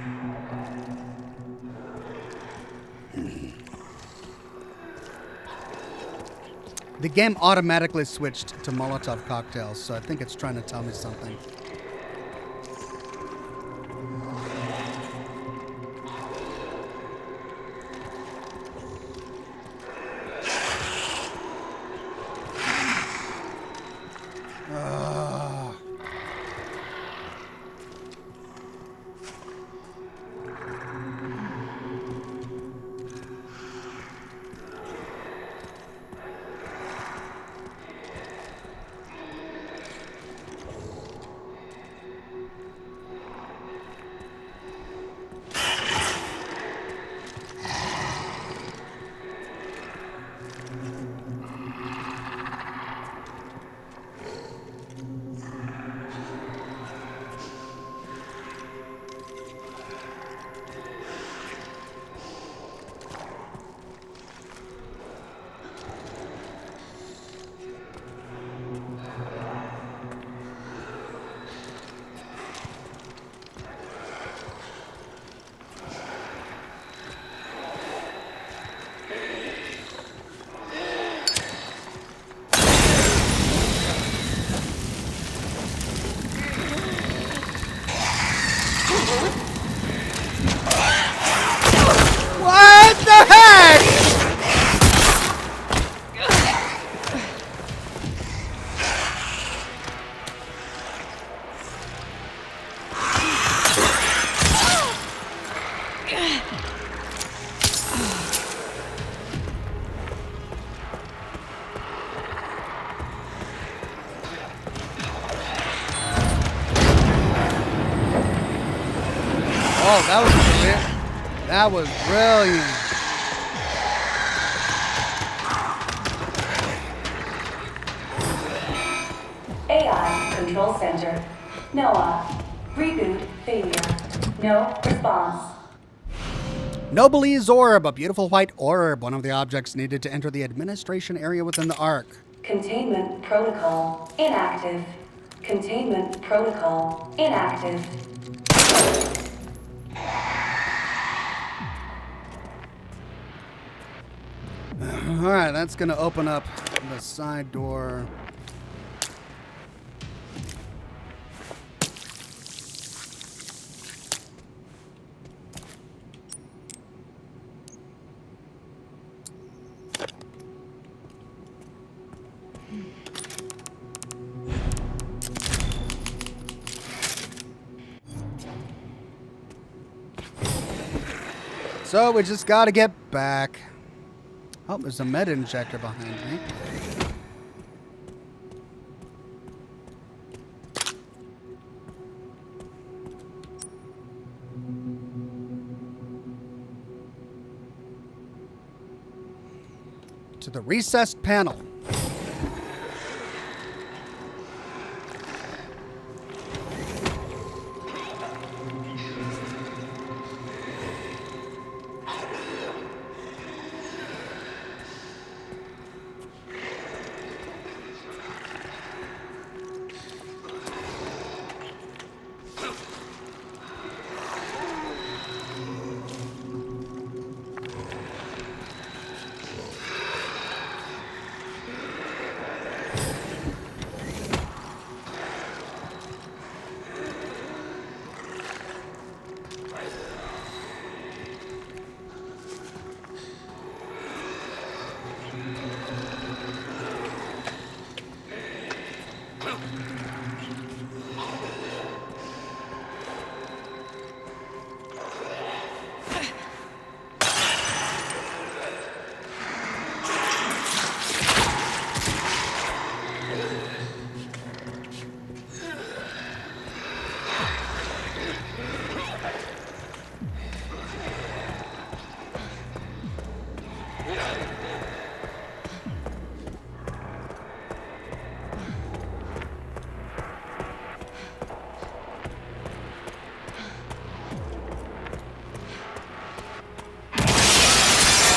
[SPEAKER 1] The game automatically switched to Molotov cocktails, so I think it's trying to tell me something. What the heck? Oh, that was brilliant. That was brilliant.
[SPEAKER 4] AI Control Center. NOAA. Reboot failure. No response.
[SPEAKER 1] Noblesse orb, a beautiful white orb, one of the objects needed to enter the administration area within the Ark.
[SPEAKER 4] Containment protocol inactive. Containment protocol inactive.
[SPEAKER 1] Alright, that's gonna open up the side door.
[SPEAKER 7] So we just gotta get back. Oh, there's a med injector behind me. To the recessed panel.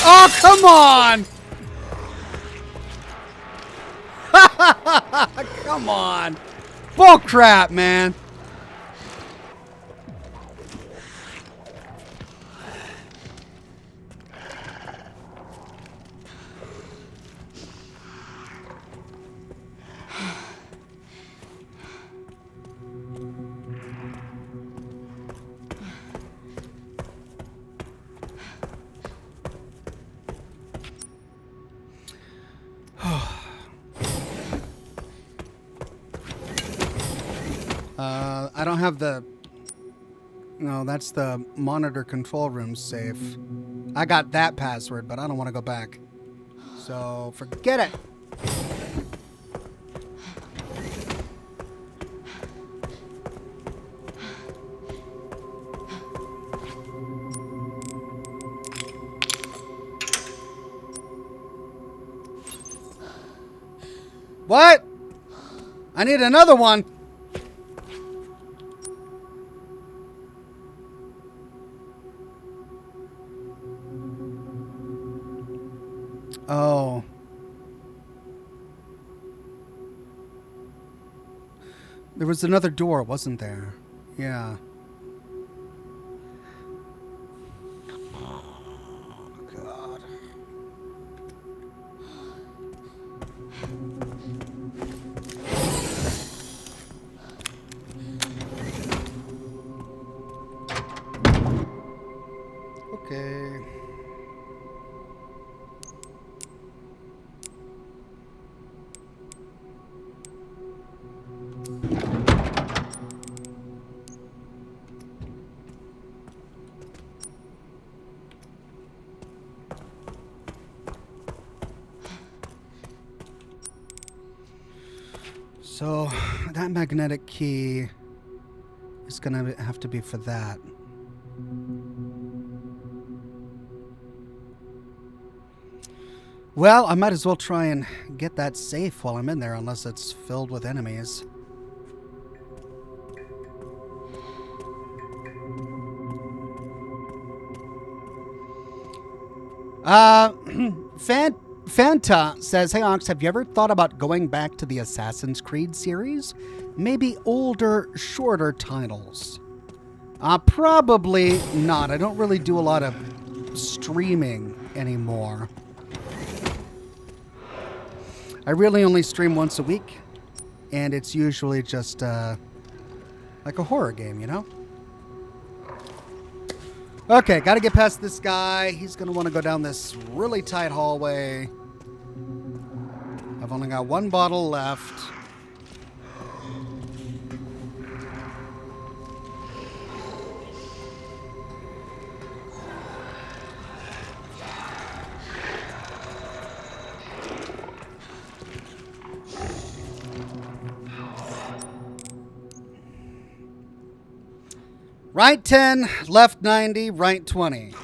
[SPEAKER 7] Oh, come on! Come on! Bull crap, man! I don't have the... No, that's the monitor control room safe. I got that password, but I don't want to go back. So, forget it! What? I need another one! Oh. There was another door, wasn't there? Yeah. Oh, God. Okay. So, that magnetic key is gonna have to be for that. Well, I might as well try and get that safe while I'm in there, unless it's filled with enemies. Fanta says, "Hey Ox, have you ever thought about going back to the Assassin's Creed series? Maybe older, shorter titles." Probably not. I don't really do a lot of streaming anymore. I really only stream once a week, and it's usually just like a horror game, you know? Okay, gotta get past this guy. He's gonna want to go down this really tight hallway. I've only got one bottle left.
[SPEAKER 1] Right 10, left 90, right 20.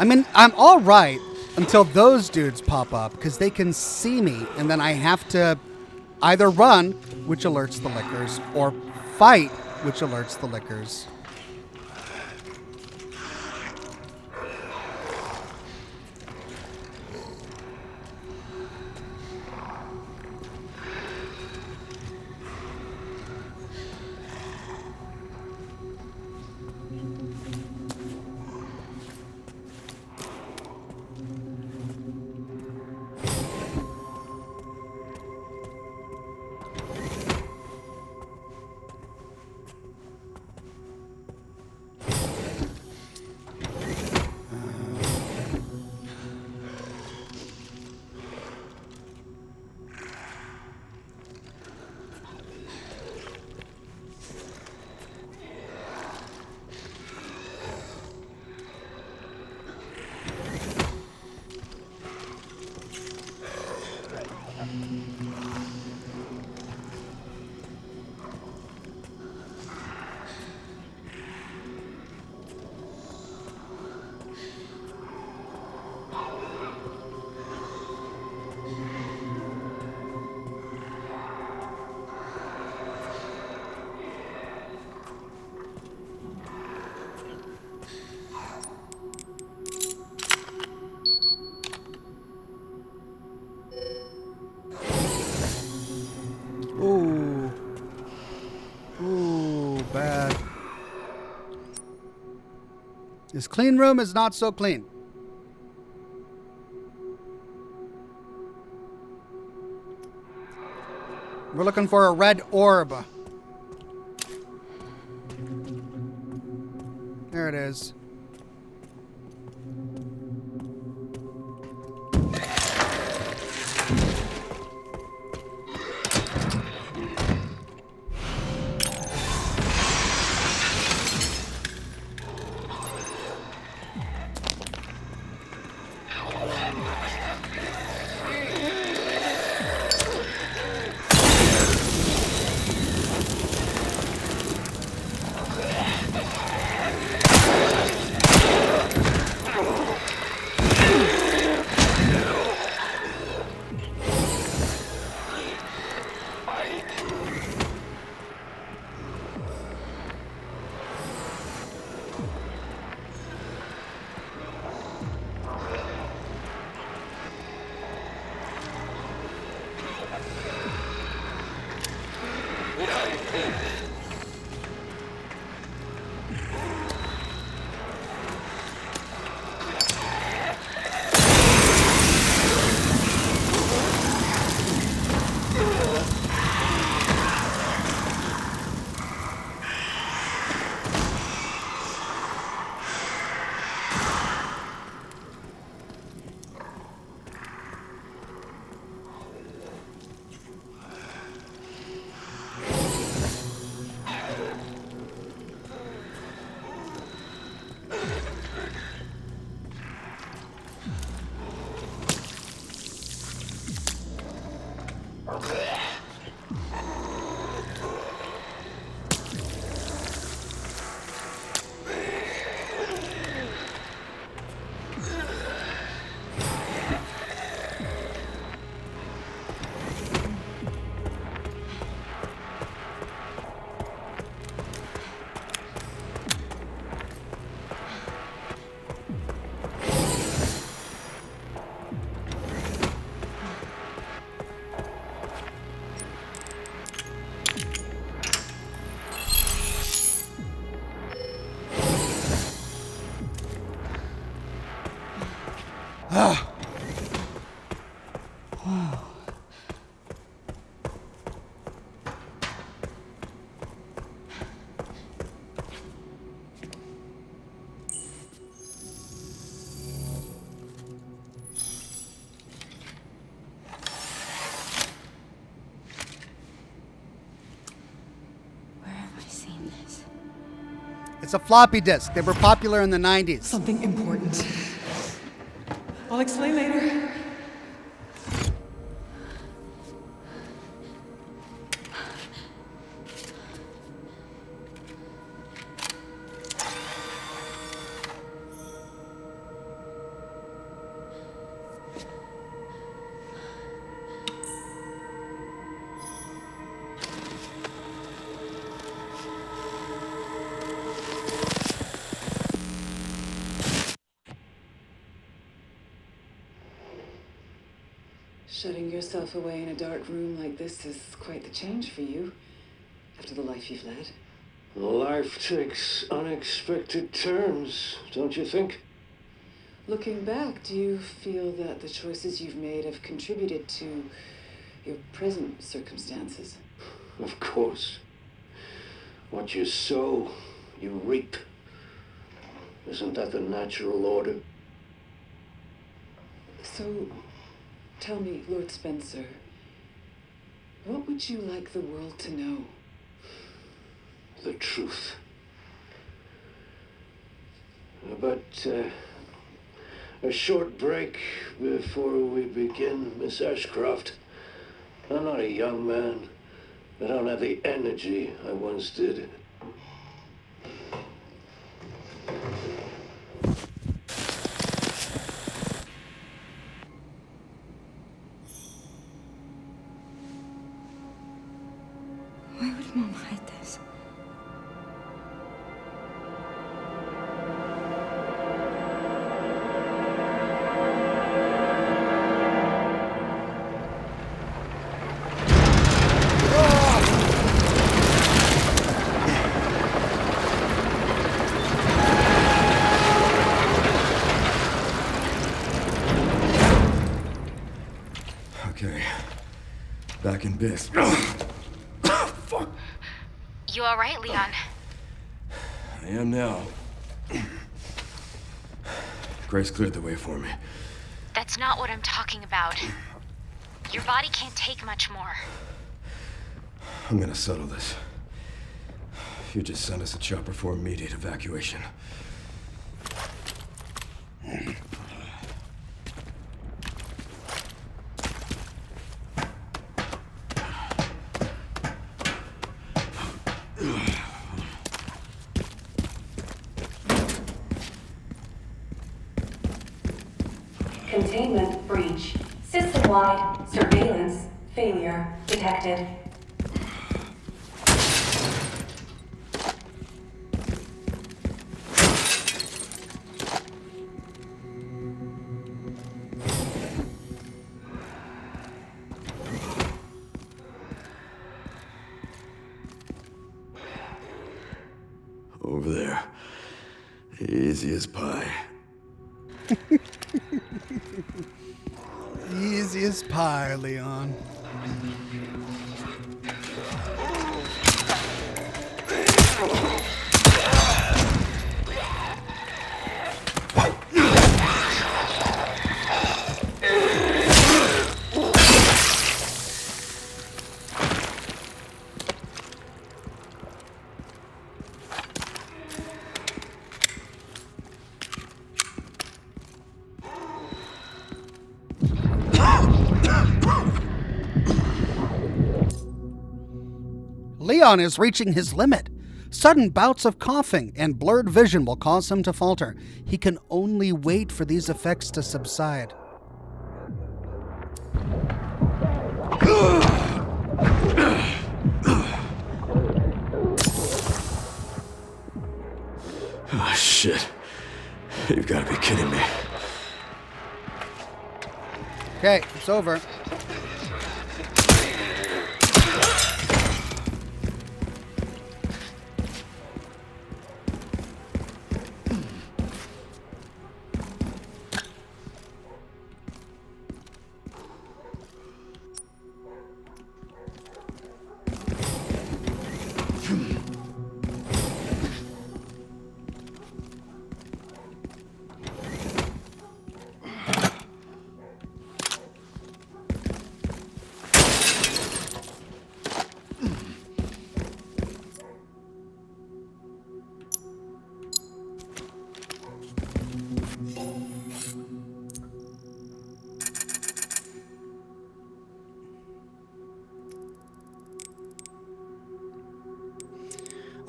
[SPEAKER 1] I mean, I'm all right until those dudes pop up because they can see me, and then I have to either run, which alerts the lickers, or fight, which alerts the lickers. Ooh. Ooh, bad. This clean room is not so clean. We're looking for a red orb. There it is. It's a floppy disk. They were popular in the 90s.
[SPEAKER 9] Something important. I'll explain later. Shutting yourself away in a dark room like this is quite the change for you, after the life you've led.
[SPEAKER 5] Life takes unexpected turns, don't you think?
[SPEAKER 9] Looking back, do you feel that the choices you've made have contributed to your present circumstances?
[SPEAKER 5] Of course. What you sow, you reap. Isn't that the natural order?
[SPEAKER 9] So, tell me, Lord Spencer, what would you like the world to know?
[SPEAKER 5] The truth. But, a short break before we begin, Miss Ashcroft. I'm not a young man. I don't have the energy I once did.
[SPEAKER 8] Why would Mom hide this?
[SPEAKER 2] Okay. Back in biz. Fuck.
[SPEAKER 3] You alright, Leon?
[SPEAKER 2] I am now. Grace cleared the way for me.
[SPEAKER 3] That's not what I'm talking about. Your body can't take much more.
[SPEAKER 2] I'm gonna settle this. You just send us a chopper for immediate evacuation.
[SPEAKER 4] Containment breach. System-wide surveillance failure detected.
[SPEAKER 2] Over there. Easy as pie.
[SPEAKER 1] Easy as pie, Leon. Leon is reaching his limit. Sudden bouts of coughing and blurred vision will cause him to falter. He can only wait for these effects to subside.
[SPEAKER 2] Oh, shit. You've got to be kidding me.
[SPEAKER 1] Okay, it's over.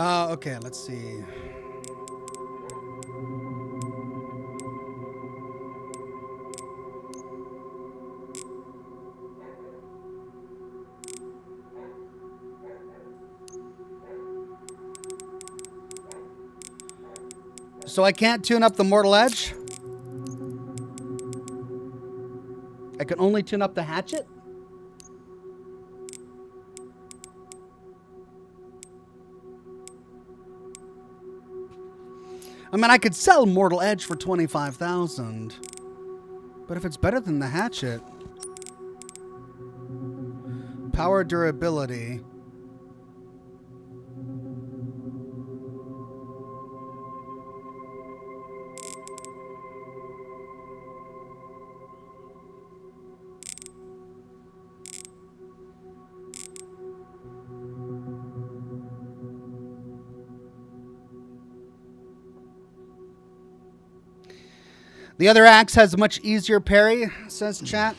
[SPEAKER 7] Okay, let's see. So I can't tune up the Mortal Edge? I can only tune up the hatchet? I mean, I could sell Mortal Edge for 25,000. But if it's better than the hatchet... Power durability... The other axe has a much easier parry, says chat.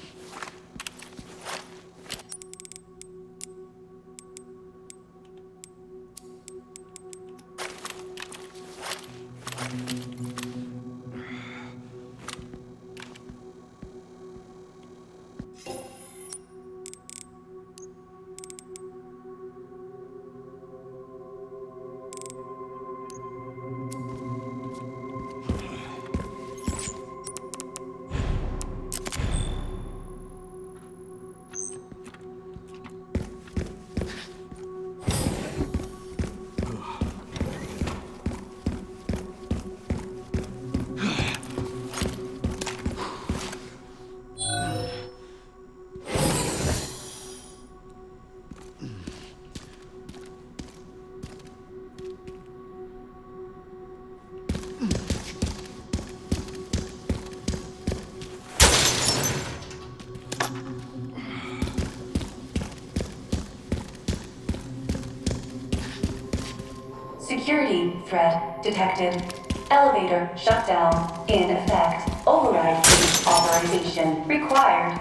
[SPEAKER 4] Security threat detected. Elevator shutdown in effect. Override police authorization required.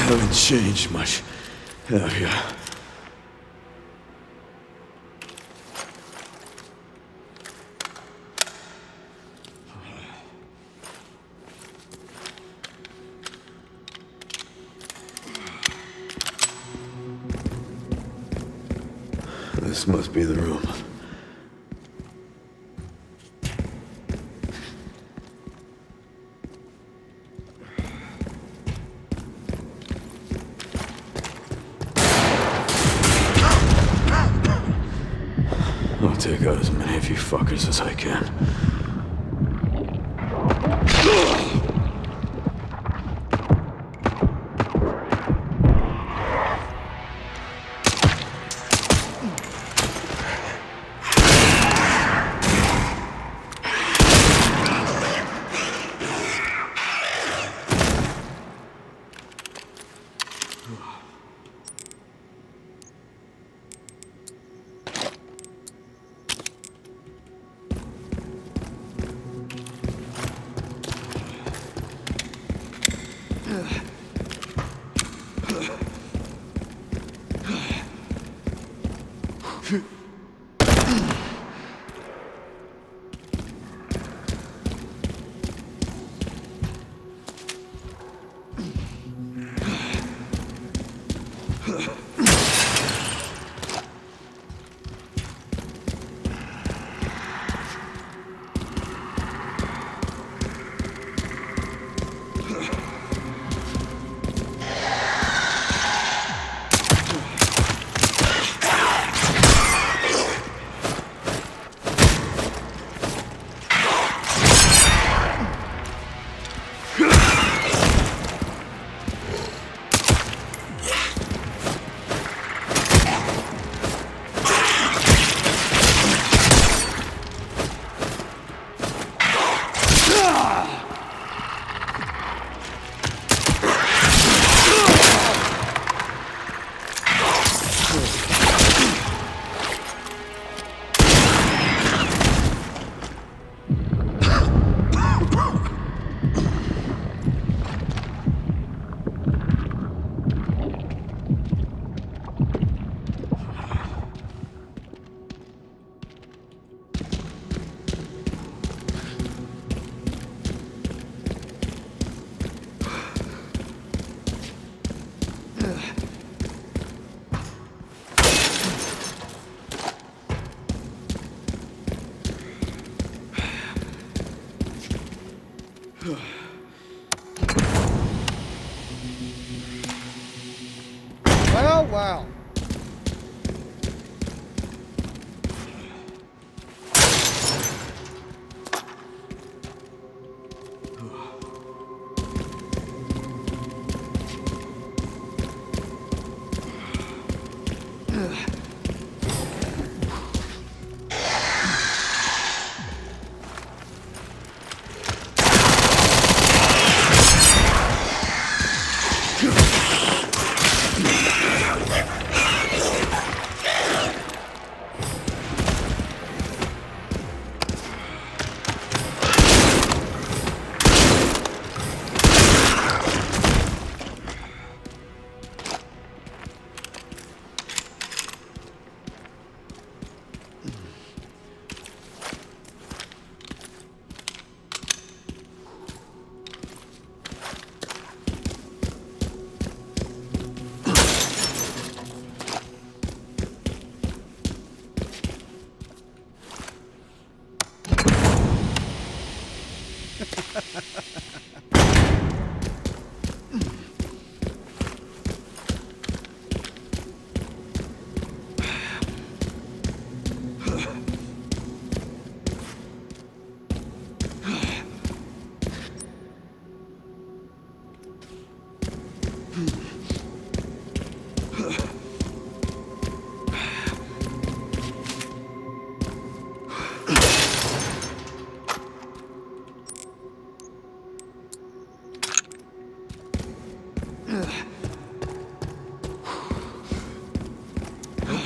[SPEAKER 2] Haven't changed much, have ya? This must be the room. I'll take out as many of you fuckers as I can.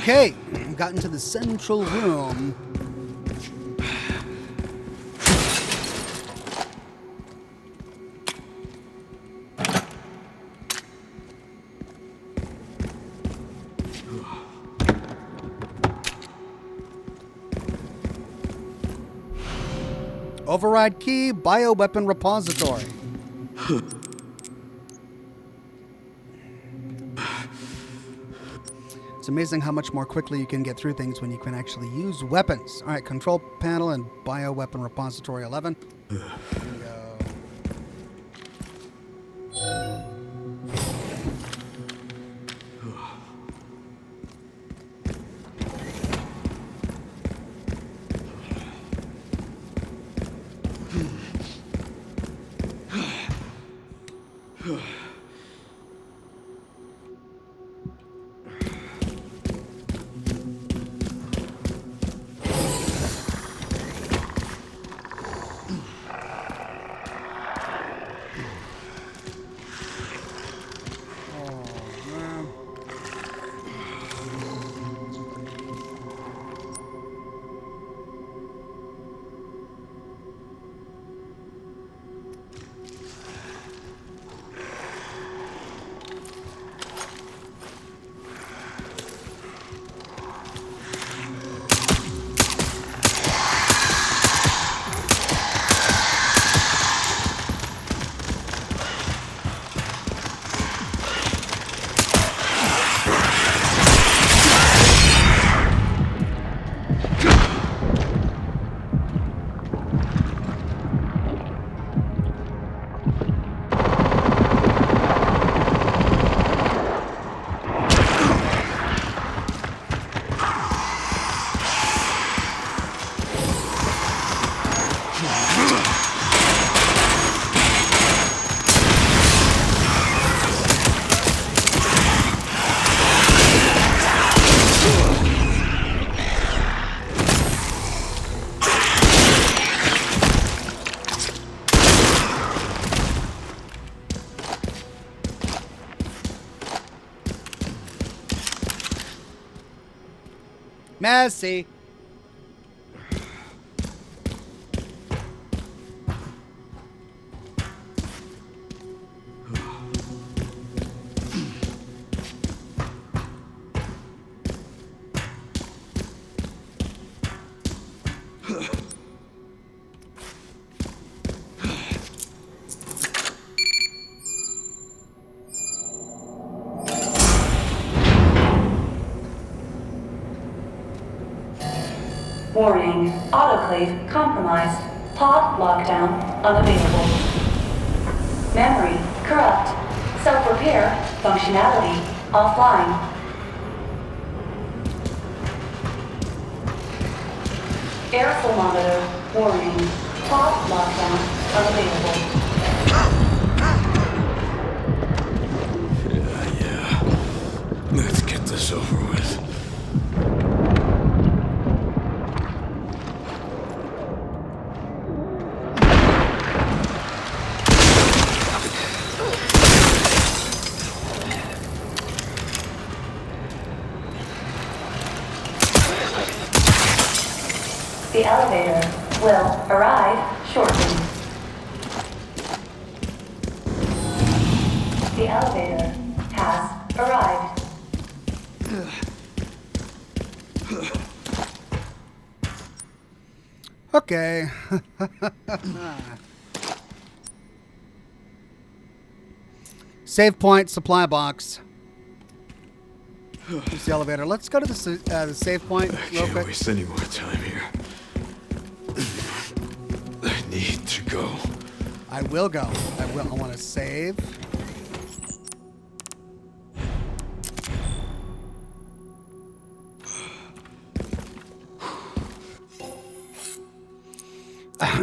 [SPEAKER 7] Okay, got into the central room. Override key, bioweapon repository. It's amazing how much more quickly you can get through things when you can actually use weapons. All right, control panel and bioweapon repository 11. Here we go. Messy.
[SPEAKER 4] Warning, autoclave compromised. Pod lockdown unavailable. Memory corrupt. Self-repair functionality offline. Air thermometer warning. Pod lockdown unavailable.
[SPEAKER 2] Yeah. Let's get this over with.
[SPEAKER 4] The elevator will arrive shortly. The elevator has arrived.
[SPEAKER 7] Okay. Save point, supply box. Here's the elevator. Let's go to the save point real
[SPEAKER 2] Can't
[SPEAKER 7] quick.
[SPEAKER 2] waste any more time here. I need to go.
[SPEAKER 7] I will go. I want to save.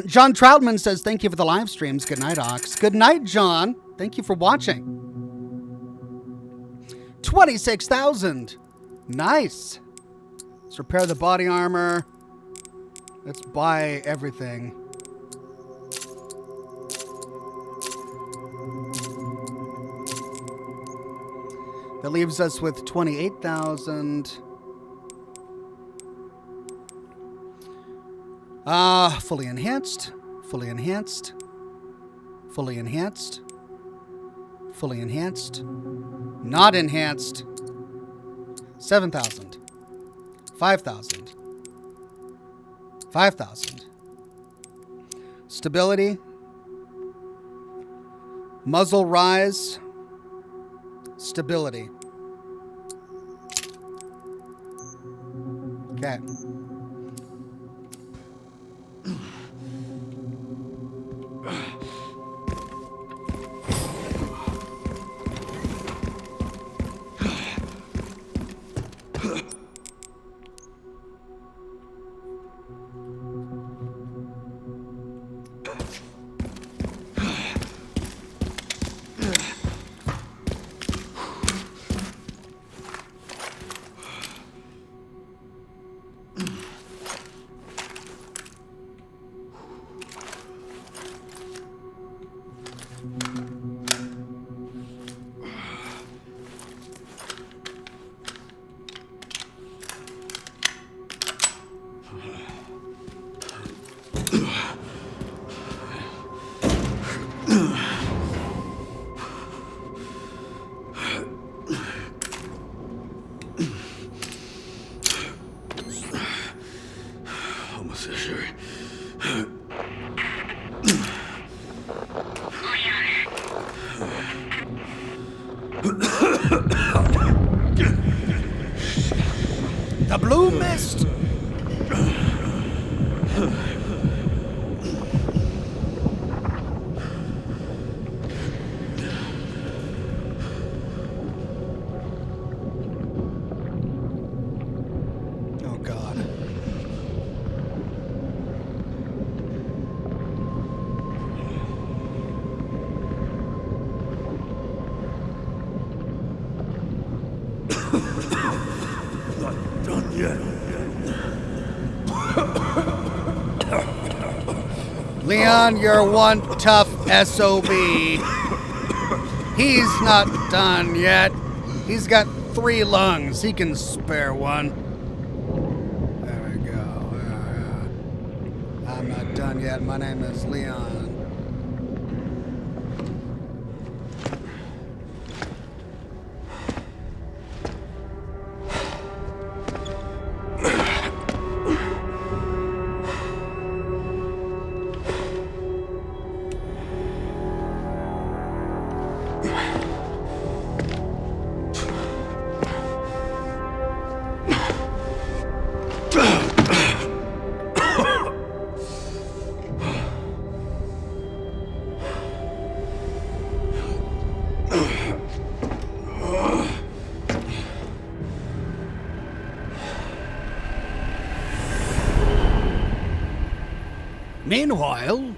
[SPEAKER 7] John Troutman says, thank you for the live streams. Good night, Ox. Good night, John. Thank you for watching. 26,000. Nice. Let's repair the body armor. Let's buy everything. That leaves us with 28,000. Fully enhanced. Fully enhanced. Fully enhanced. Fully enhanced. Not enhanced. 7,000. 5,000. 5,000. Stability. Muzzle rise. Stability. Okay.
[SPEAKER 2] Almost there, Sherry.
[SPEAKER 7] The blue mist. Oh God.
[SPEAKER 2] Done yet.
[SPEAKER 7] Leon, you're one tough SOB. He's not done yet. He's got 3 lungs. He can spare one. There we go. I'm not done yet. My name is Leon. Meanwhile,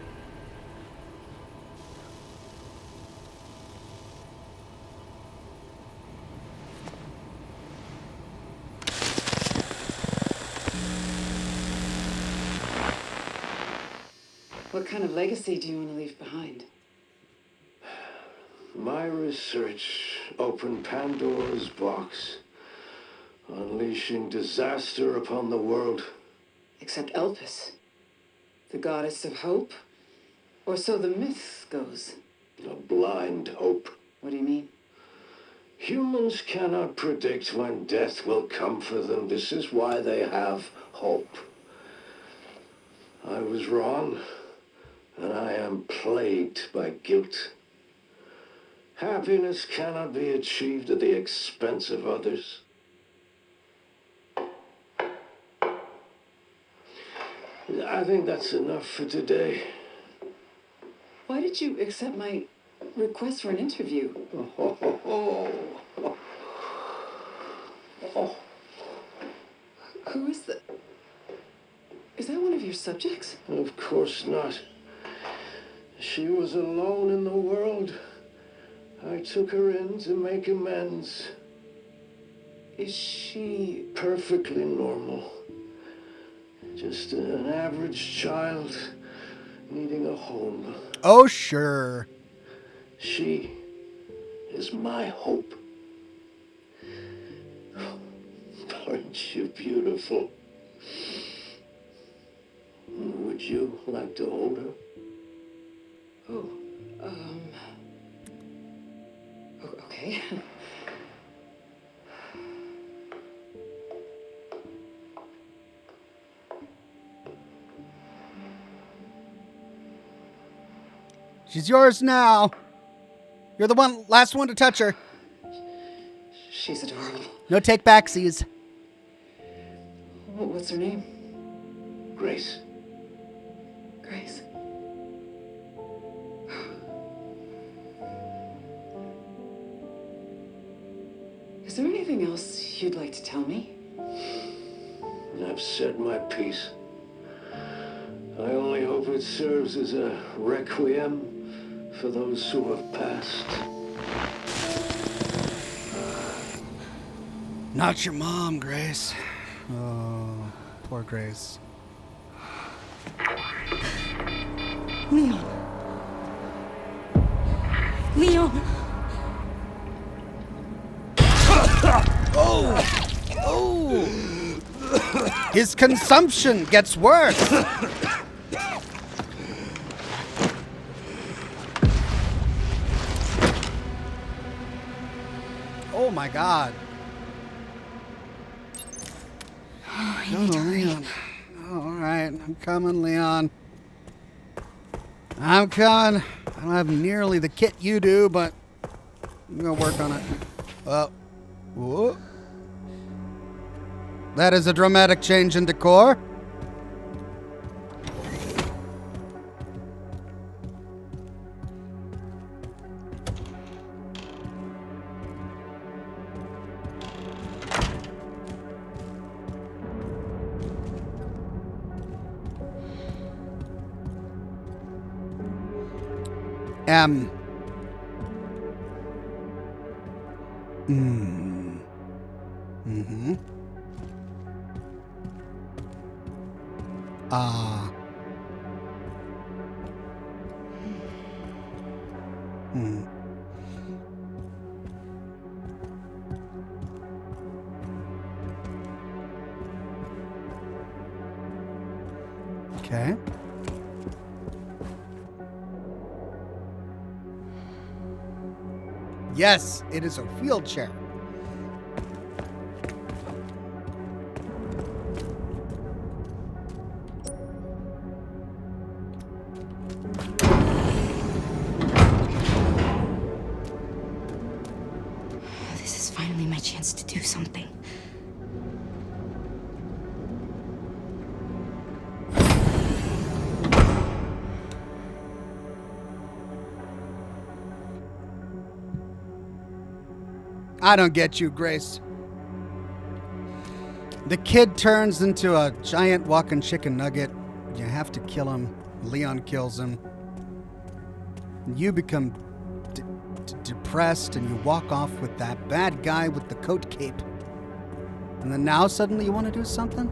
[SPEAKER 9] What kind of legacy do you want to leave behind?
[SPEAKER 5] My research opened Pandora's box, unleashing disaster upon the world
[SPEAKER 9] Except Elpis, the goddess of hope? Or so the myth goes.
[SPEAKER 5] A blind hope.
[SPEAKER 9] What do you mean?
[SPEAKER 5] Humans cannot predict when death will come for them. This is why they have hope. I was wrong, and I am plagued by guilt. Happiness cannot be achieved at the expense of others. I think that's enough for today.
[SPEAKER 9] Why did you accept my request for an interview? Who is that? Is that one of your subjects?
[SPEAKER 5] Of course not. She was alone in the world. I took her in to make amends.
[SPEAKER 9] Is she...
[SPEAKER 5] Perfectly normal. Just an average child needing a home.
[SPEAKER 7] Oh, sure.
[SPEAKER 5] She is my hope. Aren't you beautiful? Would you like to hold her?
[SPEAKER 9] Oh, okay.
[SPEAKER 7] She's yours now. You're the last one to touch her.
[SPEAKER 9] She's adorable.
[SPEAKER 7] No take backsies.
[SPEAKER 9] What's her name?
[SPEAKER 5] Grace.
[SPEAKER 9] Grace. Is there anything else you'd like to tell me?
[SPEAKER 5] I've said my piece. I only hope it serves as a requiem for those who have passed.
[SPEAKER 7] Not your mom, Grace. Oh, poor Grace.
[SPEAKER 8] Leon. Leon.
[SPEAKER 7] Oh! His consumption gets worse. Oh my God.
[SPEAKER 8] I need to hurry.
[SPEAKER 7] Leon. Oh, all right, I'm coming, Leon. I'm coming. I don't have nearly the kit you do, but I'm gonna work on it. Whoa. That is a dramatic change in decor. Mm-hmm. Okay. Yes, it is a wheelchair.
[SPEAKER 8] This is finally my chance to do something.
[SPEAKER 7] I don't get you, Grace. The kid turns into a giant walking chicken nugget. You have to kill him. Leon kills him. You become depressed and you walk off with that bad guy with the coat cape. And then now suddenly you want to do something?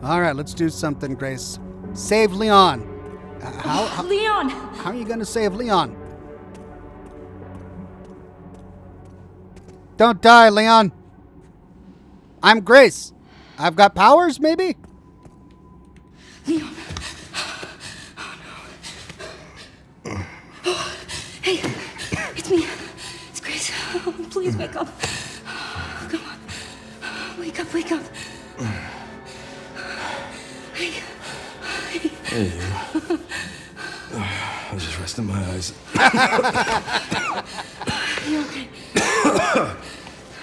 [SPEAKER 7] All right, let's do something, Grace. Save Leon. How
[SPEAKER 8] Leon!
[SPEAKER 7] How are you going to save Leon? Don't die, Leon. I'm Grace.
[SPEAKER 1] I've got powers, maybe?
[SPEAKER 8] Leon. Oh, no. Hey, it's me. It's Grace. Oh, please wake up. Come on. Wake up, wake up. Hey.
[SPEAKER 2] Hey, you. I was just resting my eyes.
[SPEAKER 8] You okay?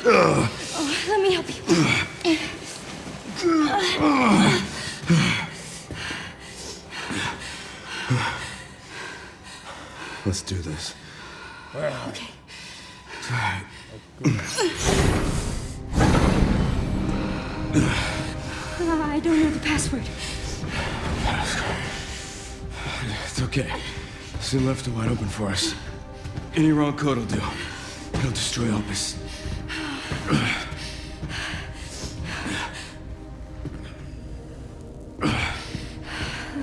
[SPEAKER 8] Oh, let me help you.
[SPEAKER 2] Let's do this.
[SPEAKER 8] Okay. I don't know the password.
[SPEAKER 2] It's okay. Soon left it wide open for us. Any wrong code will do. It'll destroy Elpis.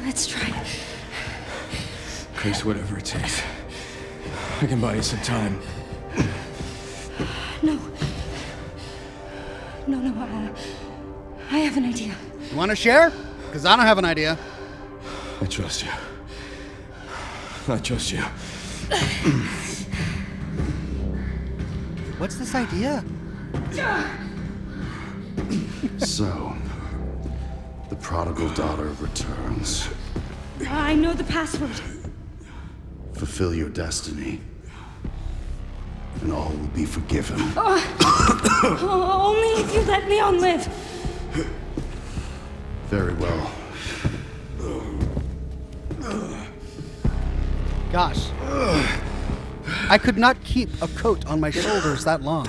[SPEAKER 8] Let's try.
[SPEAKER 2] Grace, whatever it takes. I can buy you some time.
[SPEAKER 8] No. No, I have an idea.
[SPEAKER 1] You want to share? Because I don't have an idea.
[SPEAKER 2] I trust you. I trust you.
[SPEAKER 1] What's this idea?
[SPEAKER 6] So, the prodigal daughter returns.
[SPEAKER 8] I know the password.
[SPEAKER 6] Fulfill your destiny, and all will be forgiven.
[SPEAKER 8] Only if you let Leon live.
[SPEAKER 6] Very well.
[SPEAKER 1] Gosh. I could not keep a coat on my shoulders that long.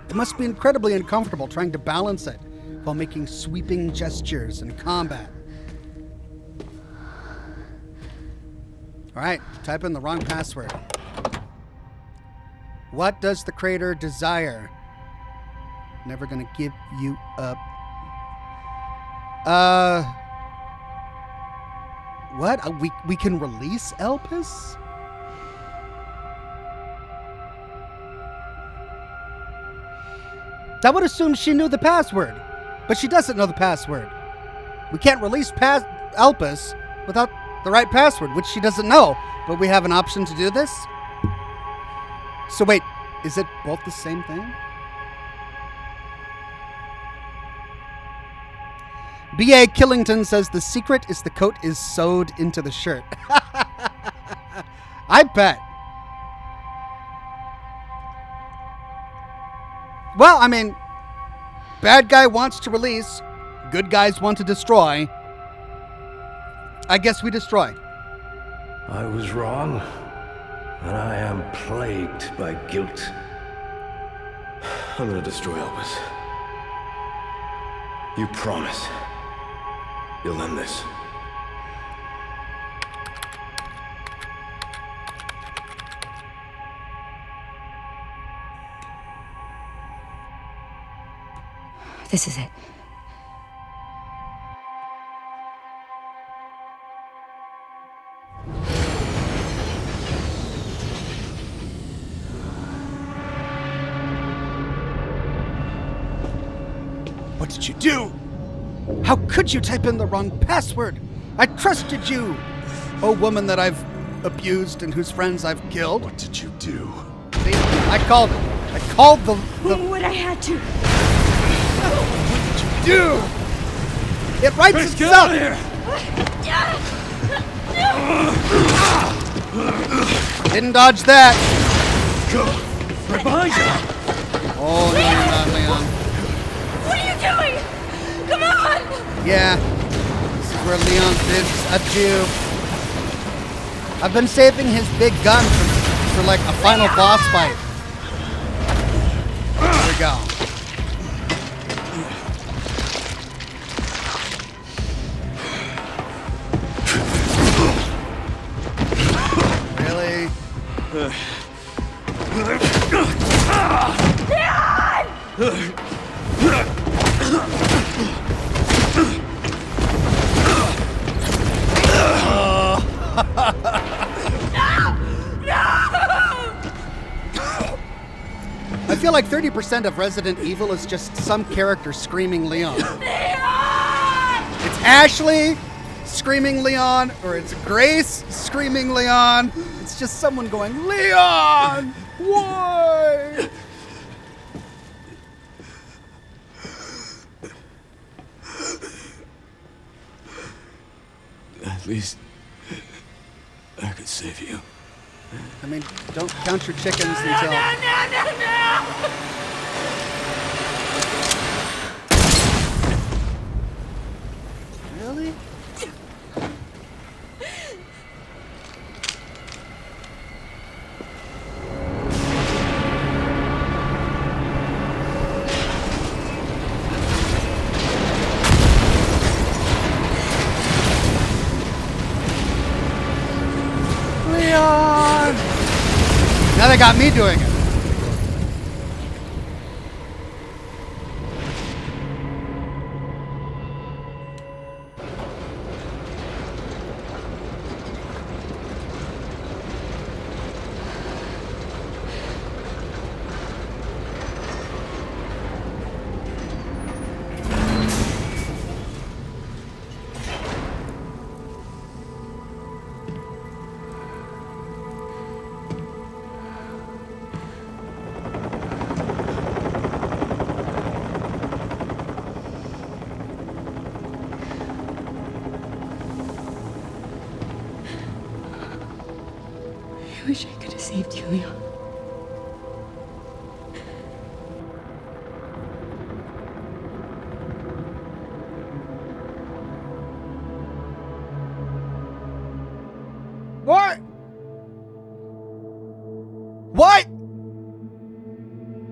[SPEAKER 1] It must be incredibly uncomfortable trying to balance it while making sweeping gestures in combat. All right, type in the wrong password. What does the creator desire? Never gonna give you up. What? We can release Elpis? That would assume she knew the password, but she doesn't know the password. We can't release Elpis without the right password, which she doesn't know, but we have an option to do this? So wait, is it both the same thing? B.A. Killington says the secret is the coat is sewed into the shirt. I bet. Well, I mean, bad guy wants to release, good guys want to destroy. I guess we destroy.
[SPEAKER 5] I was wrong, and I am plagued by guilt.
[SPEAKER 2] I'm gonna destroy Elpis. You promise you'll end this.
[SPEAKER 8] This is it.
[SPEAKER 1] What did you do? How could you type in the wrong password? I trusted you. Oh, woman that I've abused and whose friends I've killed.
[SPEAKER 6] What did you do?
[SPEAKER 1] See, I called it. I called the
[SPEAKER 8] What I had to.
[SPEAKER 1] What did you do? It writes
[SPEAKER 2] Chris, get
[SPEAKER 1] itself.
[SPEAKER 2] out of here!
[SPEAKER 1] Didn't dodge that.
[SPEAKER 2] Go! Right behind you!
[SPEAKER 1] Oh, no, you're not, Leon.
[SPEAKER 8] What are you doing? Come on!
[SPEAKER 1] Yeah, this is where Leon bids adieu. I've been saving his big gun for like a final boss fight. Here we go. Really? I feel like 30% of Resident Evil is just some character screaming Leon. It's Ashley screaming Leon, or it's Grace screaming Leon. It's just someone going, Leon! Why?
[SPEAKER 2] At least I could save you.
[SPEAKER 1] I mean, don't count your chickens until... Really? Leon! Now they got me doing it.
[SPEAKER 8] I wish I could have saved you, Leon.
[SPEAKER 1] What? What?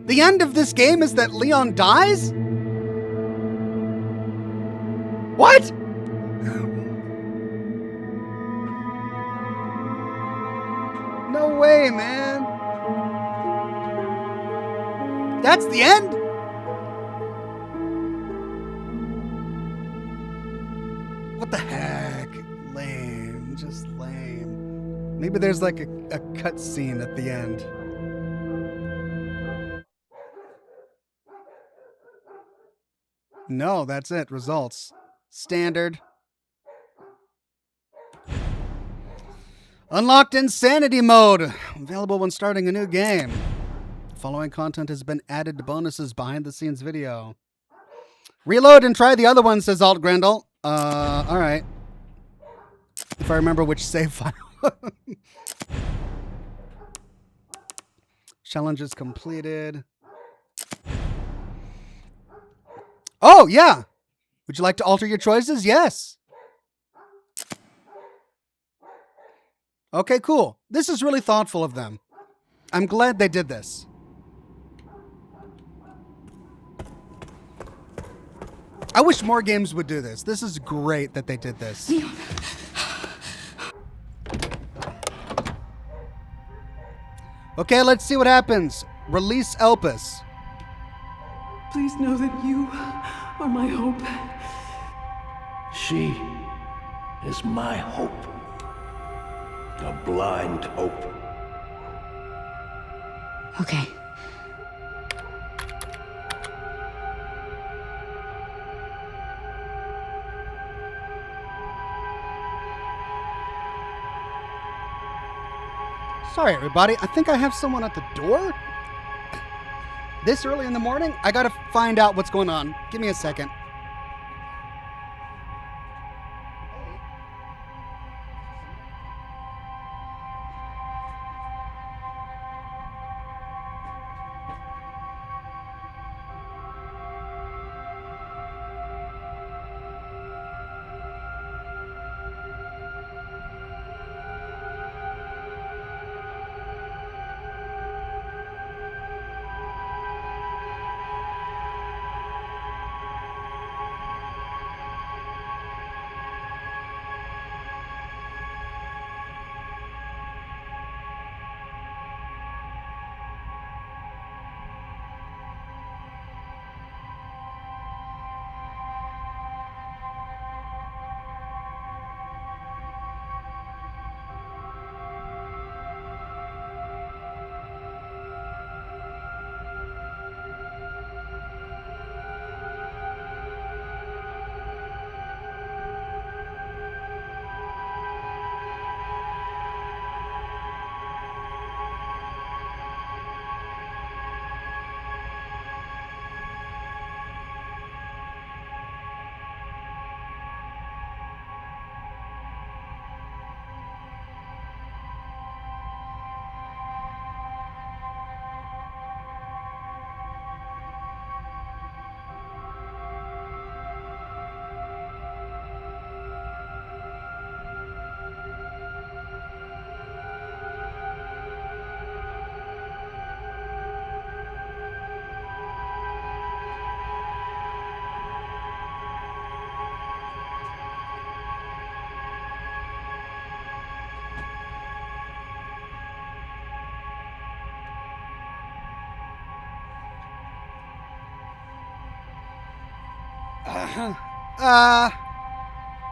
[SPEAKER 1] The end of this game is that Leon dies? What? No way, man. That's the end? What the heck? Lame. Just lame. Maybe there's like a cut scene at the end. No, that's it. Results. Standard. Unlocked Insanity Mode. Available when starting a new game. The following content has been added to bonuses behind the scenes video. Reload and try the other one, says Alt Grendel. Alright. If I remember which save file. Challenges completed. Oh, yeah. Would you like to alter your choices? Yes. Okay, cool. This is really thoughtful of them. I'm glad they did this. I wish more games would do this. This is great that they did this.
[SPEAKER 8] Leon.
[SPEAKER 1] Okay, let's see what happens. Release Elpis.
[SPEAKER 9] Please know that you are my hope.
[SPEAKER 5] She is my hope. A blind hope.
[SPEAKER 8] Okay.
[SPEAKER 1] Sorry, everybody. I think I have someone at the door. This early in the morning, I gotta find out what's going on. Give me a second.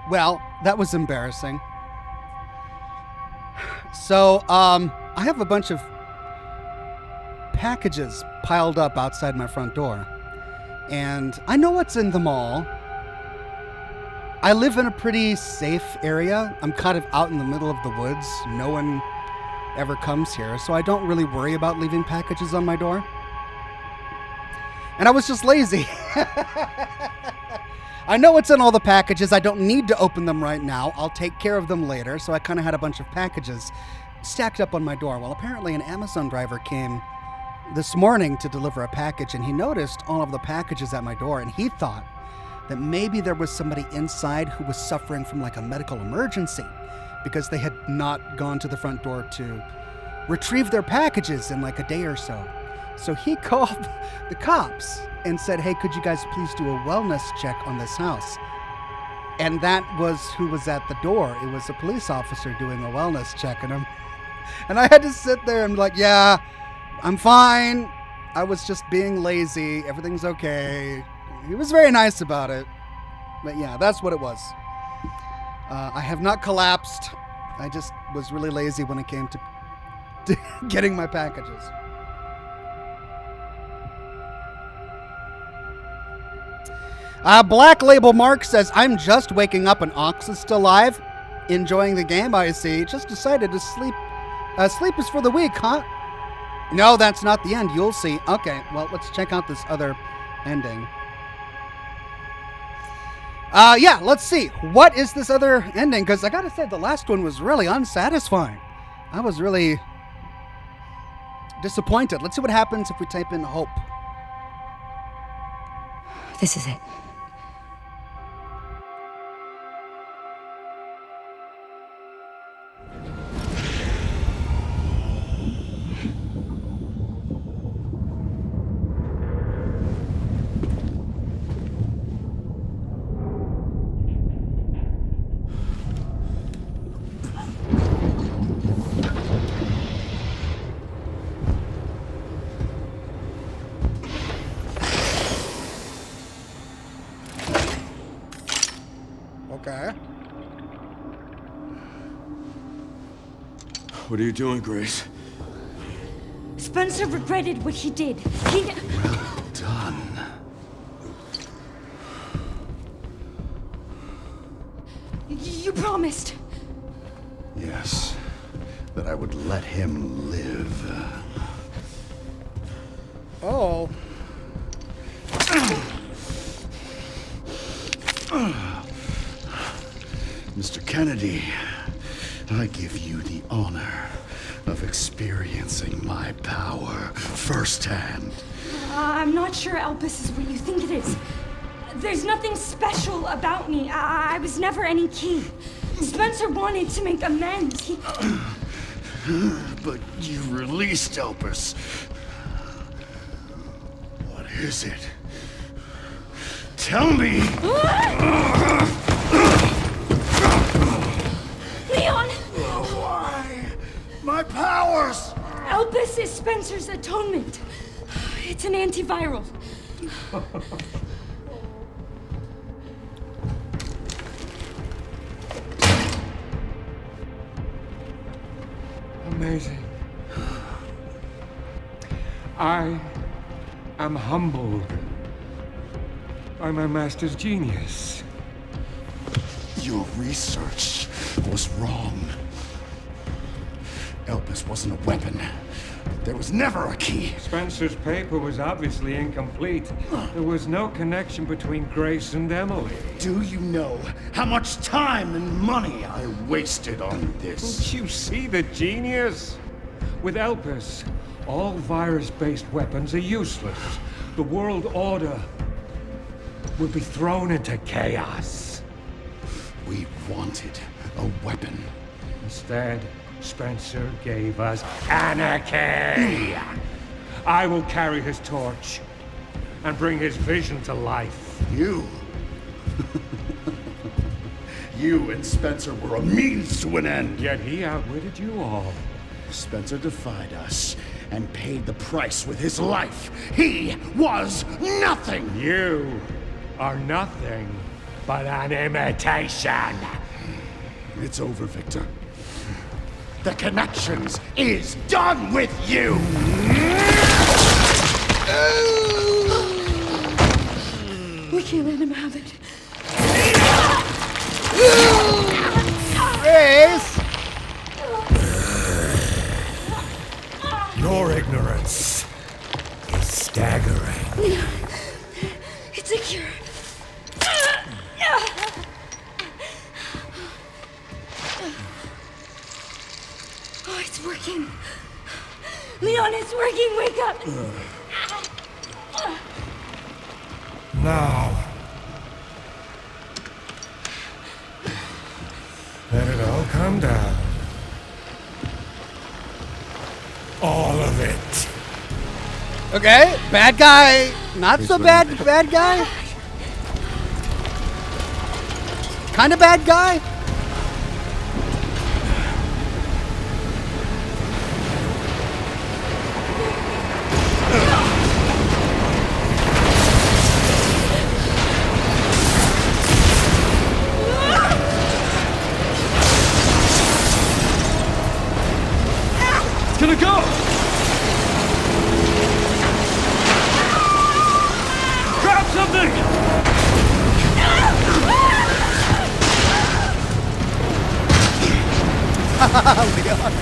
[SPEAKER 7] Well, that was embarrassing. So, I have a bunch of packages piled up outside my front door. And I know what's in them all. I live in a pretty safe area. I'm kind of out in the middle of the woods. No one ever comes here, so I don't really worry about leaving packages on my door. And I was just lazy. I know what's in all the packages. I don't need to open them right now. I'll take care of them later. So I kind of had a bunch of packages stacked up on my door. Well, apparently an Amazon driver came this morning to deliver a package, and he noticed all of the packages at my door, and he thought that maybe there was somebody inside who was suffering from like a medical emergency because they had not gone to the front door to retrieve their packages in like a day or so. So he called the cops and said, hey, could you guys please do a wellness check on this house? And that was who was at the door. It was a police officer doing a wellness check on him. And I had to sit there and be like, yeah, I'm fine. I was just being lazy. Everything's okay. He was very nice about it. But yeah, that's what it was. I have not collapsed. I just was really lazy when it came to getting my packages. Black Label Mark says, I'm just waking up and Ox is still alive. Enjoying the game, I see. Just decided to sleep. Sleep is for the weak, huh? No, that's not the end. You'll see. Okay, well, let's check out this other ending. Yeah, let's see. What is this other ending? Because I gotta say, the last one was really unsatisfying. I was really disappointed. Let's see what happens if we type in hope.
[SPEAKER 8] This is it.
[SPEAKER 7] Okay.
[SPEAKER 2] What are you doing, Grace?
[SPEAKER 8] Spencer regretted what he did.
[SPEAKER 6] Well done.
[SPEAKER 8] You promised.
[SPEAKER 6] Yes, that I would let him live.
[SPEAKER 7] Oh.
[SPEAKER 6] Mr. Kennedy, I give you the honor of experiencing my power firsthand.
[SPEAKER 8] I'm not sure Elpis is what you think it is. There's nothing special about me. I was never any king. Spencer wanted to make amends.
[SPEAKER 6] But you released Elpis. What is it? Tell me!
[SPEAKER 8] Leon!
[SPEAKER 6] Why? My powers!
[SPEAKER 8] Elpis is Spencer's atonement. It's an antiviral.
[SPEAKER 10] Amazing. I am humbled by my master's genius.
[SPEAKER 6] Your research was wrong. Elpis wasn't a weapon. There was never a key.
[SPEAKER 10] Spencer's paper was obviously incomplete. There was no connection between Grace and Emily.
[SPEAKER 6] Do you know how much time and money I wasted on this?
[SPEAKER 10] Don't you see the genius? With Elpis, all virus-based weapons are useless. The world order will be thrown into chaos.
[SPEAKER 6] We wanted a weapon.
[SPEAKER 10] Instead, Spencer gave us anarchy. I will carry his torch and bring his vision to life.
[SPEAKER 6] You? You and Spencer were a means to an end.
[SPEAKER 10] Yet he outwitted you all.
[SPEAKER 6] Spencer defied us and paid the price with his life. He was nothing.
[SPEAKER 10] You are nothing but an imitation.
[SPEAKER 6] It's over, Victor. The Connections is done with you!
[SPEAKER 8] We can't let him have it.
[SPEAKER 1] Grace!
[SPEAKER 10] Your ignorance is staggering.
[SPEAKER 8] It's a cure. Oh, it's working. Leon, it's working. Wake up.
[SPEAKER 10] Now, let it all come down. All of it.
[SPEAKER 1] Okay, bad guy. Not so bad guy. Kind of bad guy.
[SPEAKER 2] It's gonna go! Grab something!
[SPEAKER 1] Leon.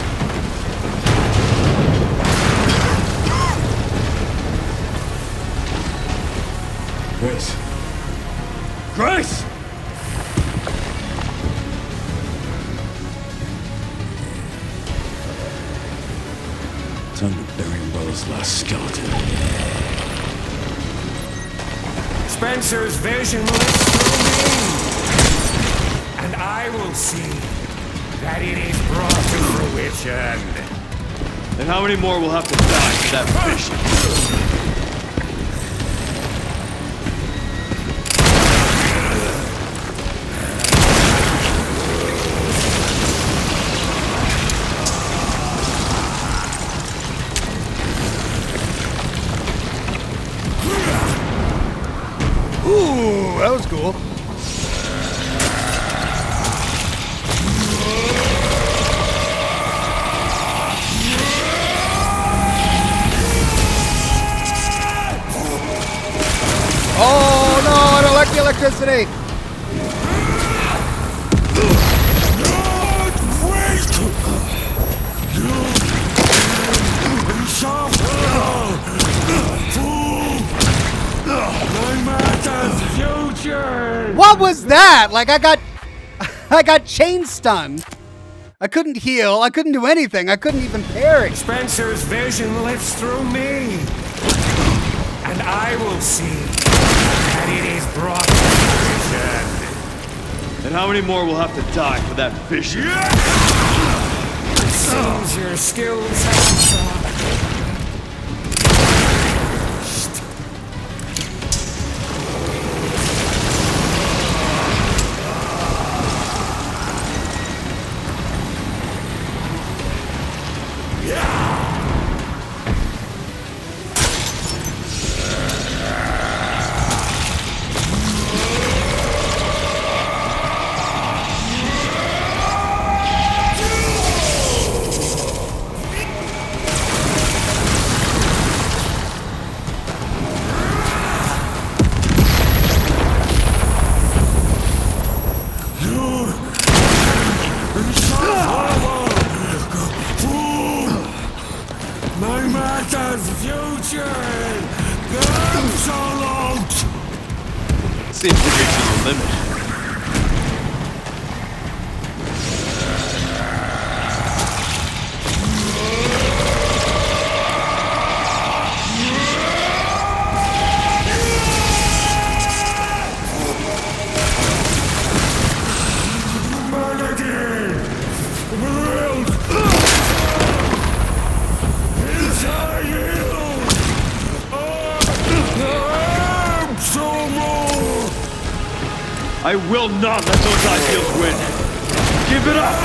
[SPEAKER 2] Grace. Grace! Time to bury Umbrella's last skeleton.
[SPEAKER 10] Spencer's vision lives through me, and I will see that it is brought to fruition.
[SPEAKER 2] And how many more will have to die for that vision?
[SPEAKER 1] Ooh, that was cool. Oh no, I don't like the electricity. What was that? Like I got chain stunned. I couldn't heal. I couldn't do anything. I couldn't even parry.
[SPEAKER 10] Spencer's vision lives through me, and I will see that it is brought to fruition.
[SPEAKER 2] And how many more will have to die for that vision?
[SPEAKER 10] Seems your skills have shown.
[SPEAKER 2] Seems to be reaching the limit. I will not let those ideals win. Give it up!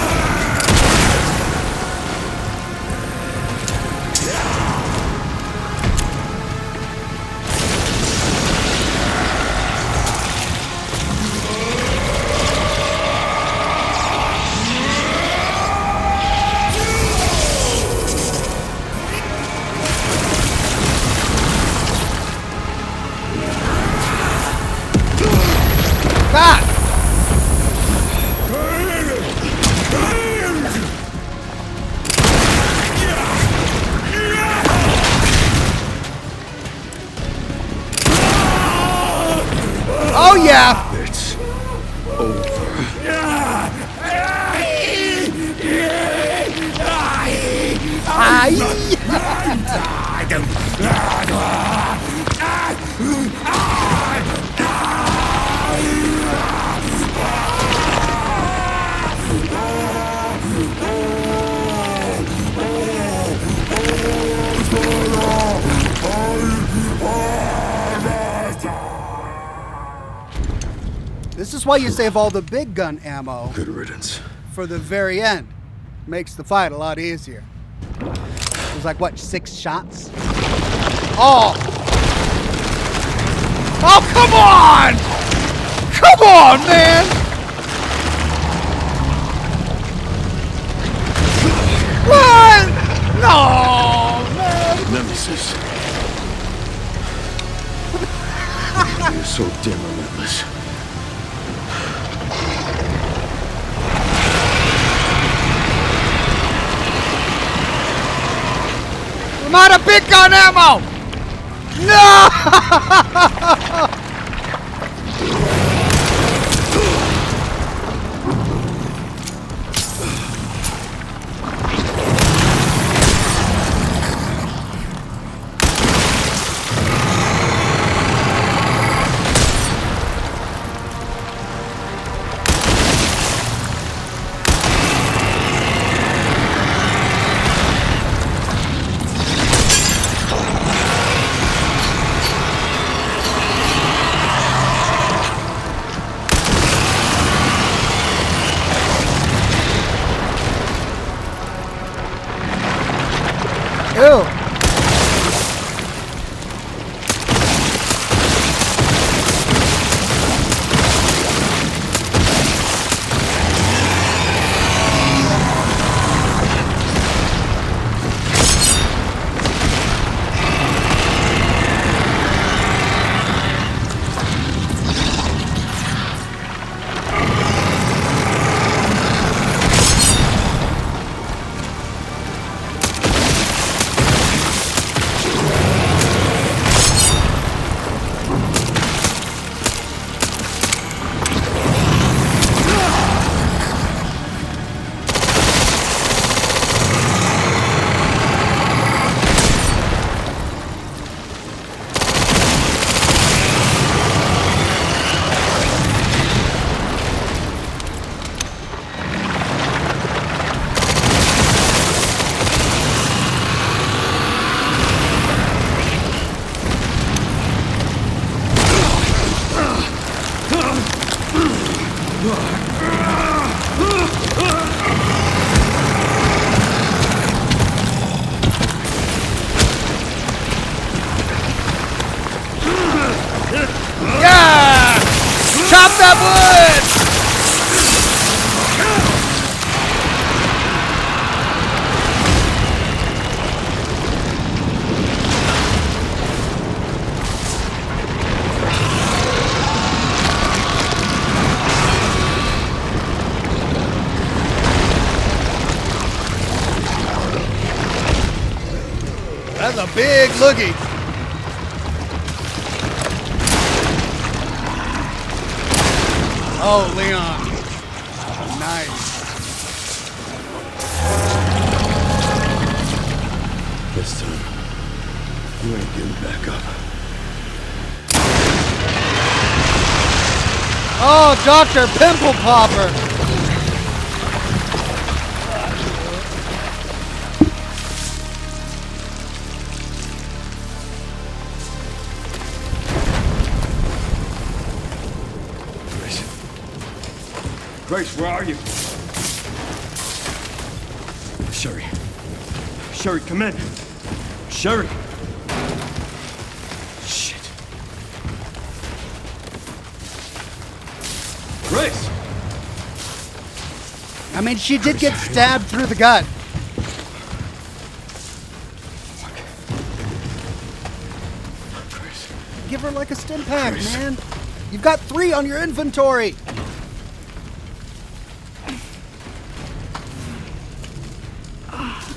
[SPEAKER 1] Oh yeah!
[SPEAKER 2] It's over.
[SPEAKER 1] This is why you save all the big gun ammo
[SPEAKER 2] Good riddance.
[SPEAKER 1] for the very end. Makes the fight a lot easier. It was like, what, 6 shots? Oh! Oh, come on! Come on, man! What? No, man!
[SPEAKER 2] Nemesis. You're so damn relentless.
[SPEAKER 1] I'm out of big gun ammo! No! Ew. Yeah! Chop that wood! That's a big loogie. Oh, Leon. Nice.
[SPEAKER 2] This time, you ain't getting back up.
[SPEAKER 1] Oh, Dr. Pimple Popper.
[SPEAKER 10] Grace, where are you?
[SPEAKER 2] Sherry.
[SPEAKER 10] Sherry, come in. Sherry.
[SPEAKER 2] Shit.
[SPEAKER 10] Grace!
[SPEAKER 1] I mean, she did get stabbed through the gut.
[SPEAKER 2] Grace.
[SPEAKER 1] Give her like a stim pack,
[SPEAKER 2] Grace.
[SPEAKER 1] man. You've got 3 on your inventory.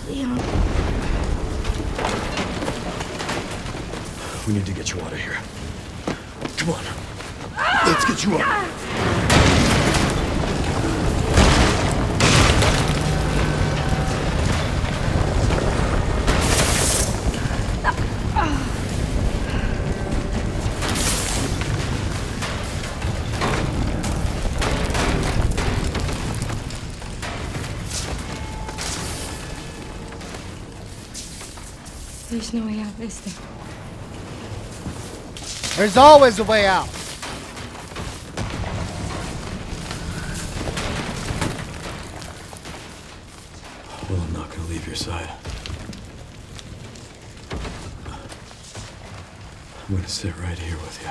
[SPEAKER 8] Leon.
[SPEAKER 2] We need to get you out of here. Come on.
[SPEAKER 6] Let's get you up.
[SPEAKER 8] There's no way out, is there?
[SPEAKER 1] There's always a way out.
[SPEAKER 2] Well, I'm not gonna leave your side. I'm gonna sit right here with you.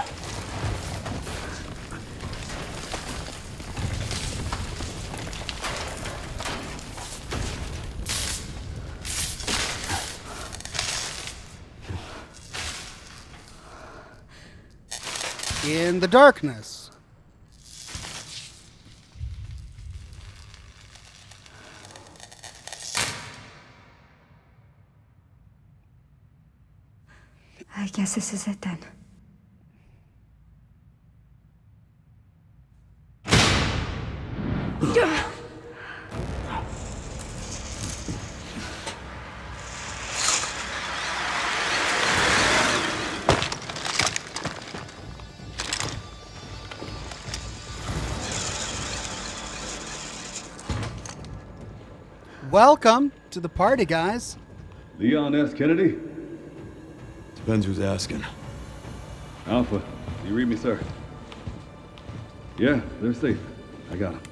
[SPEAKER 1] In the darkness.
[SPEAKER 8] I guess this is it then.
[SPEAKER 1] Welcome to the party, guys.
[SPEAKER 11] Leon S. Kennedy?
[SPEAKER 2] Depends who's asking.
[SPEAKER 11] Alpha, you read me, sir? Yeah, they're safe. I got them.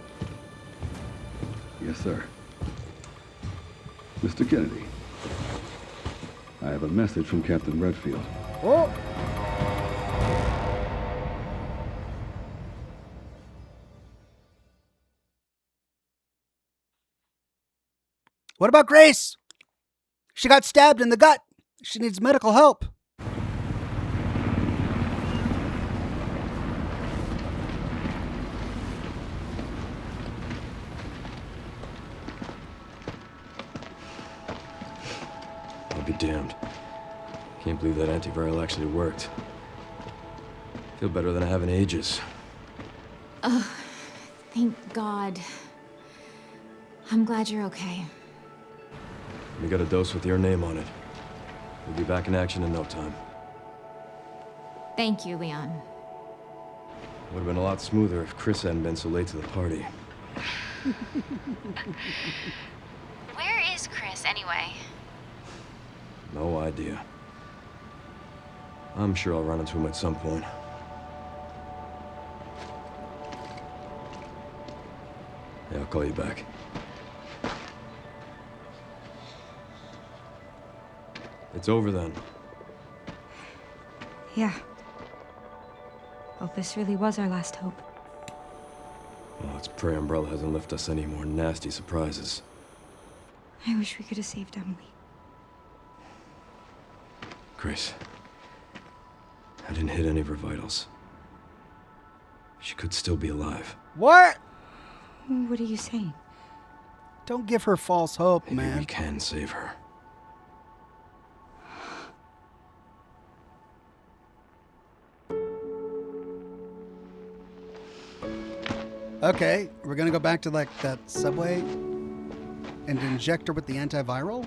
[SPEAKER 11] Yes, sir. Mr. Kennedy, I have a message from Captain Redfield.
[SPEAKER 1] Oh. What about Grace? She got stabbed in the gut. She needs medical help.
[SPEAKER 2] I'll be damned. Can't believe that antiviral actually worked. Feel better than I have in ages.
[SPEAKER 3] Oh, thank God. I'm glad you're okay.
[SPEAKER 2] We got a dose with your name on it. We'll be back in action in no time.
[SPEAKER 3] Thank you, Leon.
[SPEAKER 2] Would have been a lot smoother if Chris hadn't been so late to the party.
[SPEAKER 3] Where is Chris, anyway?
[SPEAKER 2] No idea. I'm sure I'll run into him at some point. Yeah, I'll call you back. It's over then.
[SPEAKER 8] Yeah. Hope this really was our last hope.
[SPEAKER 2] Well, let's pray Umbrella hasn't left us any more nasty surprises.
[SPEAKER 8] I wish we could have saved Emily.
[SPEAKER 2] Grace, I didn't hit any of her vitals. She could still be alive.
[SPEAKER 1] What?
[SPEAKER 8] What are you saying?
[SPEAKER 1] Don't give her false hope,
[SPEAKER 2] Maybe
[SPEAKER 1] man.
[SPEAKER 2] we can save her.
[SPEAKER 1] Okay, we're gonna go back to like that subway and inject her with the antiviral?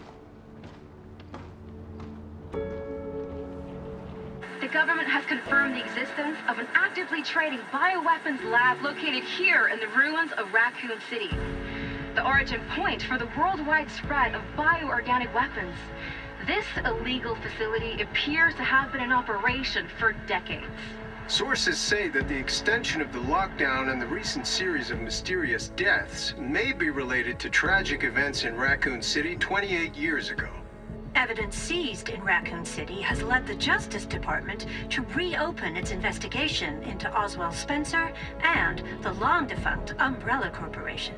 [SPEAKER 12] The government has confirmed the existence of an actively trading bioweapons lab located here in the ruins of Raccoon City. The origin point for the worldwide spread of bioorganic weapons. This illegal facility appears to have been in operation for decades.
[SPEAKER 13] Sources say that the extension of the lockdown and the recent series of mysterious deaths may be related to tragic events in Raccoon City 28 years ago.
[SPEAKER 14] Evidence seized in Raccoon City has led the Justice Department to reopen its investigation into Oswald Spencer and the long-defunct Umbrella Corporation.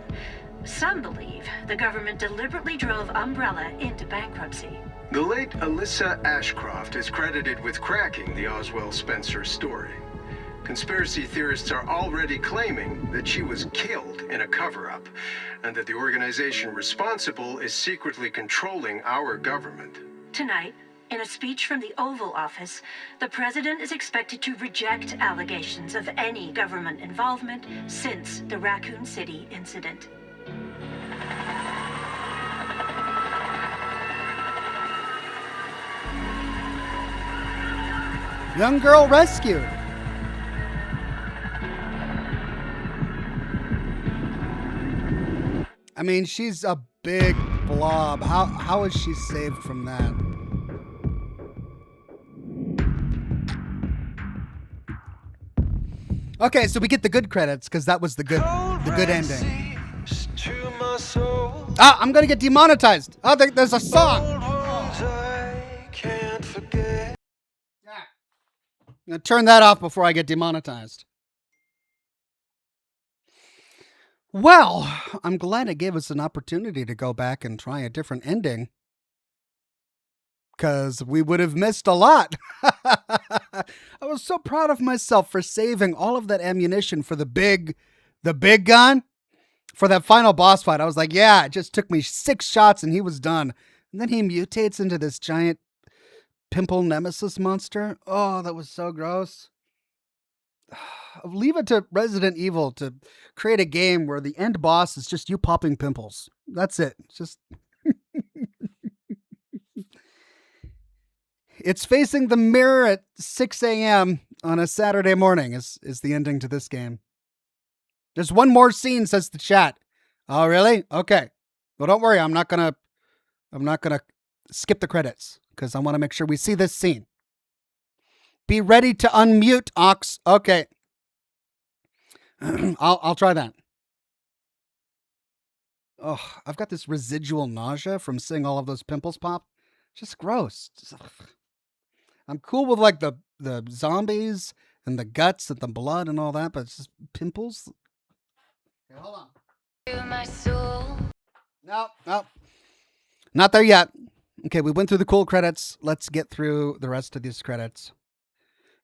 [SPEAKER 14] Some believe the government deliberately drove Umbrella into bankruptcy.
[SPEAKER 13] The late Alyssa Ashcroft is credited with cracking the Oswald Spencer story. Conspiracy theorists are already claiming that she was killed in a cover-up, and that the organization responsible is secretly controlling our government.
[SPEAKER 14] Tonight, In a speech from the Oval Office, the president is expected to reject allegations of any government involvement since the Raccoon City incident.
[SPEAKER 7] Young girl rescued. I mean, she's a big blob. How is she saved from that? Okay, so we get the good credits because that was the good ending. Ah, I'm gonna get demonetized. Oh, there's a song. Yeah. I'm gonna turn that off before I get demonetized. Well, I'm glad it gave us an opportunity to go back and try a different ending. Because we would have missed a lot. I was so proud of myself for saving all of that ammunition for the big gun. For that final boss fight, I was like, yeah, it just took me 6 shots and he was done. And then he mutates into this giant pimple nemesis monster. Oh, that was so gross. Leave it to Resident Evil to create a game where the end boss is just you popping pimples. That's it. Just it's facing the mirror at 6 a.m. on a Saturday morning is the ending to this game. There's one more scene, says the chat. Oh, really? Okay. Well, don't worry. I'm not gonna skip the credits because I want to make sure we see this scene. Be ready to unmute, Ox. Okay. I'll try that. Oh, I've got this residual nausea from seeing all of those pimples pop. Just gross. I'm cool with like the zombies and the guts and the blood and all that, but it's just pimples. Okay, hold on. No. Not there yet. Okay, we went through the cool credits. Let's get through the rest of these credits.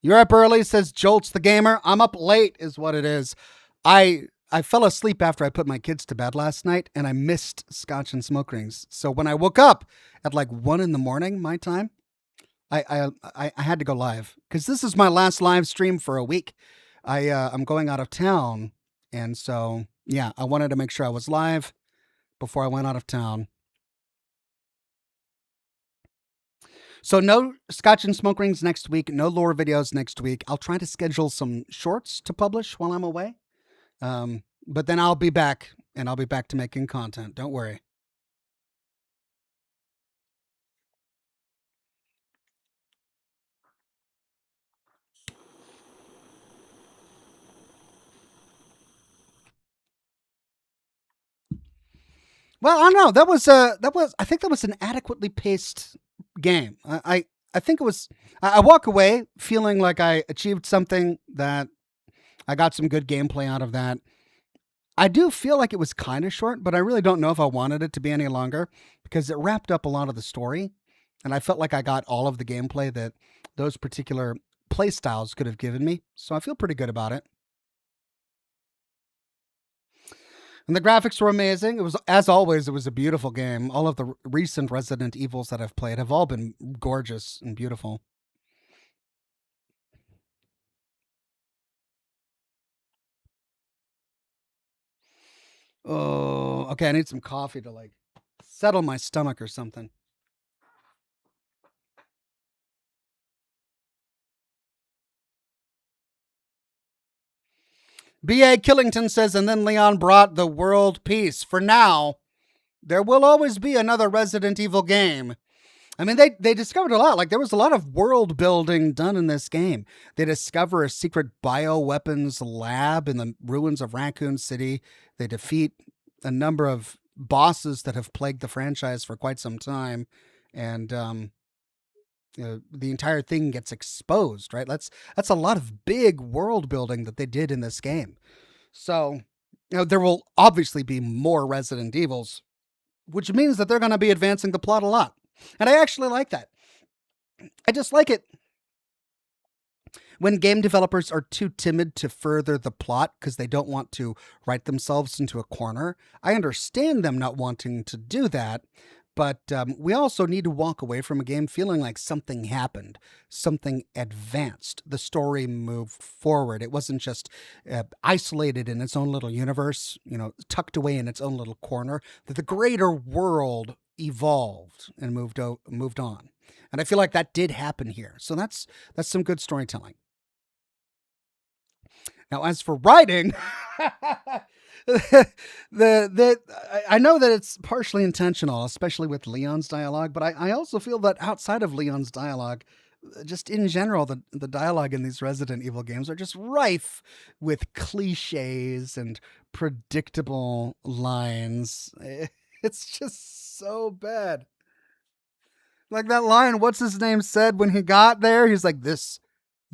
[SPEAKER 7] You're up early, says Jolts the Gamer. I'm up late is what it is. I fell asleep after I put my kids to bed last night, and I missed Scotch and Smoke Rings. So when I woke up at like 1 a.m. my time, I had to go live because this is my last live stream for a week. I'm going out of town, and so yeah, I wanted to make sure I was live before I went out of town. So no Scotch and Smoke Rings next week, no lore videos next week. I'll try to schedule some shorts to publish while I'm away. But then I'll be back, and I'll be back to making content. Don't worry. Well, I don't know. I think that was an adequately paced game. I think it was, I walk away feeling like I achieved something, that I got some good gameplay out of that. I do feel like it was kind of short, but I really don't know if I wanted it to be any longer because it wrapped up a lot of the story. And I felt like I got all of the gameplay that those particular play styles could have given me. So I feel pretty good about it. And the graphics were amazing. It was, as always, it was a beautiful game. All of the recent Resident Evils that I've played have all been gorgeous and beautiful. Oh, okay. I need some coffee to like settle my stomach or something. B.A. Killington says, and then Leon brought the world peace. For now, there will always be another Resident Evil game. I mean, they discovered a lot. Like, there was a lot of world building done in this game. They discover a secret bioweapons lab in the ruins of Raccoon City. They defeat a number of bosses that have plagued the franchise for quite some time. And the entire thing gets exposed, right? That's a lot of big world building that they did in this game. So, there will obviously be more Resident Evils, which means that they're going to be advancing the plot a lot. And I actually like that. I just like it when game developers are too timid to further the plot because they don't want to write themselves into a corner. I understand them not wanting to do that,
[SPEAKER 1] But we also need to walk away from a game feeling like something happened, something advanced. The story moved forward. It wasn't just isolated in its own little universe, tucked away in its own little corner. That the greater world evolved and moved on. And I feel like that did happen here. So that's some good storytelling. Now, as for writing, I know that it's partially intentional, especially with Leon's dialogue, but I also feel that outside of Leon's dialogue, just in general, the dialogue in these Resident Evil games are just rife with cliches and predictable lines. It's just so bad. Like that line, what's his name said when he got there? He's like, this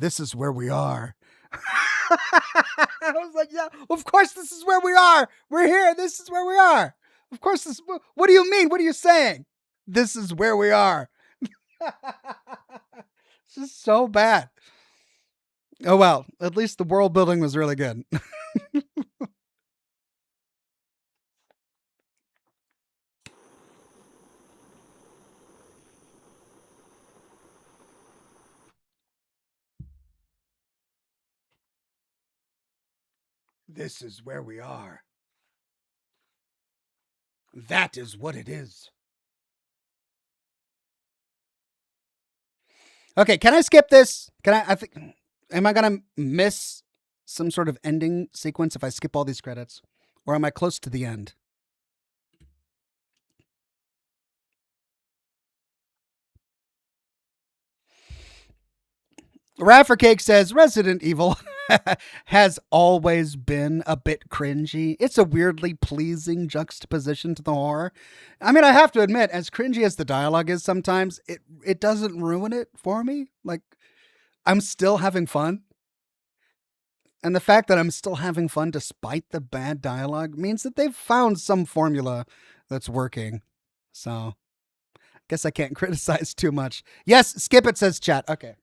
[SPEAKER 1] is where we are. I was like, yeah, of course this is where we are. We're here. This is where we are. Of course this. What do you mean? What are you saying? This is where we are. It's just so bad. Oh, well, at least the world building was really good. This is where we are. That is what it is. Okay, can I skip this? Am I going to miss some sort of ending sequence if I skip all these credits? Or am I close to the end? Raffercake says Resident Evil has always been a bit cringy. It's a weirdly pleasing juxtaposition to the horror. I mean, I have to admit, as cringy as the dialogue is sometimes, it doesn't ruin it for me. Like, I'm still having fun. And the fact that I'm still having fun despite the bad dialogue means that they've found some formula that's working. So, I guess I can't criticize too much. Yes, skip it, says chat. Okay.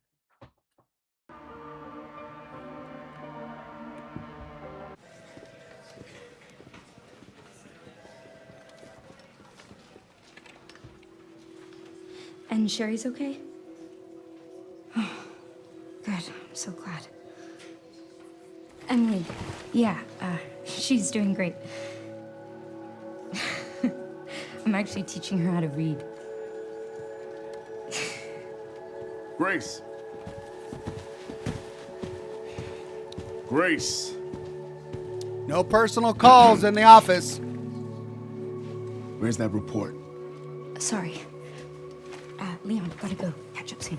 [SPEAKER 8] And Sherry's okay? Oh, good. I'm so glad. Emily, yeah, she's doing great. I'm actually teaching her how to read.
[SPEAKER 6] Grace. Grace.
[SPEAKER 1] No personal calls in the office.
[SPEAKER 6] Where's that report?
[SPEAKER 8] Sorry. Leon, gotta go. Catch up soon.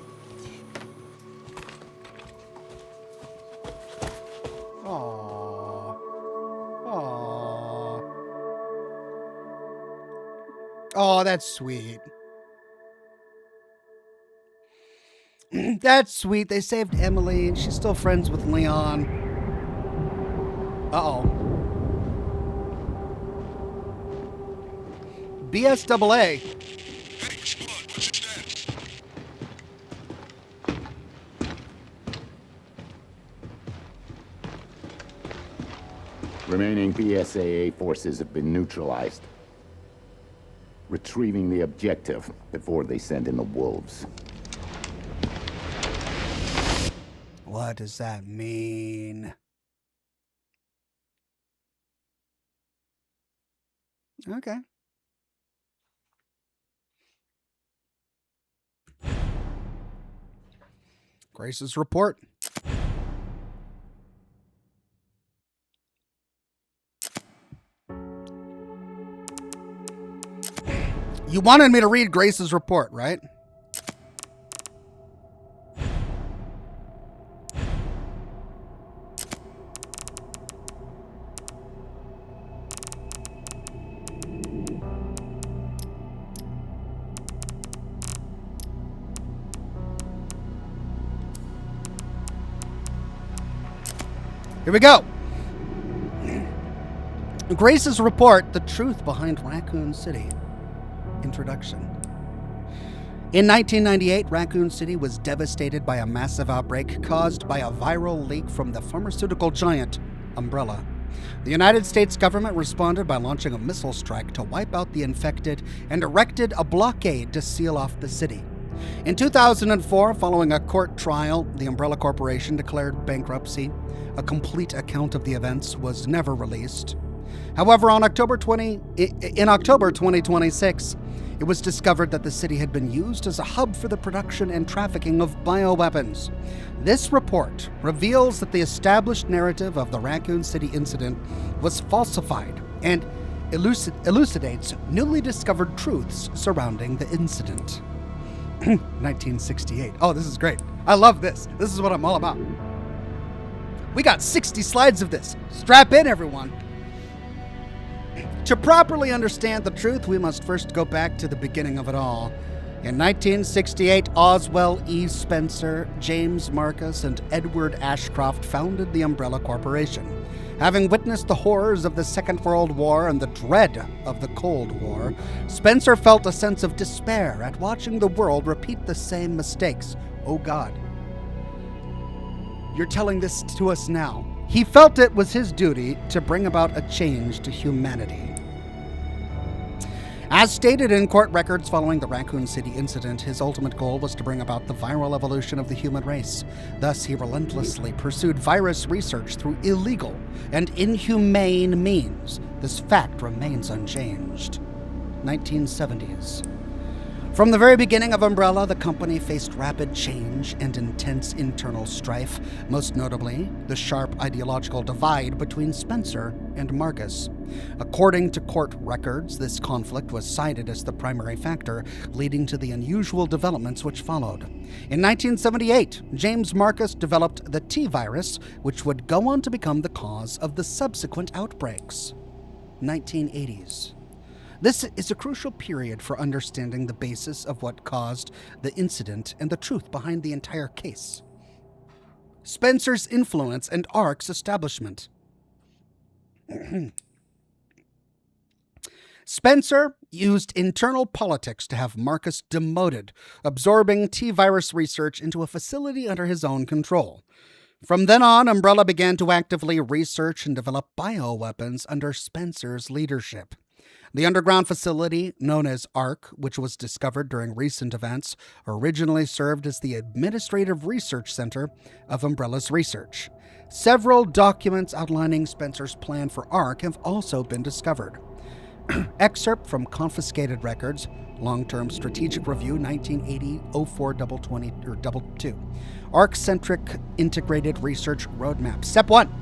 [SPEAKER 1] Aww. Aww. Oh, that's sweet. That's sweet. They saved Emily, and she's still friends with Leon. Uh-oh. BSAA.
[SPEAKER 15] Remaining BSAA forces have been neutralized. Retrieving the objective before they send in the wolves.
[SPEAKER 1] What does that mean? Okay. Grace's report. You wanted me to read Grace's report, right? Here we go. Grace's report, The Truth Behind Raccoon City. Introduction. In 1998, Raccoon City was devastated by a massive outbreak caused by a viral leak from the pharmaceutical giant Umbrella.
[SPEAKER 7] The United States government responded by launching a missile strike to wipe out the infected and erected a blockade to seal off the city. In 2004, following a court trial, the Umbrella Corporation declared bankruptcy. A complete account of the events was never released. However, in October 2026, it was discovered that the city had been used as a hub for the production and trafficking of bioweapons. This report reveals that the established narrative of the Raccoon City incident was falsified and elucidates newly discovered truths surrounding the incident. 1968. Oh, this is great. I love this. This is what I'm all about. We got 60 slides of this. Strap in, everyone. To properly understand the truth, we must first go back to the beginning of it all. In 1968, Oswell E. Spencer, James Marcus, and Edward Ashcroft founded the Umbrella Corporation. Having witnessed the horrors of the Second World War and the dread of the Cold War, Spencer felt a sense of despair at watching the world repeat the same mistakes. Oh God. You're telling this to us now. He felt it was his duty to bring about a change to humanity. As stated in court records following the Raccoon City incident, his ultimate goal was to bring about the viral evolution of the human race. Thus, he relentlessly pursued virus research through illegal and inhumane means. This fact remains unchanged. 1970s. From the very beginning of Umbrella, the company faced rapid change and intense internal strife, most notably the sharp ideological divide between Spencer and Marcus. According to court records, this conflict was cited as the primary factor leading to the unusual developments which followed. In 1978, James Marcus developed the T-virus, which would go on to become the cause of the subsequent outbreaks. 1980s. This is a crucial period for understanding the basis of what caused the incident and the truth behind the entire case. Spencer's influence and ARC's establishment. Spencer used internal politics to have Marcus demoted, absorbing T-virus research into a facility under his own control. From then on, Umbrella began to actively research and develop bioweapons under Spencer's leadership. The underground facility, known as ARC, which was discovered during recent events, originally served as the administrative research center of Umbrella's research. Several documents outlining Spencer's plan for ARC have also been discovered. Excerpt from confiscated records, Long-Term Strategic Review, 1980-04-22. ARC-centric Integrated Research Roadmap. Step 1.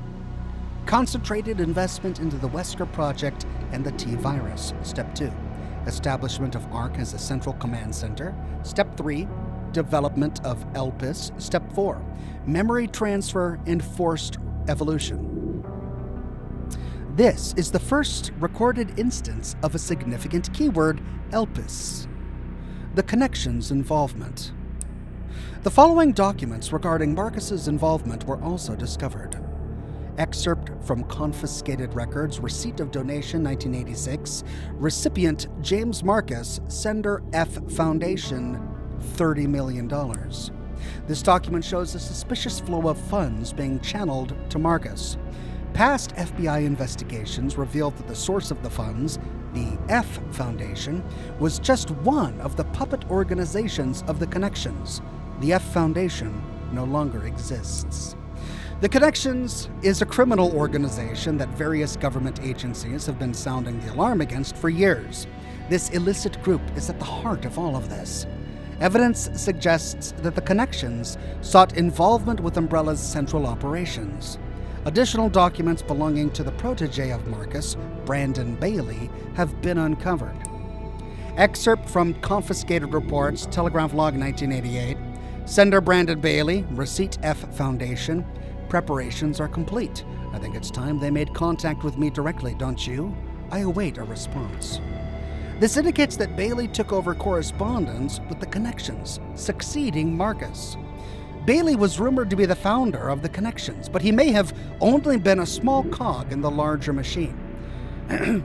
[SPEAKER 7] Concentrated investment into the Wesker Project and the T-virus. Step 2. Establishment of ARC as a central command center. Step 3. Development of ELPIS. Step 4. Memory transfer and forced evolution. This is the first recorded instance of a significant keyword, ELPIS. The connections involvement. The following documents regarding Marcus's involvement were also discovered. Excerpt from confiscated records, receipt of donation 1986, recipient James Marcus, sender F Foundation, $30 million. This document shows a suspicious flow of funds being channeled to Marcus. Past FBI investigations revealed that the source of the funds, the F Foundation, was just one of the puppet organizations of the Connections. The F Foundation no longer exists. The Connections is a criminal organization that various government agencies have been sounding the alarm against for years. This illicit group is at the heart of all of this. Evidence suggests that the Connections sought involvement with Umbrella's central operations. Additional documents belonging to the protege of Marcus, Brandon Bailey, have been uncovered. Excerpt from confiscated reports, Telegraph Log 1988, sender Brandon Bailey, receipt F Foundation. Preparations are complete. I think it's time they made contact with me directly, don't you? I await a response. This indicates that Bailey took over correspondence with the Connections, succeeding Marcus. Bailey was rumored to be the founder of the Connections, but he may have only been a small cog in the larger machine.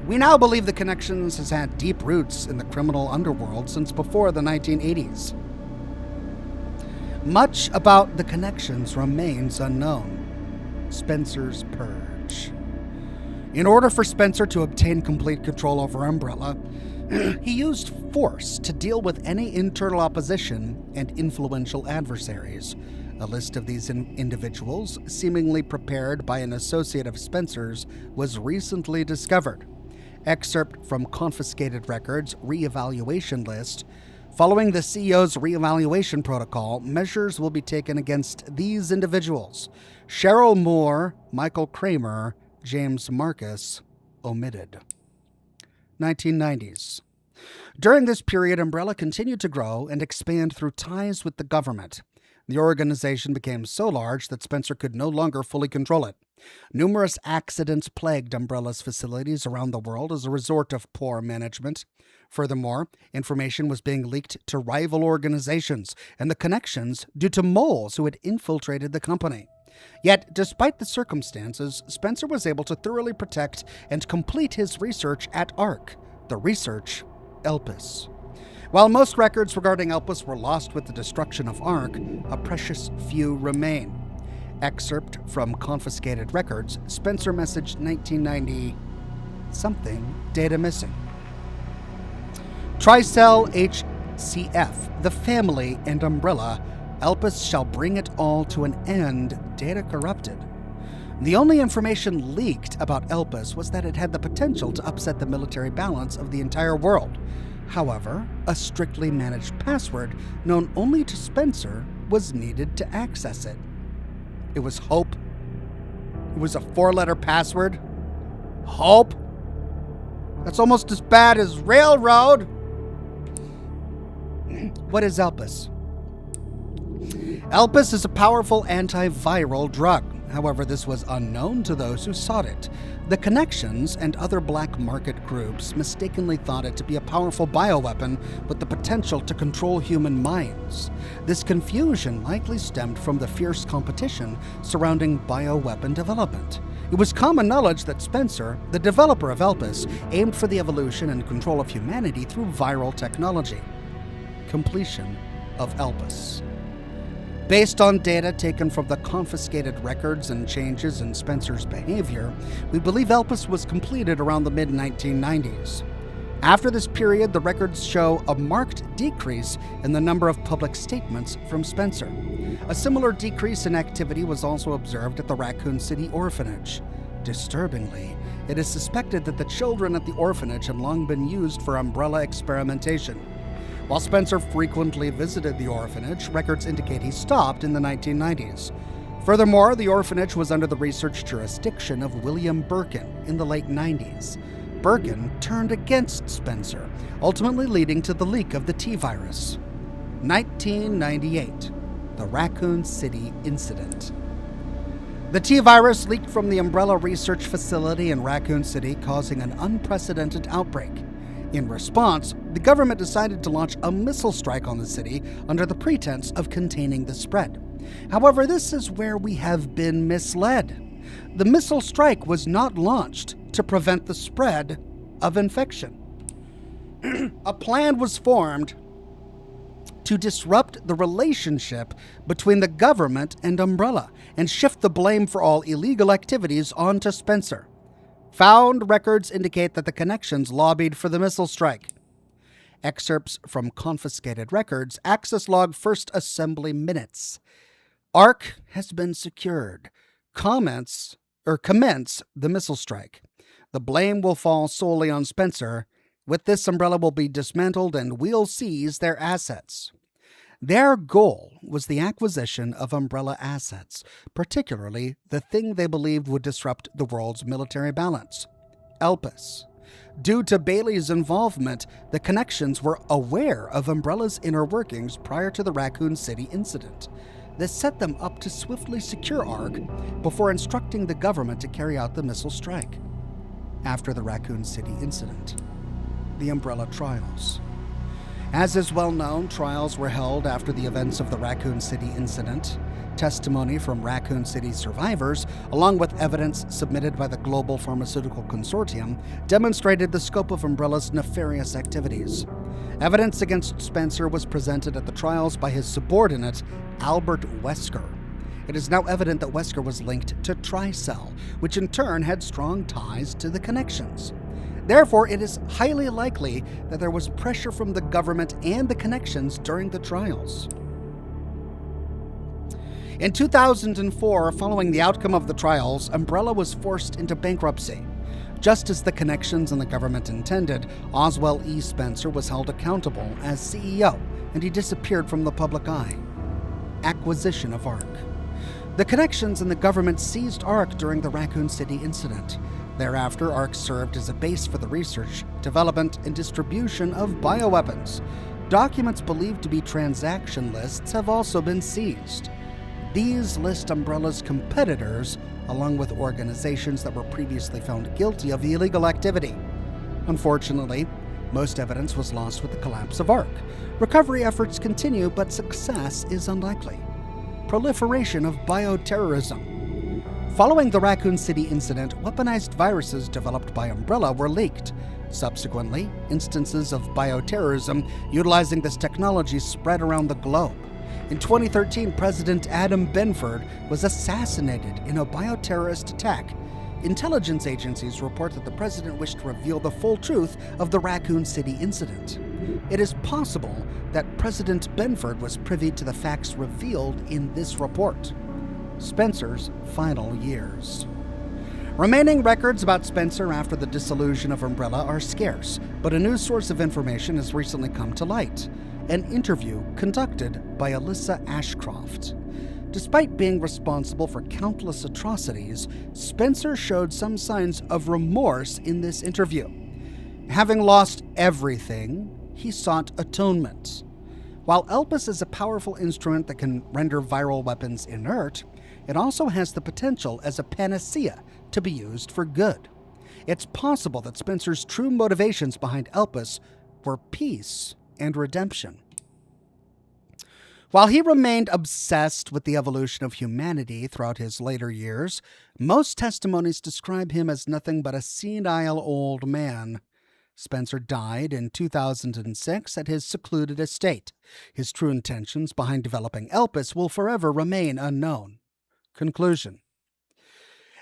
[SPEAKER 7] We now believe the Connections has had deep roots in the criminal underworld since before the 1980s. Much about the Connections remains unknown. Spencer's Purge. In order for Spencer to obtain complete control over Umbrella, he used force to deal with any internal opposition and influential adversaries. A list of these individuals, seemingly prepared by an associate of Spencer's, was recently discovered. Excerpt from confiscated records reevaluation list. Following the CEO's reevaluation protocol, measures will be taken against these individuals: Cheryl Moore, Michael Kramer, James Marcus, omitted. 1990s. During this period, Umbrella continued to grow and expand through ties with the government. The organization became so large that Spencer could no longer fully control it. Numerous accidents plagued Umbrella's facilities around the world as a result of poor management. Furthermore, information was being leaked to rival organizations and the connections due to moles who had infiltrated the company. Yet, despite the circumstances, Spencer was able to thoroughly protect and complete his research at ARC, the research Elpis. While most records regarding Elpis were lost with the destruction of ARC, a precious few remain. Excerpt from confiscated records, Spencer messaged 1990 something data missing. Tricell HCF, the family and Umbrella, Elpis shall bring it all to an end, data corrupted. The only information leaked about Elpis was that it had the potential to upset the military balance of the entire world. However, a strictly managed password known only to Spencer was needed to access it. It was HOPE. It was a 4-letter password. HOPE? That's almost as bad as Railroad. What is Elpis? Elpis is a powerful antiviral drug. However, this was unknown to those who sought it. The Connections and other black market groups mistakenly thought it to be a powerful bioweapon with the potential to control human minds. This confusion likely stemmed from the fierce competition surrounding bioweapon development. It was common knowledge that Spencer, the developer of Elpis, aimed for the evolution and control of humanity through viral technology. Completion of Elpis. Based on data taken from the confiscated records and changes in Spencer's behavior, we believe Elpis was completed around the mid-1990s. After this period, the records show a marked decrease in the number of public statements from Spencer. A similar decrease in activity was also observed at the Raccoon City orphanage. Disturbingly, it is suspected that the children at the orphanage had long been used for Umbrella experimentation. While Spencer frequently visited the orphanage, records indicate he stopped in the 1990s. Furthermore, the orphanage was under the research jurisdiction of William Birkin in the late 90s. Birkin turned against Spencer, ultimately leading to the leak of the T-virus. 1998, the Raccoon City incident. The T-virus leaked from the Umbrella research facility in Raccoon City, causing an unprecedented outbreak. In response, the government decided to launch a missile strike on the city under the pretense of containing the spread. However, this is where we have been misled. The missile strike was not launched to prevent the spread of infection. A plan was formed to disrupt the relationship between the government and Umbrella and shift the blame for all illegal activities onto Spencer. Found records indicate that the Connections lobbied for the missile strike. Excerpts from confiscated records, access log first assembly minutes. ARC has been secured. Commence the missile strike. The blame will fall solely on Spencer. With this, Umbrella will be dismantled and we'll seize their assets. Their goal was the acquisition of Umbrella assets, particularly the thing they believed would disrupt the world's military balance, Elpis. Due to Bailey's involvement, the Connections were aware of Umbrella's inner workings prior to the Raccoon City incident. This set them up to swiftly secure ARC before instructing the government to carry out the missile strike. After the Raccoon City incident, the Umbrella trials. As is well known, trials were held after the events of the Raccoon City incident. Testimony from Raccoon City survivors, along with evidence submitted by the Global Pharmaceutical Consortium, demonstrated the scope of Umbrella's nefarious activities. Evidence against Spencer was presented at the trials by his subordinate, Albert Wesker. It is now evident that Wesker was linked to Tricell, which in turn had strong ties to the Connections. Therefore, it is highly likely that there was pressure from the government and the Connections during the trials. In 2004, following the outcome of the trials, Umbrella was forced into bankruptcy. Just as the Connections and the government intended, Oswell E. Spencer was held accountable as CEO, and he disappeared from the public eye. Acquisition of ARC. The Connections and the government seized ARC during the Raccoon City incident. Thereafter, ARC served as a base for the research, development, and distribution of bioweapons. Documents believed to be transaction lists have also been seized. These list Umbrella's competitors, along with organizations that were previously found guilty of illegal activity. Unfortunately, most evidence was lost with the collapse of ARC. Recovery efforts continue, but success is unlikely. Proliferation of bioterrorism. Following the Raccoon City incident, weaponized viruses developed by Umbrella were leaked. Subsequently, instances of bioterrorism utilizing this technology spread around the globe. In 2013, President Adam Benford was assassinated in a bioterrorist attack. Intelligence agencies report that the president wished to reveal the full truth of the Raccoon City incident. It is possible that President Benford was privy to the facts revealed in this report. Spencer's final years. Remaining records about Spencer after the dissolution of Umbrella are scarce, but a new source of information has recently come to light. An interview conducted by Alyssa Ashcroft. Despite being responsible for countless atrocities, Spencer showed some signs of remorse in this interview. Having lost everything, he sought atonement. While Elpis is a powerful instrument that can render viral weapons inert, it also has the potential as a panacea to be used for good. It's possible that Spencer's true motivations behind Elpis were peace and redemption. While he remained obsessed with the evolution of humanity throughout his later years, most testimonies describe him as nothing but a senile old man. Spencer died in 2006 at his secluded estate. His true intentions behind developing Elpis will forever remain unknown. Conclusion.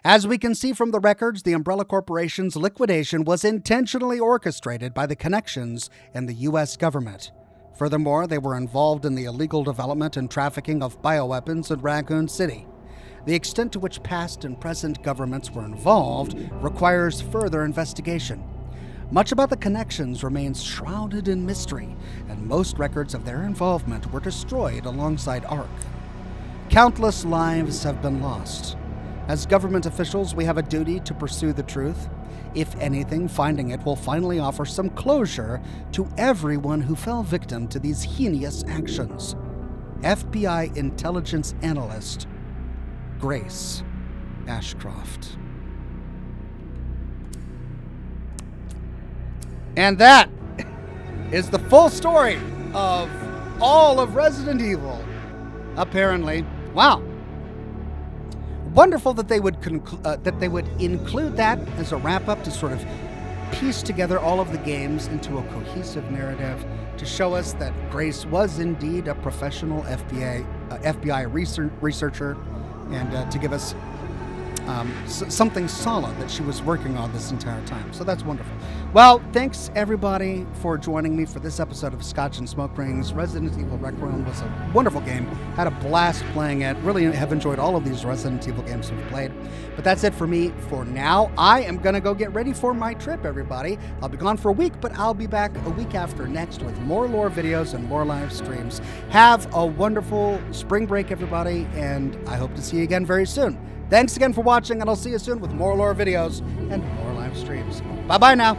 [SPEAKER 7] As we can see from the records, the Umbrella Corporation's liquidation was intentionally orchestrated by the Connections and the U.S. government. Furthermore, they were involved in the illegal development and trafficking of bioweapons in Raccoon City. The extent to which past and present governments were involved requires further investigation. Much about the Connections remains shrouded in mystery, and most records of their involvement were destroyed alongside ARC. Countless lives have been lost. As government officials, we have a duty to pursue the truth. If anything, finding it will finally offer some closure to everyone who fell victim to these heinous actions. FBI intelligence analyst, Grace Ashcroft. And that is the full story of all of Resident Evil, apparently. Wow. Wonderful that they would include that as a wrap-up to sort of piece together all of the games into a cohesive narrative to show us that Grace was indeed a professional FBI researcher, and to give us something solid that she was working on this entire time. So that's wonderful. Well, thanks everybody for joining me for this episode of Scotch and Smoke Rings. Resident Evil Requiem was a wonderful game. Had a blast playing it. Really have enjoyed all of these Resident Evil games we've played. But that's it for me for now. I am going to go get ready for my trip, everybody. I'll be gone for a week, but I'll be back a week after next with more lore videos and more live streams. Have a wonderful spring break, everybody, and I hope to see you again very soon. Thanks again for watching, and I'll see you soon with more lore videos and more live streams. Bye-bye now.